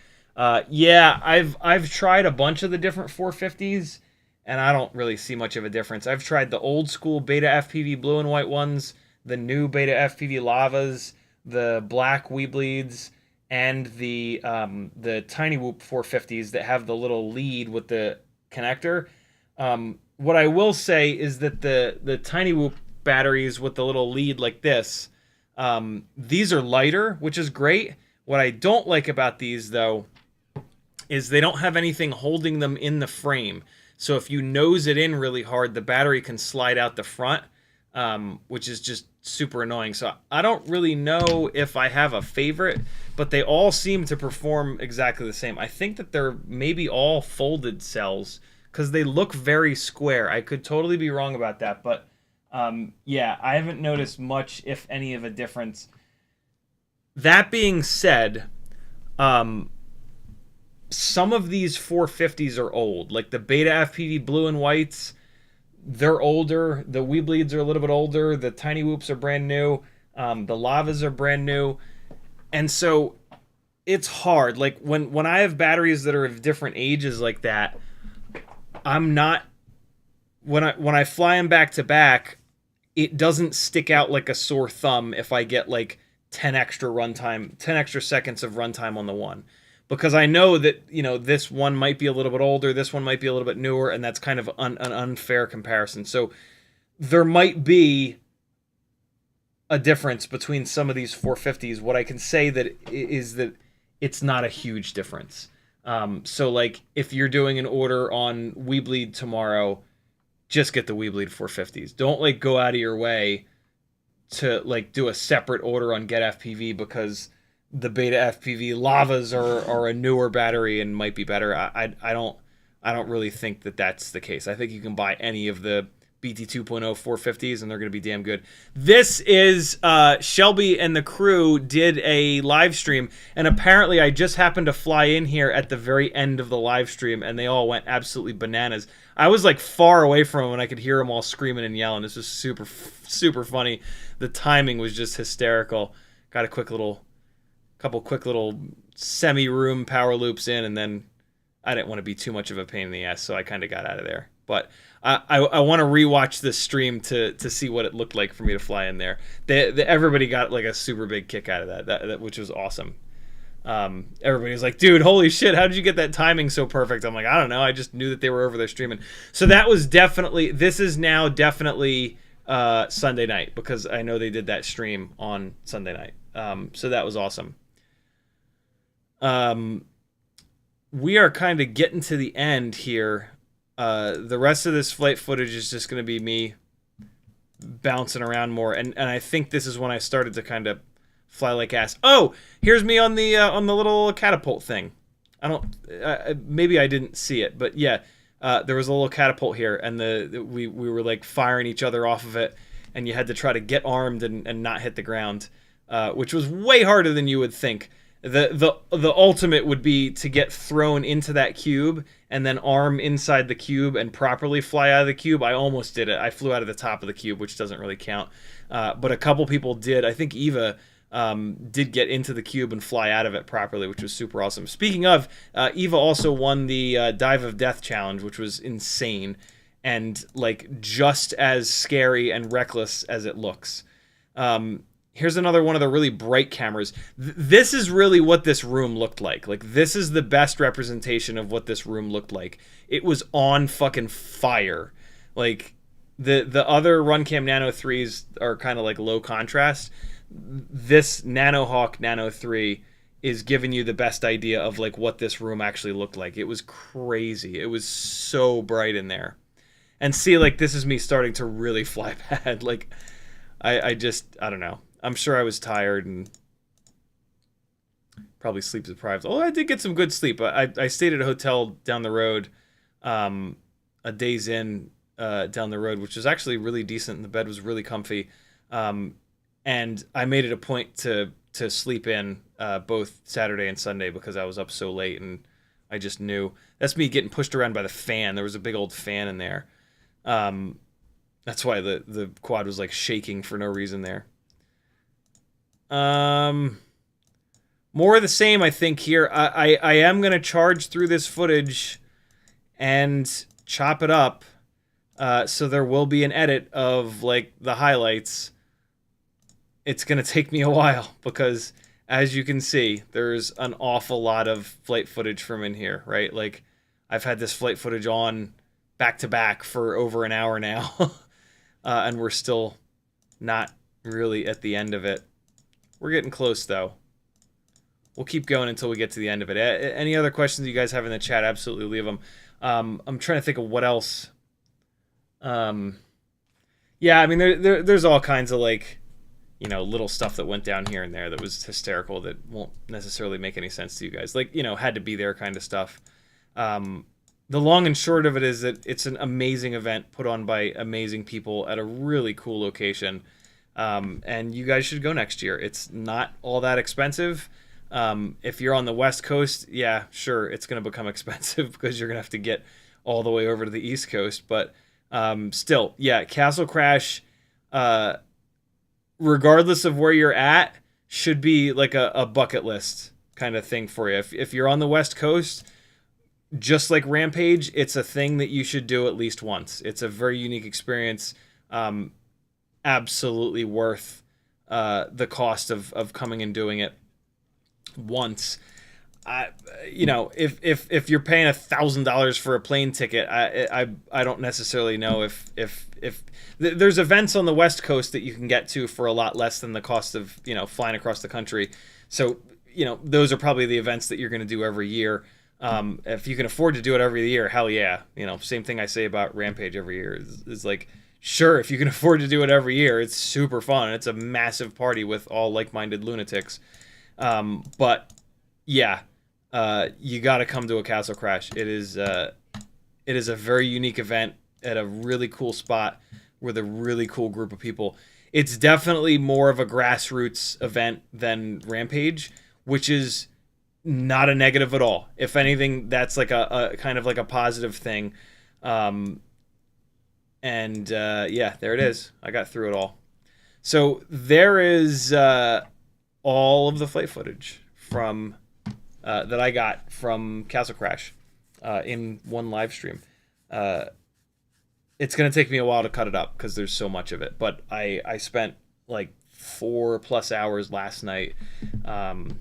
S1: Yeah, I've tried a bunch of the different 450s, and I don't really see much of a difference. I've tried the old school Beta FPV blue and white ones, the new Beta FPV lavas, the black Weebleeds, and the Tiny Whoop 450s that have the little lead with the connector. What I will say is that the Tiny Whoop batteries with the little lead like this, these are lighter, which is great. What I don't like about these, though, is they don't have anything holding them in the frame. So if you nose it in really hard, the battery can slide out the front, which is just super annoying. So I don't really know if I have a favorite, but they all seem to perform exactly the same. I think that they're maybe all folded cells, because they look very square. I could totally be wrong about that, but yeah, I haven't noticed much, if any, of a difference. That being said, some of these 450s are old. Like the Beta FPV blue and whites, they're older. The Weebleeds are a little bit older. The Tiny Whoops are brand new. The Lavas are brand new. And so it's hard. Like when I have batteries that are of different ages like that, I'm not, when I fly them back to back, it doesn't stick out like a sore thumb if I get like 10 extra runtime, 10 extra seconds of runtime on the one. Because I know that, you know, this one might be a little bit older, this one might be a little bit newer, and that's kind of an unfair comparison. So there might be a difference between some of these 450s. What I can say that is that it's not a huge difference. So like if you're doing an order on Weebleed tomorrow, just get the Weebleed 450s. Don't like go out of your way to like do a separate order on Get FPV because the Beta FPV lavas are a newer battery and might be better. I don't really think that that's the case. I think you can buy any of the BT 2.0 450s and they're going to be damn good. This is Shelby and the crew did a live stream, and apparently I just happened to fly in here at the very end of the live stream and they all went absolutely bananas. I was like far away from them and I could hear them all screaming and yelling. This was super funny. The timing was just hysterical. Got a couple quick little semi-room power loops in, and then I didn't want to be too much of a pain in the ass, so I kind of got out of there. But I want to rewatch this stream to see what it looked like for me to fly in there. Everybody got like a super big kick out of that, which was awesome. Everybody was like, dude, holy shit, how did you get that timing so perfect? I'm like, I don't know, I just knew that they were over there streaming. So that was definitely, this is now definitely Sunday night, because I know they did that stream on Sunday night. So that was awesome. We are kind of getting to the end here. The rest of this flight footage is just going to be me bouncing around more, and I think this is when I started to kind of fly like ass. Oh, here's me on the little catapult thing. I don't, maybe I didn't see it, but yeah, there was a little catapult here, and we were like firing each other off of it, and you had to try to get armed and not hit the ground, which was way harder than you would think. The ultimate would be to get thrown into that cube and then arm inside the cube and properly fly out of the cube. I almost did it. I flew out of the top of the cube, which doesn't really count. But a couple people did. I think Eva did get into the cube and fly out of it properly, which was super awesome. Speaking of, Eva also won the Dive of Death challenge, which was insane and like just as scary and reckless as it looks. Here's another one of the really bright cameras. This is really what this room looked like. Like, this is the best representation of what this room looked like. It was on fucking fire. Like, the other Runcam Nano 3s are kind of like low contrast. This Nanohawk Nano 3 is giving you the best idea of like what this room actually looked like. It was crazy. It was so bright in there. And see, like, this is me starting to really fly bad. Like, I don't know. I'm sure I was tired and probably sleep deprived. Oh, I did get some good sleep. I stayed at a hotel down the road, a Days Inn down the road, which was actually really decent, and the bed was really comfy. And I made it a point to sleep in both Saturday and Sunday because I was up so late, and I just knew. That's me getting pushed around by the fan. There was a big old fan in there. That's why the quad was like shaking for no reason there. More of the same, I think, here. I am going to charge through this footage and chop it up, so there will be an edit of, like, the highlights. It's going to take me a while, because, as you can see, there's an awful lot of flight footage from in here, right? Like, I've had this flight footage on back-to-back for over an hour now, and we're still not really at the end of it. We're getting close, though. We'll keep going until we get to the end of it. Any other questions you guys have in the chat, absolutely leave them. I'm trying to think of what else. Yeah, I mean, there's all kinds of, like, you know, little stuff that went down here and there that was hysterical that won't necessarily make any sense to you guys. Like, you know, had to be there kind of stuff. The long and short of it is that it's an amazing event put on by amazing people at a really cool location. And you guys should go next year. It's not all that expensive. If you're on the West Coast, yeah, sure, it's going to become expensive because you're going to have to get all the way over to the East Coast. But still, yeah, Castle Crash, regardless of where you're at, should be like a bucket list kind of thing for you. If you're on the West Coast, just like Rampage, it's a thing that you should do at least once. It's a very unique experience. absolutely worth the cost of coming and doing it once. I, if you're paying $1,000 for a plane ticket, I don't necessarily know if there's events on the West Coast that you can get to for a lot less than the cost of flying across the country. So those are probably the events that you're going to do every year. If you can afford to do it every year, hell yeah. Same thing I say about Rampage every year is like, sure, if you can afford to do it every year, it's super fun. It's a massive party with all like-minded lunatics. But yeah, you got to come to a Castle Crash. It is a very unique event at a really cool spot with a really cool group of people. It's definitely more of a grassroots event than Rampage, which is not a negative at all. If anything, that's like a kind of like a positive thing. Yeah, there it is. I got through it all. So there is all of the flight footage from that I got from Castle Crash in one live stream. It's going to take me a while to cut it up because there's so much of it. But I spent like 4+ hours last night, and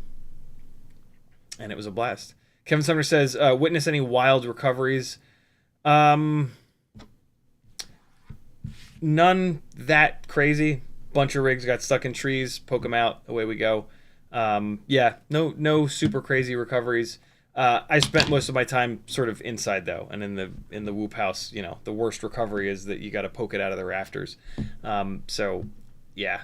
S1: it was a blast. Kevin Sumner says, witness any wild recoveries? None that crazy. Bunch of rigs got stuck in trees, poke them out, away we go. Yeah, no super crazy recoveries. I spent most of my time sort of inside though, and in the whoop house, the worst recovery is that you got to poke it out of the rafters. So yeah,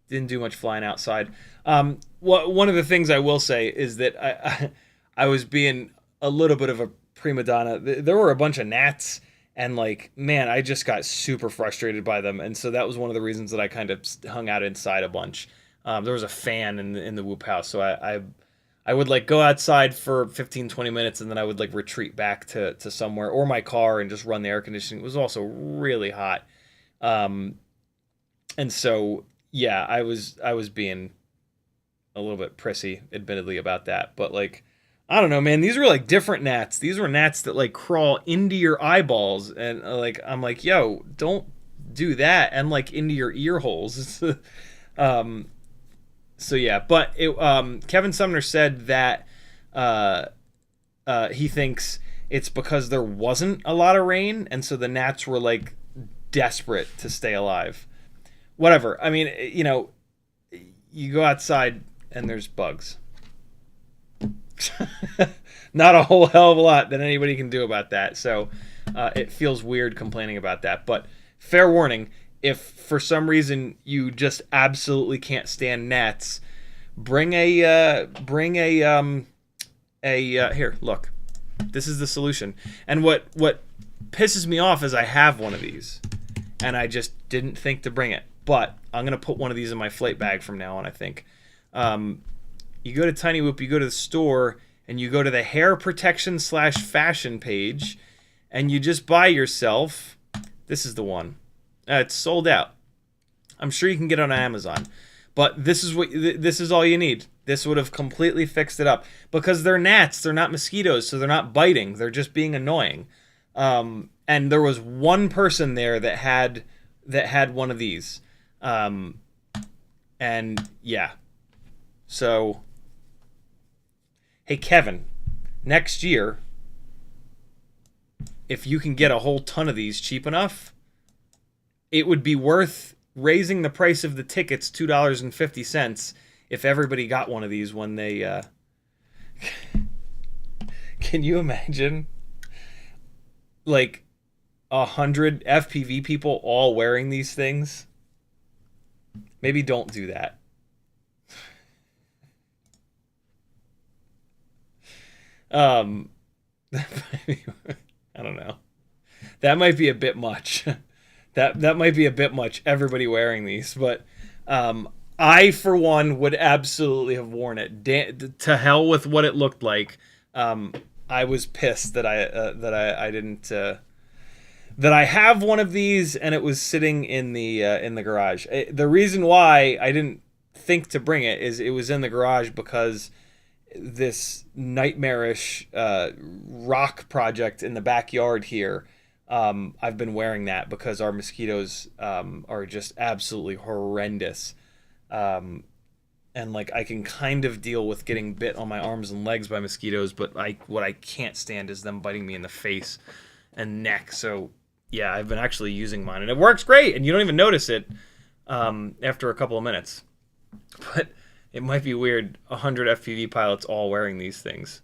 S1: didn't do much flying outside. One of the things I will say is that I was being a little bit of a prima donna. There were a bunch of gnats, and like, man, I just got super frustrated by them, and so that was one of the reasons that I kind of hung out inside a bunch. There was a fan in the whoop house, so I would like go outside for 15-20 minutes, and then I would like retreat back to somewhere or my car and just run the air conditioning. It was also really hot, and so yeah, I was being a little bit prissy, admittedly, about that. But like, I don't know, man. These were like different gnats. These were gnats that like crawl into your eyeballs, and like I'm like, yo, don't do that, and like into your ear holes. So yeah, but Kevin Sumner said that he thinks it's because there wasn't a lot of rain, and so the gnats were like desperate to stay alive. Whatever. I mean, you go outside and there's bugs. Not a whole hell of a lot that anybody can do about that. So it feels weird complaining about that. But fair warning, if for some reason you just absolutely can't stand gnats, bring a here, look. This is the solution. And what pisses me off is I have one of these, and I just didn't think to bring it. But I'm gonna put one of these in my flight bag from now on, I think. You go to Tiny Whoop, you go to the store, and you go to the hair protection / fashion page, and you just buy yourself. This is the one. It's sold out. I'm sure you can get it on Amazon, but this is all you need. This would have completely fixed it up because they're gnats. They're not mosquitoes, so they're not biting. They're just being annoying. And there was one person there that had one of these, and yeah. So, hey Kevin, next year, if you can get a whole ton of these cheap enough, it would be worth raising the price of the tickets $2.50 if everybody got one of these when they can you imagine like 100 FPV people all wearing these things? Maybe don't do that. I don't know. That might be a bit much. That might be a bit much, everybody wearing these, but I, for one, would absolutely have worn it. To hell with what it looked like. I was pissed that I didn't that I have one of these and it was sitting in the garage. The reason why I didn't think to bring it is it was in the garage because this nightmarish rock project in the backyard here I've been wearing that because our mosquitoes are just absolutely horrendous. And like I can kind of deal with getting bit on my arms and legs by mosquitoes, but what I can't stand is them biting me in the face and neck. So yeah, I've been actually using mine, and it works great, and you don't even notice it after a couple of minutes. But it might be weird. 100 FPV pilots all wearing these things.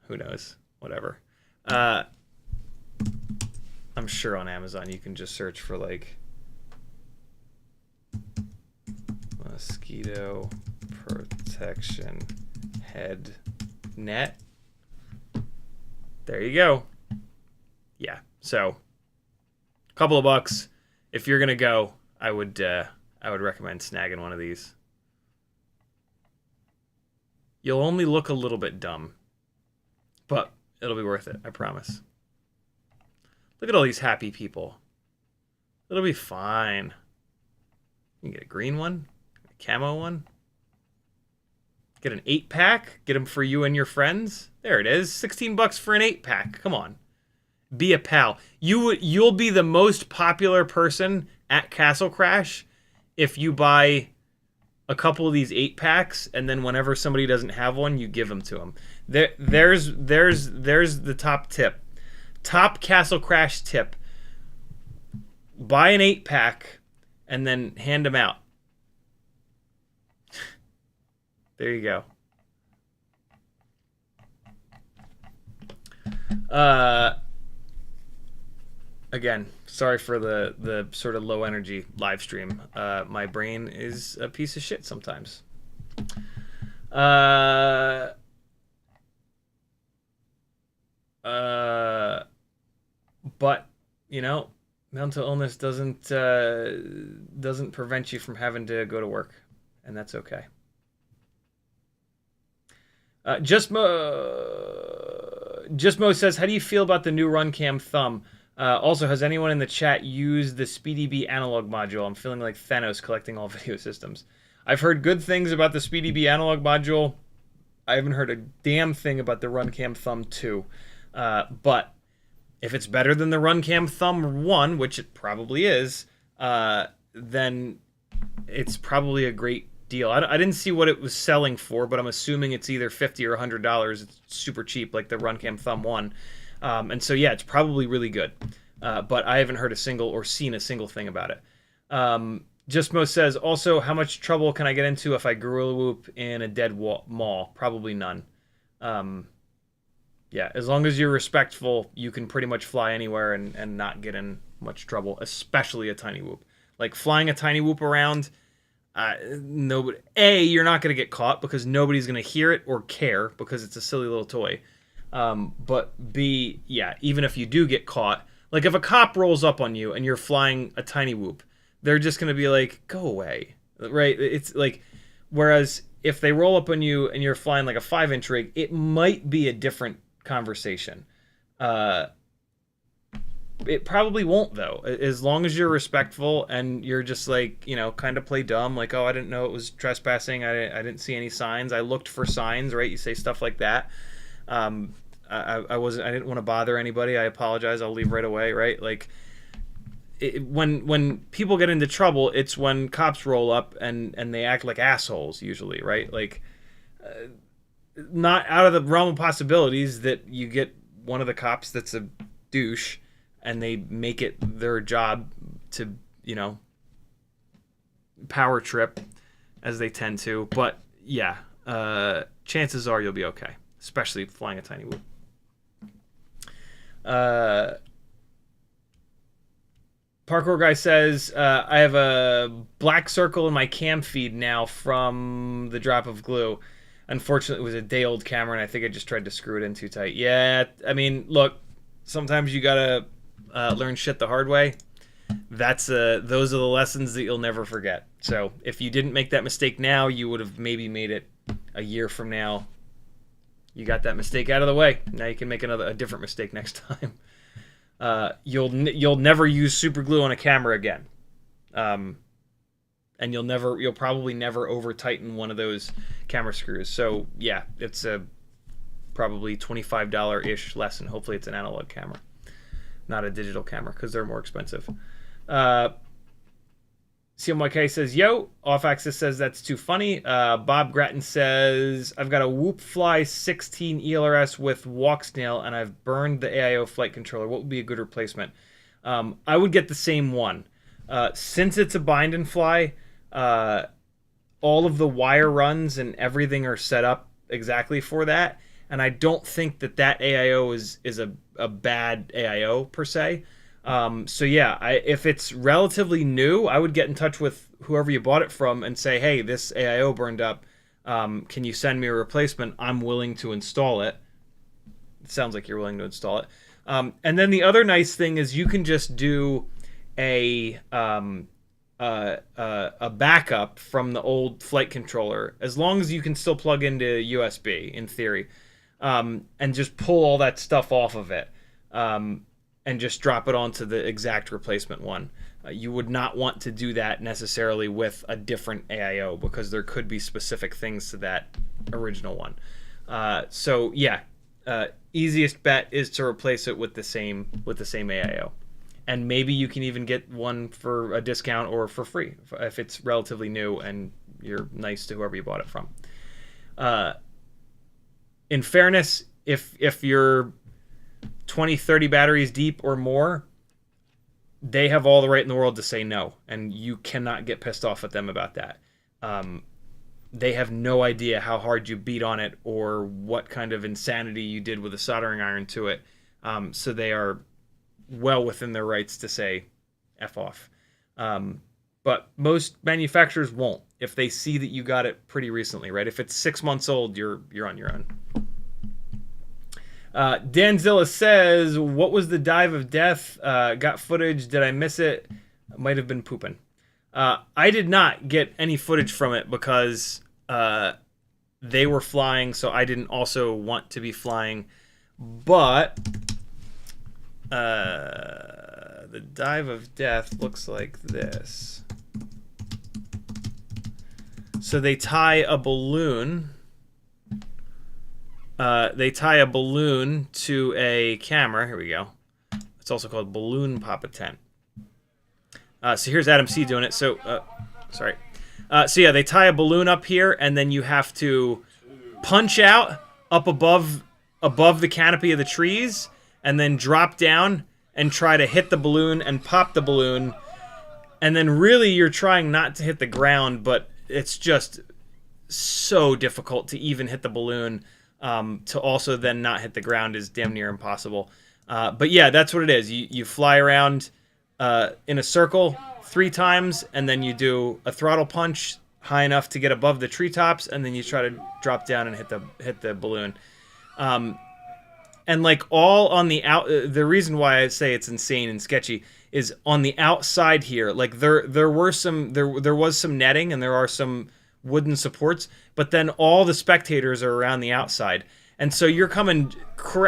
S1: Who knows? Whatever. I'm sure on Amazon you can just search for like mosquito protection head net. There you go. Yeah. So, a couple of bucks. If you're gonna go, I would recommend snagging one of these. You'll only look a little bit dumb, but it'll be worth it. I promise. Look at all these happy people. It'll be fine. You can get a green one, a camo one. Get an 8-pack. Get them for you and your friends. There it is. 16 bucks for an 8-pack. Come on. Be a pal. You'll be the most popular person at Castle Crash if you buy a couple of these 8-packs, and then whenever somebody doesn't have one, you give them to them. There's the top tip. Top Castle Crash tip. Buy an 8-pack and then hand them out. There you go. Again, sorry for the sort of low energy live stream. My brain is a piece of shit sometimes. But you know, mental illness doesn't prevent you from having to go to work, and that's okay. Just Mo says, how do you feel about the new RunCam thumb? Also, has anyone in the chat used the SpeedyB analog module? I'm feeling like Thanos collecting all video systems. I've heard good things about the SpeedyB analog module. I haven't heard a damn thing about the RunCam thumb 2. But if it's better than the RunCam thumb 1, which it probably is, then it's probably a great deal. I didn't see what it was selling for, but I'm assuming it's either $50 or $100. It's super cheap, like the RunCam thumb 1. And so, yeah, it's probably really good. But I haven't heard a single or seen a single thing about it. Just Mo says, also, how much trouble can I get into if I gorilla whoop in a dead mall? Probably none. Yeah, as long as you're respectful, you can pretty much fly anywhere and not get in much trouble, especially a tiny whoop. Like, flying a tiny whoop around, nobody, A, you're not going to get caught because nobody's going to hear it or care because it's a silly little toy. But B, yeah, even if you do get caught, like if a cop rolls up on you and you're flying a tiny whoop, they're just going to be like, go away, right? It's like, whereas if they roll up on you and you're flying like a 5-inch rig, it might be a different conversation. It probably won't, though, as long as you're respectful and you're just like, you know, kind of play dumb, like, oh, I didn't know it was trespassing, I didn't see any signs, I looked for signs, right? You say stuff like that. I didn't want to bother anybody, I apologize, I'll leave right away, right? Like, when people get into trouble, it's when cops roll up and they act like assholes, usually, right? Like, not out of the realm of possibilities that you get one of the cops that's a douche and they make it their job to, you know, power trip as they tend to. But yeah, chances are you'll be okay, especially flying a tiny whoop. Parkour guy says, I have a black circle in my cam feed now from the drop of glue. Unfortunately, it was a day-old camera, and I think I just tried to screw it in too tight. Yeah, I mean, look, sometimes you gotta learn shit the hard way. Those are the lessons that you'll never forget. So if you didn't make that mistake now, you would have maybe made it a year from now. You got that mistake out of the way. Now you can make a different mistake next time. You'll never use super glue on a camera again. And you'll probably never over tighten one of those camera screws. So yeah, it's a probably $25-ish lesson. Hopefully it's an analog camera. not a digital camera because they're more expensive. CMYK says, yo. Off-Axis says that's too funny. Bob Grattan says, I've got a Whoop Fly 16 ELRS with Walksnail, and I've burned the AIO flight controller. What would be a good replacement? I would get the same one. Since it's a bind and fly, all of the wire runs and everything are set up exactly for that. And I don't think that AIO is a bad AIO per se. So yeah, if it's relatively new, I would get in touch with whoever you bought it from and say, hey, this AIO burned up. Can you send me a replacement? I'm willing to install it. It sounds like you're willing to install it. And then the other nice thing is you can just do a backup from the old flight controller, as long as you can still plug into USB in theory, and just pull all that stuff off of it. And just drop it onto the exact replacement one. You would not want to do that necessarily with a different AIO because there could be specific things to that original one. So yeah, easiest bet is to replace it with the same AIO, and maybe you can even get one for a discount or for free if it's relatively new and you're nice to whoever you bought it from. In fairness, if you're 20, 30 batteries deep or more, they have all the right in the world to say no, and you cannot get pissed off at them about that. They have no idea how hard you beat on it or what kind of insanity you did with a soldering iron to it. So they are well within their rights to say F off. But most manufacturers won't if they see that you got it pretty recently, right? If it's 6 months old, you're on your own. Danzilla says, what was the dive of death? Got footage. Did I miss it? Might have been pooping. I did not get any footage from it because they were flying, so I didn't also want to be flying. But the dive of death looks like this. So they tie a balloon. They tie a balloon to a camera. Here we go. It's also called balloon pop-a tent. So here's Adam C doing it. So, sorry. So yeah, they tie a balloon up here, and then you have to punch out up above the canopy of the trees, and then drop down and try to hit the balloon and pop the balloon. And then really you're trying not to hit the ground, but it's just so difficult to even hit the balloon. To also then not hit the ground is damn near impossible. But yeah, that's what it is. You fly around in a circle 3 times, and then you do a throttle punch high enough to get above the treetops, and then you try to drop down and hit the balloon. And like all on the out, the reason why I say it's insane and sketchy is on the outside here. Like there was some netting and there are some wooden supports, but then all the spectators are around the outside, and so you're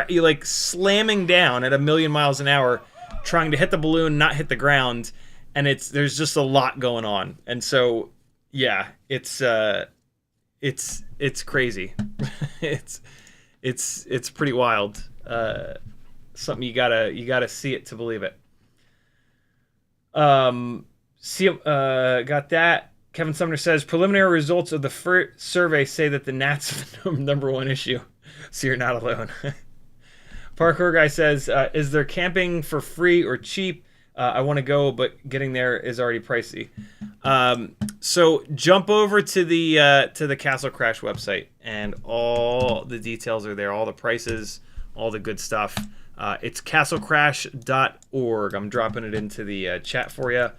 S1: you're like slamming down at 1,000,000 miles an hour, trying to hit the balloon, not hit the ground, and there's just a lot going on, and so yeah, it's crazy. it's pretty wild. Something you gotta see it to believe it. Got that. Kevin Sumner says, preliminary results of the first survey say that the gnats are the number one issue, so you're not alone. Parkour guy says, is there camping for free or cheap? I want to go, but getting there is already pricey. So jump over to the Castle Crash website, and all the details are there, all the prices, all the good stuff. It's castlecrash.org. I'm dropping it into the chat for you.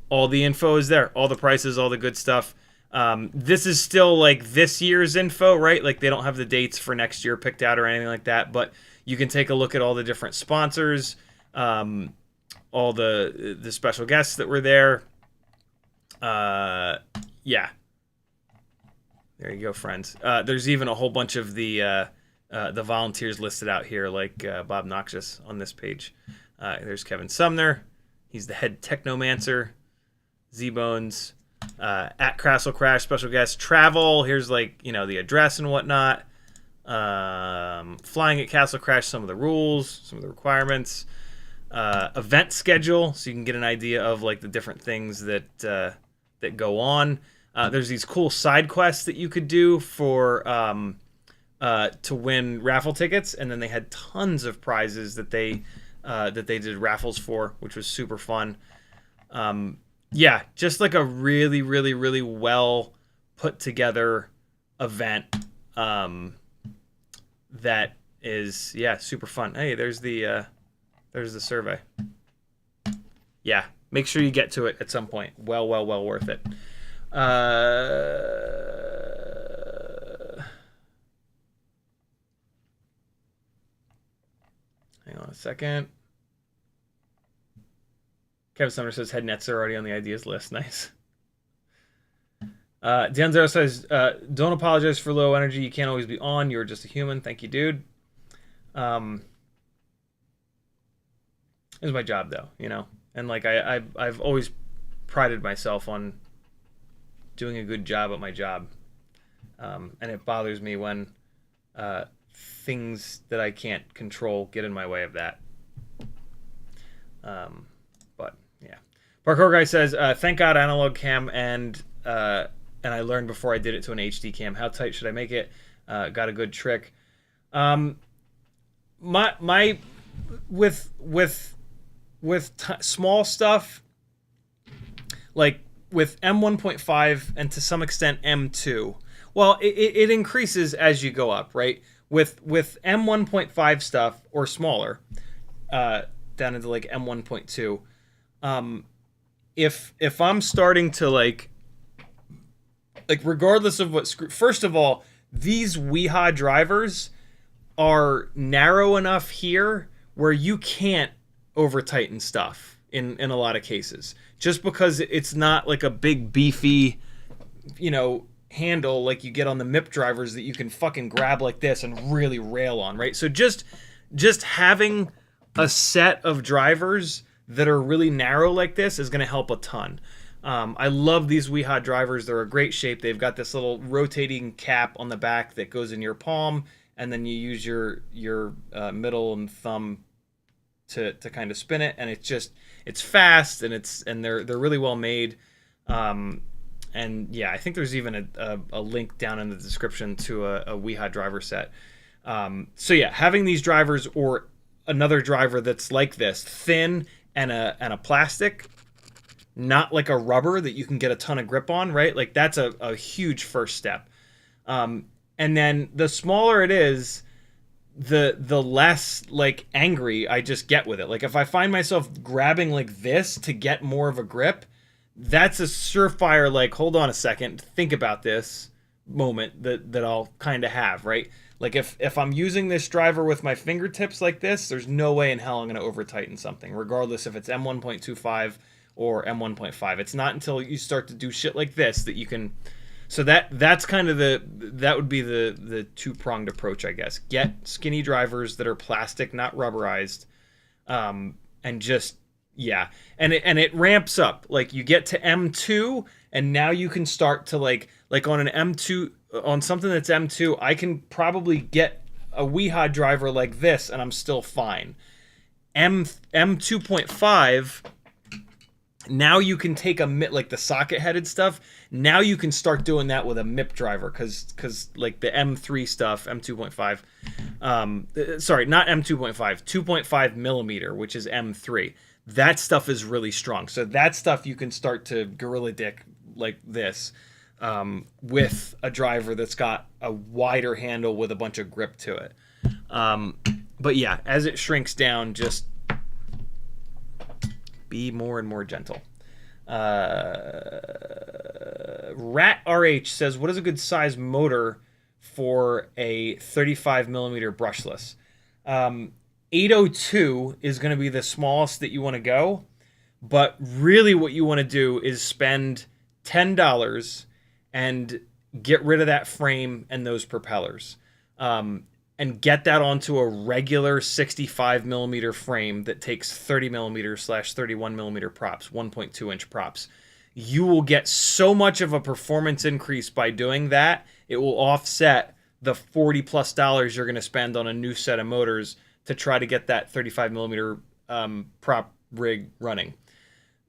S1: All the info is there, all the prices, all the good stuff. This is still like this year's info, right? Like they don't have the dates for next year picked out or anything like that, but you can take a look at all the different sponsors, all the special guests that were there. Yeah. There you go, friends. There's even a whole bunch of the volunteers listed out here, like Bob Noxious on this page. There's Kevin Sumner. He's the head technomancer. Z-Bones, at Castle Crash, special guest, travel. Here's like, the address and whatnot. Flying at Castle Crash, some of the rules, some of the requirements. event schedule, so you can get an idea of like the different things that go on. There's these cool side quests that you could do for to win raffle tickets, and then they had tons of prizes that they did raffles for, which was super fun. Yeah, just like a really, really, really well put together event that is, yeah, super fun. Hey, there's the survey. Yeah, make sure you get to it at some point. Well worth it. Hang on a second. Kevin Sumner says head nets are already on the ideas list. Nice. Zero says, don't apologize for low energy. You can't always be on. You're just a human. Thank you, dude. It's my job, though, you know? And, like, I've always prided myself on doing a good job at my job. And it bothers me when things that I can't control get in my way of that. But, yeah. Parkour Guy says, thank God analog cam and I learned before I did it to an HD cam. How tight should I make it? Got a good trick. With small stuff, like with M1.5 and to some extent M2, well, it increases as you go up, right? With M1.5 stuff or smaller, down into like M1.2, if I'm starting to like regardless of what first of all, these Weeha drivers are narrow enough here where you can't over tighten stuff in a lot of cases, just because it's not like a big beefy, you know, handle like you get on the MIP drivers that you can fucking grab like this and really rail on, right? So just having a set of drivers that are really narrow like this is going to help a ton. I love these Weeha drivers. They're a great shape. They've got this little rotating cap on the back that goes in your palm, and then you use your middle and thumb to kind of spin it, and it's fast, and they're really well made. And yeah, I think there's even a link down in the description to a Weeha driver set. So yeah, having these drivers or another driver that's like this, thin and a plastic, not like a rubber that you can get a ton of grip on, right? Like that's a huge first step. And then the smaller it is, the less like angry I just get with it. Like if I find myself grabbing like this to get more of a grip, that's a surefire like, hold on a second, think about this moment that I'll kind of have, right? Like if I'm using this driver with my fingertips like this, there's no way in hell I'm going to over tighten something, regardless if it's M1.25 or M1.5. It's not until you start to do shit like this that you can. So that's kind of that would be the two-pronged approach, I guess. Get skinny drivers that are plastic, not rubberized, and just yeah, and it ramps up. Like you get to M2, and now you can start to like on an M2, on something that's M2, I can probably get a Weeha driver like this, and I'm still fine. M2.5. Now you can take like the socket-headed stuff. Now you can start doing that with a MIP driver, because like the M3 stuff, M2.5, sorry, not M2.5, 2.5 millimeter, which is M3. That stuff is really strong. So that stuff you can start to gorilla dick like this with a driver that's got a wider handle with a bunch of grip to it. But yeah, as it shrinks down, just be more and more gentle. Rat RH says, what is a good size motor for a 35 millimeter brushless? 802 is going to be the smallest that you want to go, but really what you want to do is spend $10 and get rid of that frame and those propellers. And get that onto a regular 65 millimeter frame that takes 30 millimeter / 31 millimeter props, 1.2 inch props. You will get so much of a performance increase by doing that. It will offset the $40+ you're going to spend on a new set of motors to try to get that 35 millimeter prop rig running.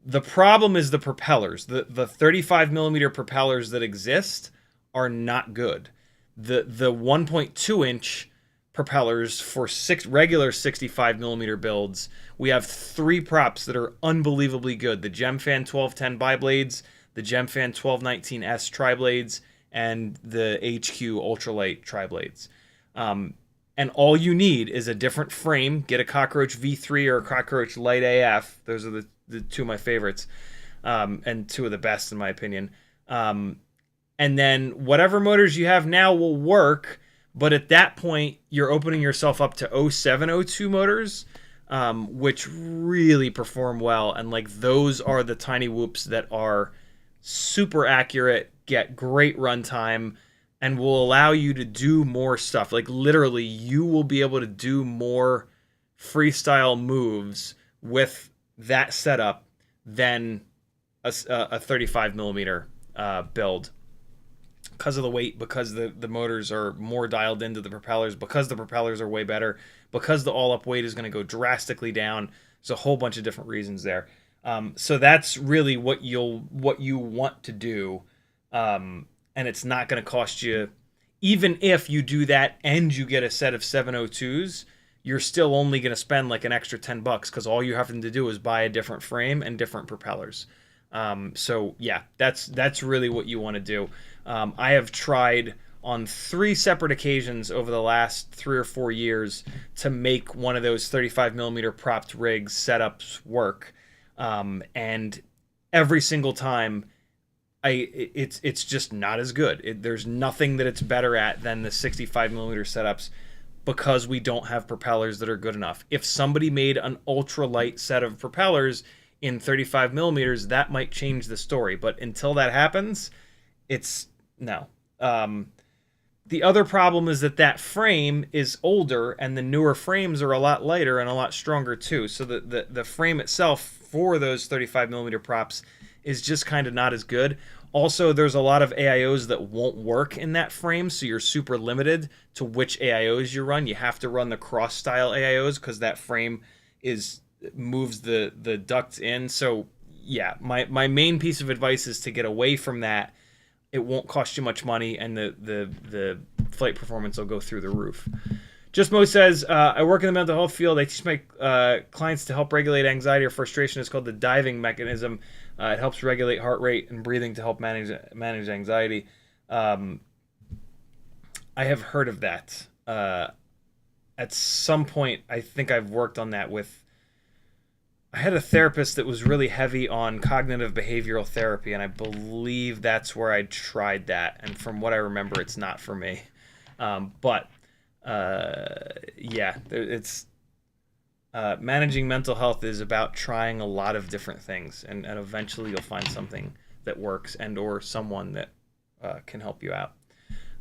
S1: The problem is the propellers. The 35 millimeter propellers that exist are not good. The 1.2 inch propellers for regular 65 millimeter builds, we have 3 props that are unbelievably good: the Gemfan 1210 biblades, the Gemfan 1219S tri-blades, and the HQ ultralight tri-blades. And all you need is a different frame. Get a Cockroach V3 or a Cockroach Lite AF. Those are the 2 of my favorites, and 2 of the best in my opinion. And then whatever motors you have now will work, but at that point you're opening yourself up to 0702 motors, which really perform well, and like those are the tiny whoops that are super accurate, get great runtime, and will allow you to do more stuff. Like literally, you will be able to do more freestyle moves with that setup than a 35 millimeter build, because of the weight, because the motors are more dialed into the propellers, because the propellers are way better, because the all-up weight is going to go drastically down. There's a whole bunch of different reasons there. So that's really what you want to do, and it's not going to cost you. Even if you do that and you get a set of 702s, you're still only going to spend like an extra $10 because all you're having to do is buy a different frame and different propellers. So yeah, that's really what you want to do. I have tried on 3 separate occasions over the last 3 or 4 years to make one of those 35 millimeter propped rigs setups work, and every single time, it's just not as good. There's nothing that it's better at than the 65 millimeter setups, because we don't have propellers that are good enough. If somebody made an ultralight set of propellers in 35 millimeters, that might change the story. But until that happens, it's no. The other problem is that frame is older, and the newer frames are a lot lighter and a lot stronger too. So the frame itself for those 35 millimeter props is just kind of not as good. Also, there's a lot of AIOs that won't work in that frame, so you're super limited to which AIOs you run. You have to run the cross-style AIOs because that frame moves the ducts in. So yeah, my main piece of advice is to get away from that. It won't cost you much money, and the flight performance will go through the roof. Just Mo says, I work in the mental health field. I teach my clients to help regulate anxiety or frustration. It's called the diving mechanism. It helps regulate heart rate and breathing to help manage anxiety. I have heard of that. At some point, I think I've worked on that with... I had a therapist that was really heavy on cognitive behavioral therapy, and I believe that's where I tried that. And from what I remember, it's not for me. But yeah, it's managing mental health is about trying a lot of different things, and eventually you'll find something that works and or someone that can help you out.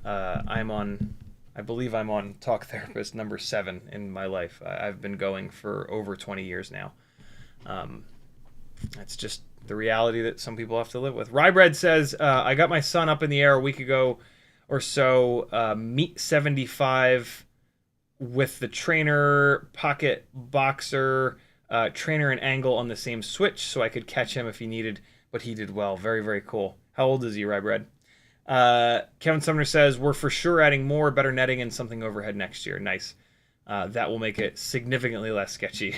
S1: I believe I'm on Talk Therapist number 7 in my life. I've been going for over 20 years now. That's just the reality that some people have to live with. Rybread says, I got my son up in the air a week ago or so, meet 75 with the trainer, pocket boxer, trainer and angle on the same switch, so I could catch him if he needed, but he did well. Very, very cool. How old is he, Rybread? Kevin Sumner says, we're for sure adding more better netting and something overhead next year. Nice. That will make it significantly less sketchy.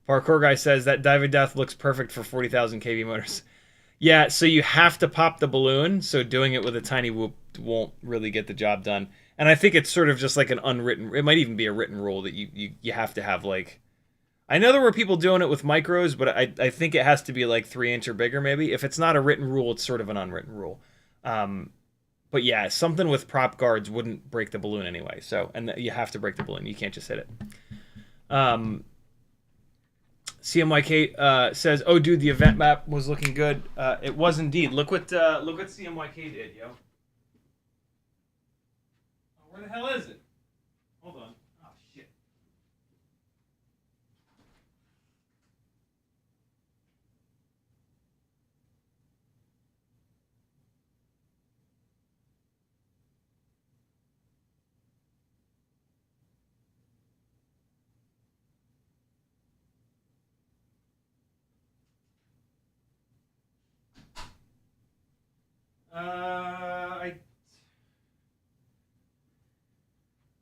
S1: Parkour Guy says, that Diving Death looks perfect for 40,000 kV motors. Yeah, so you have to pop the balloon, so doing it with a tiny whoop won't really get the job done. And I think it's sort of just like an unwritten... It might even be a written rule that you have to have, like... I know there were people doing it with micros, but I think it has to be like 3-inch or bigger, maybe. If it's not a written rule, it's sort of an unwritten rule. But yeah, something with prop guards wouldn't break the balloon anyway. So, and you have to break the balloon. You can't just hit it. CMYK says, "Oh, dude, the event map was looking good. It was indeed. Look what CMYK did, yo. Oh, where the hell is it? Hold on. Oh shit.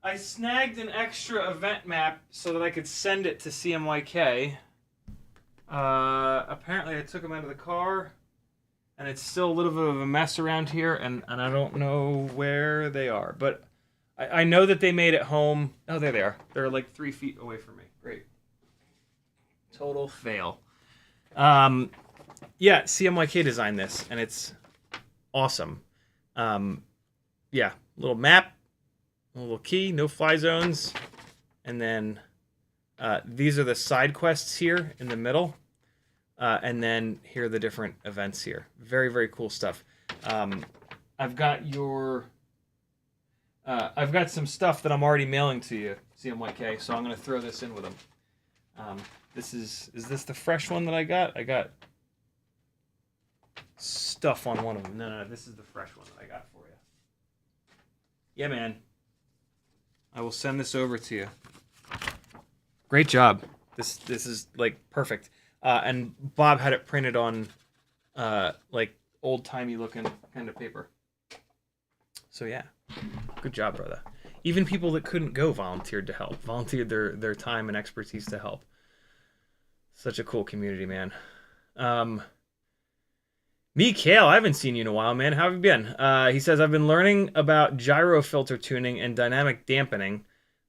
S1: I snagged an extra event map so that I could send it to CMYK. Apparently I took them out of the car, and it's still a little bit of a mess around here, and I don't know where they are. But I know that they made it home. Oh, there they are. They're like 3 feet away from me. Great. Total fail. Yeah, CMYK designed this, and it's awesome. Yeah, little map, a little key, no fly zones, and then these are the side quests here in the middle, and then here are the different events here. Very, very cool stuff. I've got some stuff that I'm already mailing to you, CMYK, so I'm going to throw this in with them. Is this the fresh one that I got? I got stuff on one of them. No, this is the fresh one that I got for you. Yeah, man. I will send this over to you. Great job. This is like perfect. And Bob had it printed on like old-timey looking kind of paper. So yeah, good job, brother. Even people that couldn't go volunteered to help. Volunteered their time and expertise to help. Such a cool community, man. Mikhail, I haven't seen you in a while, man. How have you been? He says, I've been learning about gyro filter tuning and dynamic dampening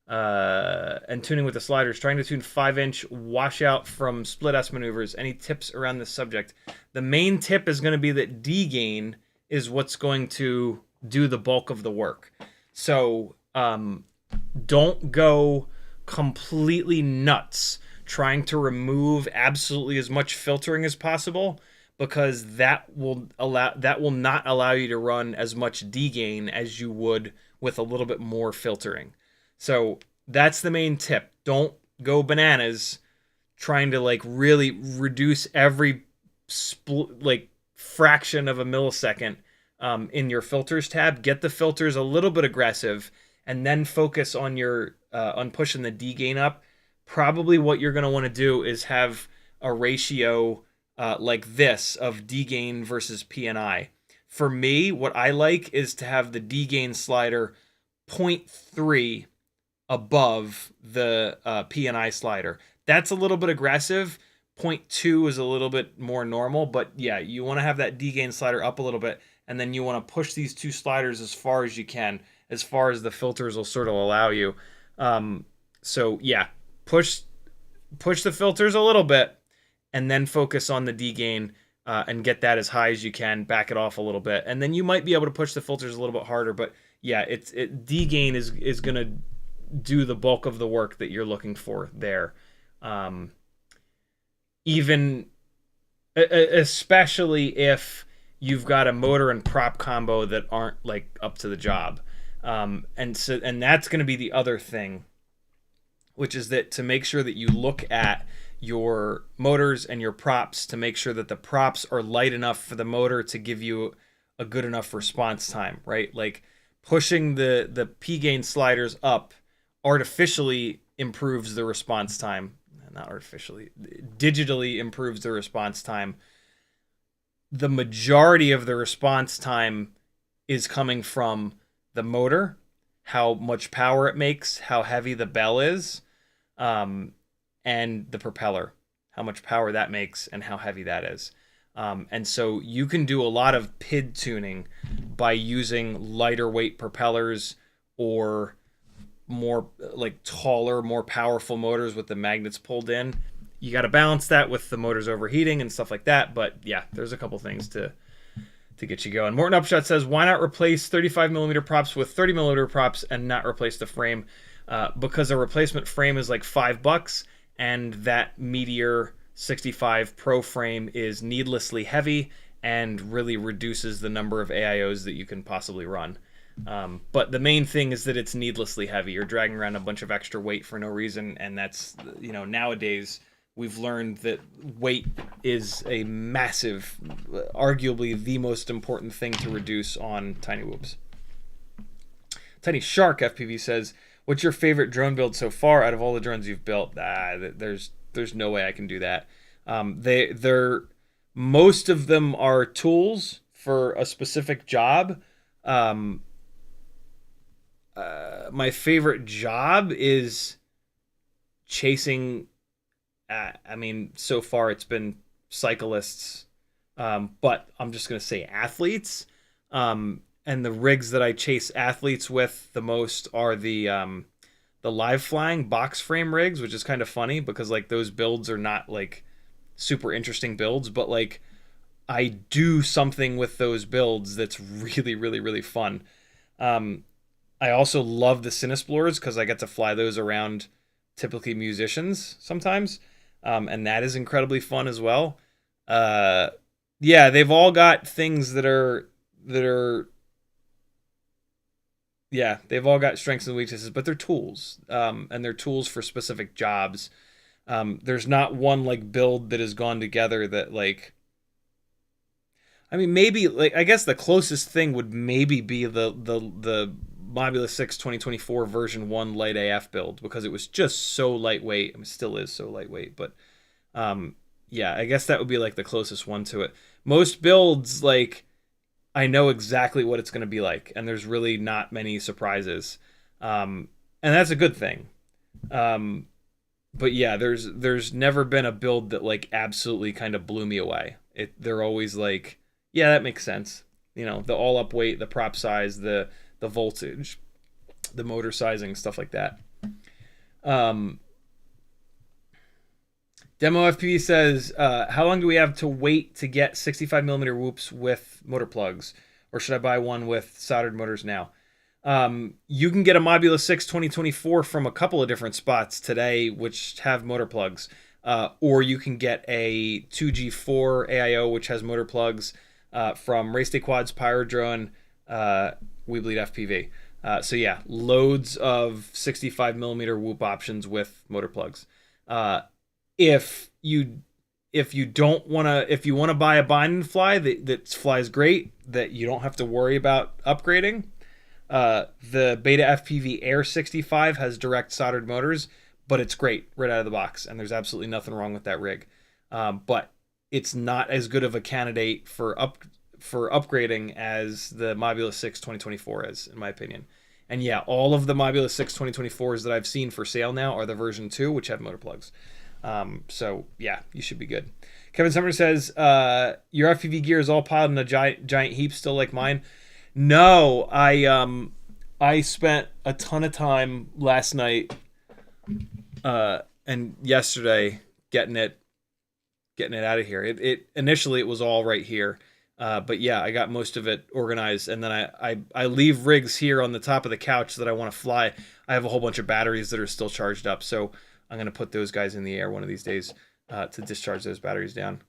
S1: and tuning with the sliders, trying to tune 5-inch washout from split S maneuvers. Any tips around this subject? The main tip is going to be that D-gain is what's going to do the bulk of the work. So don't go completely nuts trying to remove absolutely as much filtering as possible, because that will not allow you to run as much D-gain as you would with a little bit more filtering. So that's the main tip. Don't go bananas trying to like really reduce every fraction of a millisecond in your filters tab. Get the filters a little bit aggressive, and then focus on your on pushing the D-gain up. Probably what you're going to want to do is have a ratio like this of D-gain versus PNI. For me, what I like is to have the D-gain slider 0.3 above the PNI slider. That's a little bit aggressive. 0.2 is a little bit more normal, but yeah, you want to have that D-gain slider up a little bit, and then you want to push these two sliders as far as you can, as far as the filters will sort of allow you. So yeah, push the filters a little bit, and then focus on the D-gain and get that as high as you can. Back it off a little bit, and then you might be able to push the filters a little bit harder. But yeah, D-gain is going to do the bulk of the work that you're looking for there. Even especially if you've got a motor and prop combo that aren't like up to the job. And that's going to be the other thing, which is that to make sure that you look at your motors and your props to make sure that the props are light enough for the motor to give you a good enough response time, right? Like pushing the P-gain sliders up artificially improves the response time. Not artificially, digitally improves the response time. The majority of the response time is coming from the motor, how much power it makes, how heavy the bell is, and the propeller, how much power that makes and how heavy that is. And so you can do a lot of PID tuning by using lighter weight propellers or more like taller, more powerful motors with the magnets pulled in. You got to balance that with the motors overheating and stuff like that. But yeah, there's a couple things to get you going. Morton Upshot says, why not replace 35mm props with 30mm props and not replace the frame? Because a replacement frame is like $5, and that Meteor 65 Pro frame is needlessly heavy and really reduces the number of AIOs that you can possibly run. But the main thing is that it's needlessly heavy. You're dragging around a bunch of extra weight for no reason, and that's, nowadays we've learned that weight is a massive, arguably the most important thing to reduce on tiny whoops. Tiny Shark FPV says, what's your favorite drone build so far out of all the drones you've built? There's no way I can do that. Most of them are tools for a specific job, my favorite job is chasing. I mean, so far it's been cyclists, but I'm just gonna say athletes. And the rigs that I chase athletes with the most are the live flying box frame rigs, which is kind of funny because like those builds are not like super interesting builds, but like I do something with those builds that's really, really, really fun. I also love the Cinesplores because I get to fly those around typically musicians sometimes, and that is incredibly fun as well. Yeah, they've all got things that are yeah, they've all got strengths and weaknesses, but they're tools, and they're tools for specific jobs. There's not one like build that has gone together that like. I mean, maybe like I guess the closest thing would maybe be the Mobula 6 2024 version 1 light AF build because it was just so lightweight. I mean, it still is so lightweight, but yeah, I guess that would be like the closest one to it. Most builds like I know exactly what it's going to be like, and there's really not many surprises, and that's a good thing. But yeah, there's never been a build that like absolutely kind of blew me away. They're always like, yeah, that makes sense. You know, the all up weight, the prop size, the voltage, the motor sizing, stuff like that. Demo FPV says, how long do we have to wait to get 65 millimeter whoops with motor plugs? Or should I buy one with soldered motors now? You can get a Mobula 6 2024 from a couple of different spots today, which have motor plugs. Or you can get a 2G4 AIO, which has motor plugs, from Race Day Quads, Pyrodrone, We Bleed FPV. So yeah, loads of 65 millimeter whoop options with motor plugs. If you want to buy a bind and fly that flies great, that you don't have to worry about upgrading, the Beta FPV Air 65 has direct soldered motors, but it's great right out of the box, and there's absolutely nothing wrong with that rig. But it's not as good of a candidate for upgrading as the Mobula 6 2024 is, in my opinion. And yeah, all of the Mobula 6 2024s that I've seen for sale now are the version 2, which have motor plugs. So yeah, you should be good. Kevin Summer says, your FPV gear is all piled in a giant heap, still like mine. No, I spent a ton of time last night, and yesterday getting it out of here. It initially it was all right here. But yeah, I got most of it organized, and then I leave rigs here on the top of the couch that I want to fly. I have a whole bunch of batteries that are still charged up, so I'm going to put those guys in the air one of these days to discharge those batteries down.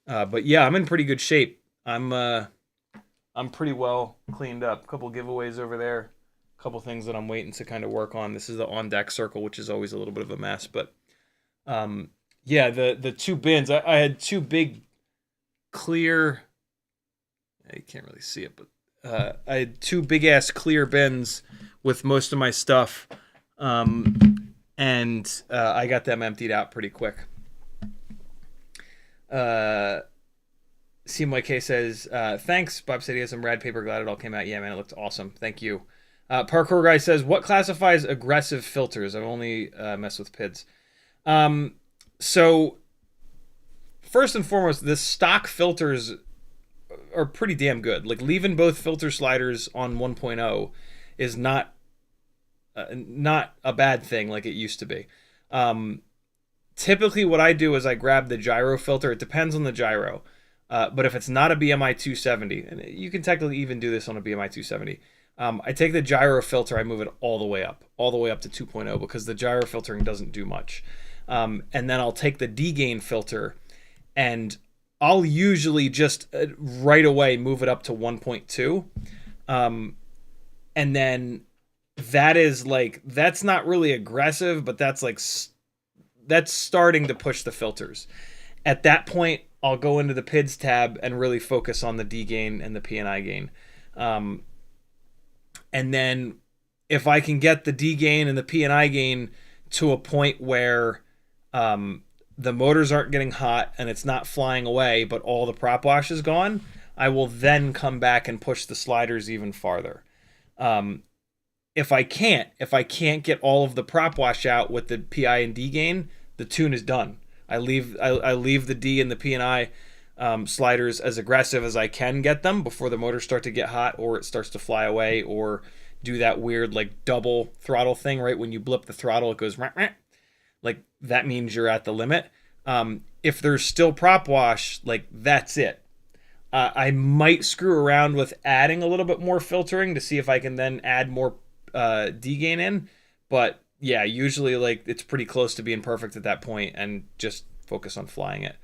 S1: But yeah, I'm in pretty good shape. I'm pretty well cleaned up. A couple giveaways over there. A couple things that I'm waiting to kind of work on. This is the on-deck circle, which is always a little bit of a mess. But yeah, the two bins. I had two big clear... You can't really see it, but I had two big-ass clear bins with most of my stuff. And I got them emptied out pretty quick. CMYK says, thanks. Bob said he has some rad paper. Glad it all came out. Yeah, man, it looked awesome. Thank you. Parkour Guy says, what classifies aggressive filters? I've only messed with PIDs. So, first and foremost, the stock filters are pretty damn good. Like, leaving both filter sliders on 1.0 is not a bad thing like it used to be. Typically what I do is I grab the gyro filter. It depends on the gyro. But if it's not a BMI 270, and you can technically even do this on a BMI 270, I take the gyro filter, I move it all the way up to 2.0 because the gyro filtering doesn't do much. And then I'll take the D-gain filter and I'll usually just right away move it up to 1.2. And then that is like, that's not really aggressive, but that's like, that's starting to push the filters. At that point, I'll go into the PIDs tab and really focus on the D gain and the PNI gain. And then if I can get the D gain and the PNI gain to a point where the motors aren't getting hot and it's not flying away, but all the prop wash is gone, I will then come back and push the sliders even farther. Um, if I can't get all of the prop wash out with the PI and D gain, the tune is done. I leave the D and the P and I sliders as aggressive as I can get them before the motors start to get hot or it starts to fly away or do that weird like double throttle thing, right? When you blip the throttle, it goes like that means you're at the limit. If there's still prop wash, like that's it. I might screw around with adding a little bit more filtering to see if I can then add more D gain in, but yeah, usually like it's pretty close to being perfect at that point, and just focus on flying it.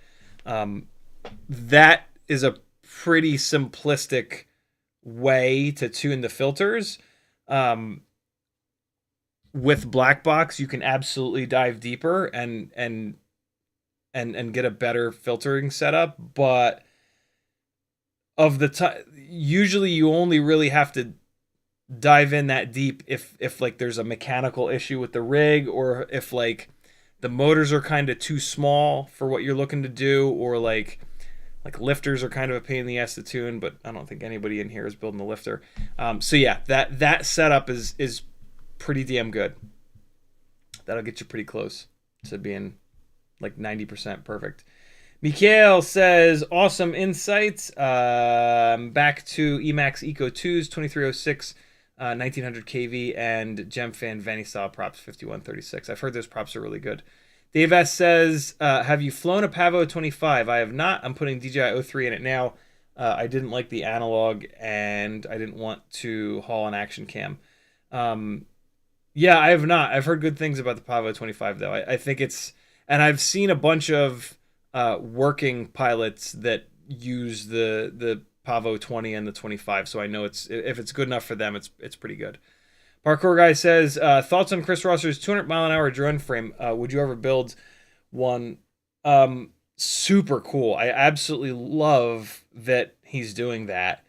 S1: That is a pretty simplistic way to tune the filters. With black box, you can absolutely dive deeper and get a better filtering setup, but of the time, usually you only really have to dive in that deep if like there's a mechanical issue with the rig, or if like the motors are kind of too small for what you're looking to do, or like lifters are kind of a pain in the ass to tune, but I don't think anybody in here is building a lifter. So yeah, that setup is pretty damn good. That'll get you pretty close to being like 90% perfect. Mikhail says, awesome insights. Back to Emax Eco 2s, 2306, 1900 kV, and Gemfan Vanny style props, 5136. I've heard those props are really good. Dave S says, have you flown a Pavo 25? I have not. I'm putting DJI 03 in it now. I didn't like the analog, and I didn't want to haul an action cam. Yeah, I have not. I've heard good things about the Pavo 25, though. I think it's... And I've seen a bunch of working pilots that use the Pavo 20 and the 25, so I know if it's good enough for them, it's pretty good. Parkour Guy says, thoughts on Chris Rosser's 200-mile-an-hour drone frame. Would you ever build one? Super cool. I absolutely love that he's doing that.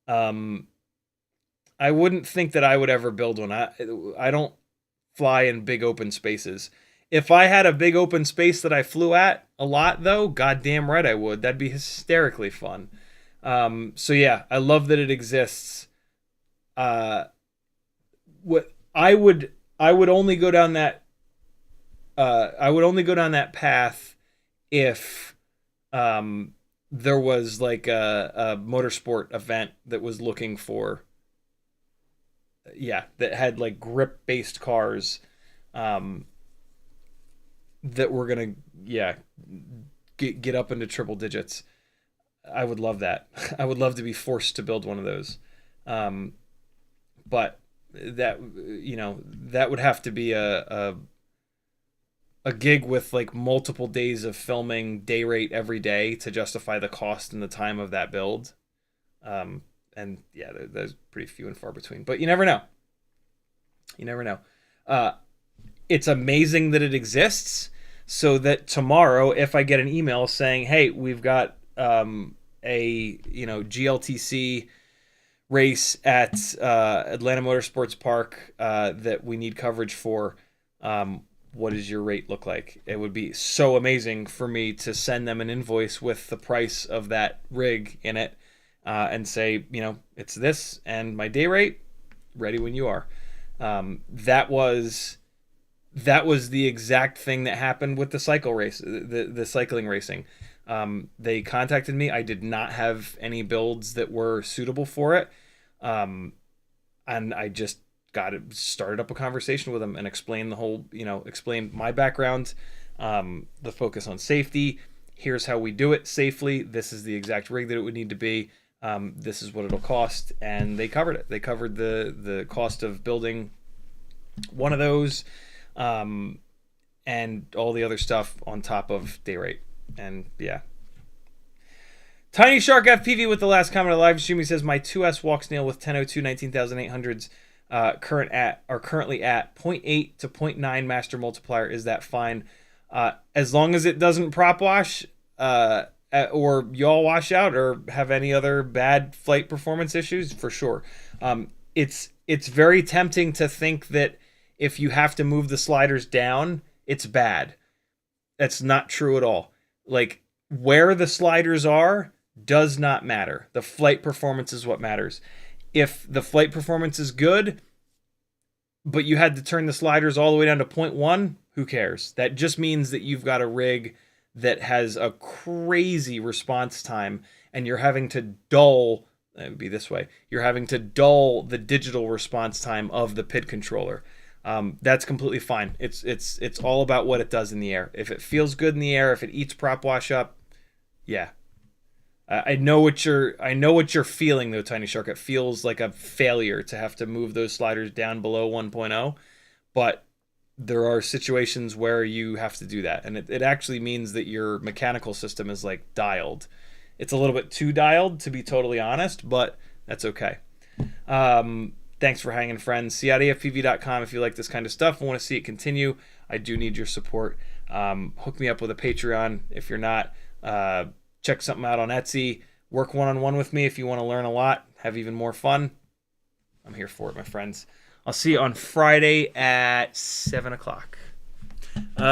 S1: I wouldn't think that I would ever build one. I don't fly in big open spaces. If I had a big open space that I flew at a lot, though, goddamn right I would. That'd be hysterically fun. So yeah, I love that it exists. What I would only go down that path if there was like a motorsport event that was looking for that had like grip based cars that were gonna get up into triple digits. I would love that. I would love to be forced to build one of those. But that that would have to be a gig with like multiple days of filming, day rate every day to justify the cost and the time of that build. And yeah, there's pretty few and far between. But you never know. You never know. It's amazing that it exists, so that tomorrow, if I get an email saying, "Hey, we've got a GLTC race at Atlanta Motorsports Park that we need coverage for. What does your rate look like?" It would be so amazing for me to send them an invoice with the price of that rig in it and say, it's this and my day rate, ready when you are. That was the exact thing that happened with the cycle race, the cycling racing. They contacted me. I did not have any builds that were suitable for it. And I just started up a conversation with them and explained the whole, explained my background, the focus on safety. Here's how we do it safely. This is the exact rig that it would need to be. This is what it'll cost. And they covered it. They covered the cost of building one of those, and all the other stuff on top of day rate. And yeah. Tiny Shark FPV with the last comment of the live stream. He says, my 2S Walksnail with 1002 19800s are currently at 0.8 to 0.9 master multiplier. Is that fine? As long as it doesn't prop wash or yaw wash out or have any other bad flight performance issues, for sure. It's very tempting to think that if you have to move the sliders down, it's bad. That's not true at all. Like, where the sliders are does not matter. The flight performance is what matters. If the flight performance is good, but you had to turn the sliders all the way down to 0.1, who cares? That just means that you've got a rig that has a crazy response time, and you're having to dull, it would be this way, you're having to dull the digital response time of the PID controller. That's completely fine. It's all about what it does in the air. If it feels good in the air, if it eats prop wash up, yeah. I know what you're feeling though, Tiny Shark. It feels like a failure to have to move those sliders down below 1.0, but there are situations where you have to do that, and it actually means that your mechanical system is like dialed. It's a little bit too dialed, to be totally honest, but that's okay. Thanks for hanging, friends. CiottiFPV.com if you like this kind of stuff and want to see it continue. I do need your support. Hook me up with a Patreon if you're not. Check something out on Etsy. Work one-on-one with me if you want to learn a lot, have even more fun. I'm here for it, my friends. I'll see you on Friday at 7 o'clock. I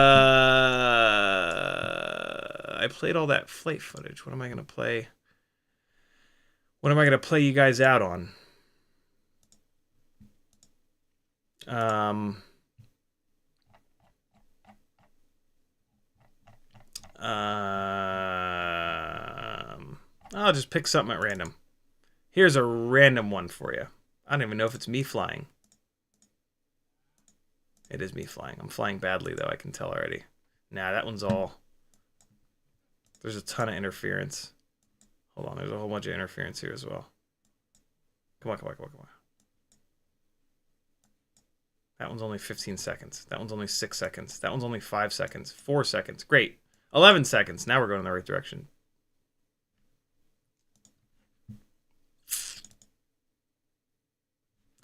S1: played all that flight footage. What am I going to play? What am I going to play you guys out on? I'll just pick something at random. Here's a random one for you. I don't even know if it's me flying. It is me flying. I'm flying badly, though. I can tell already. Nah, that one's all... There's a ton of interference. Hold on. There's a whole bunch of interference here as well. Come on, come on, come on, come on. That one's only 15 seconds. That one's only 6 seconds. That one's only 5 seconds. 4 seconds. Great. 11 seconds. Now we're going in the right direction.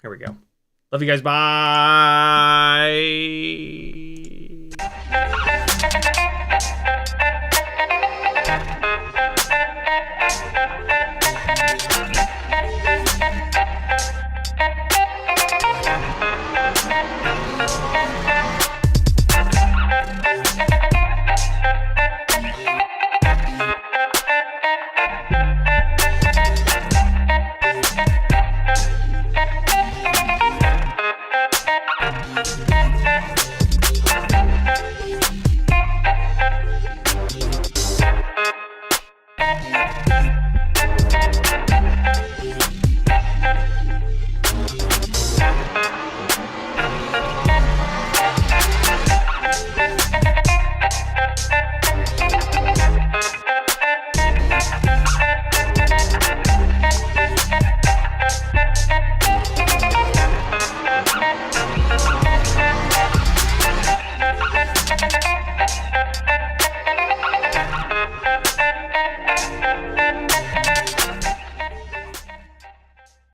S1: Here we go. Love you guys. Bye.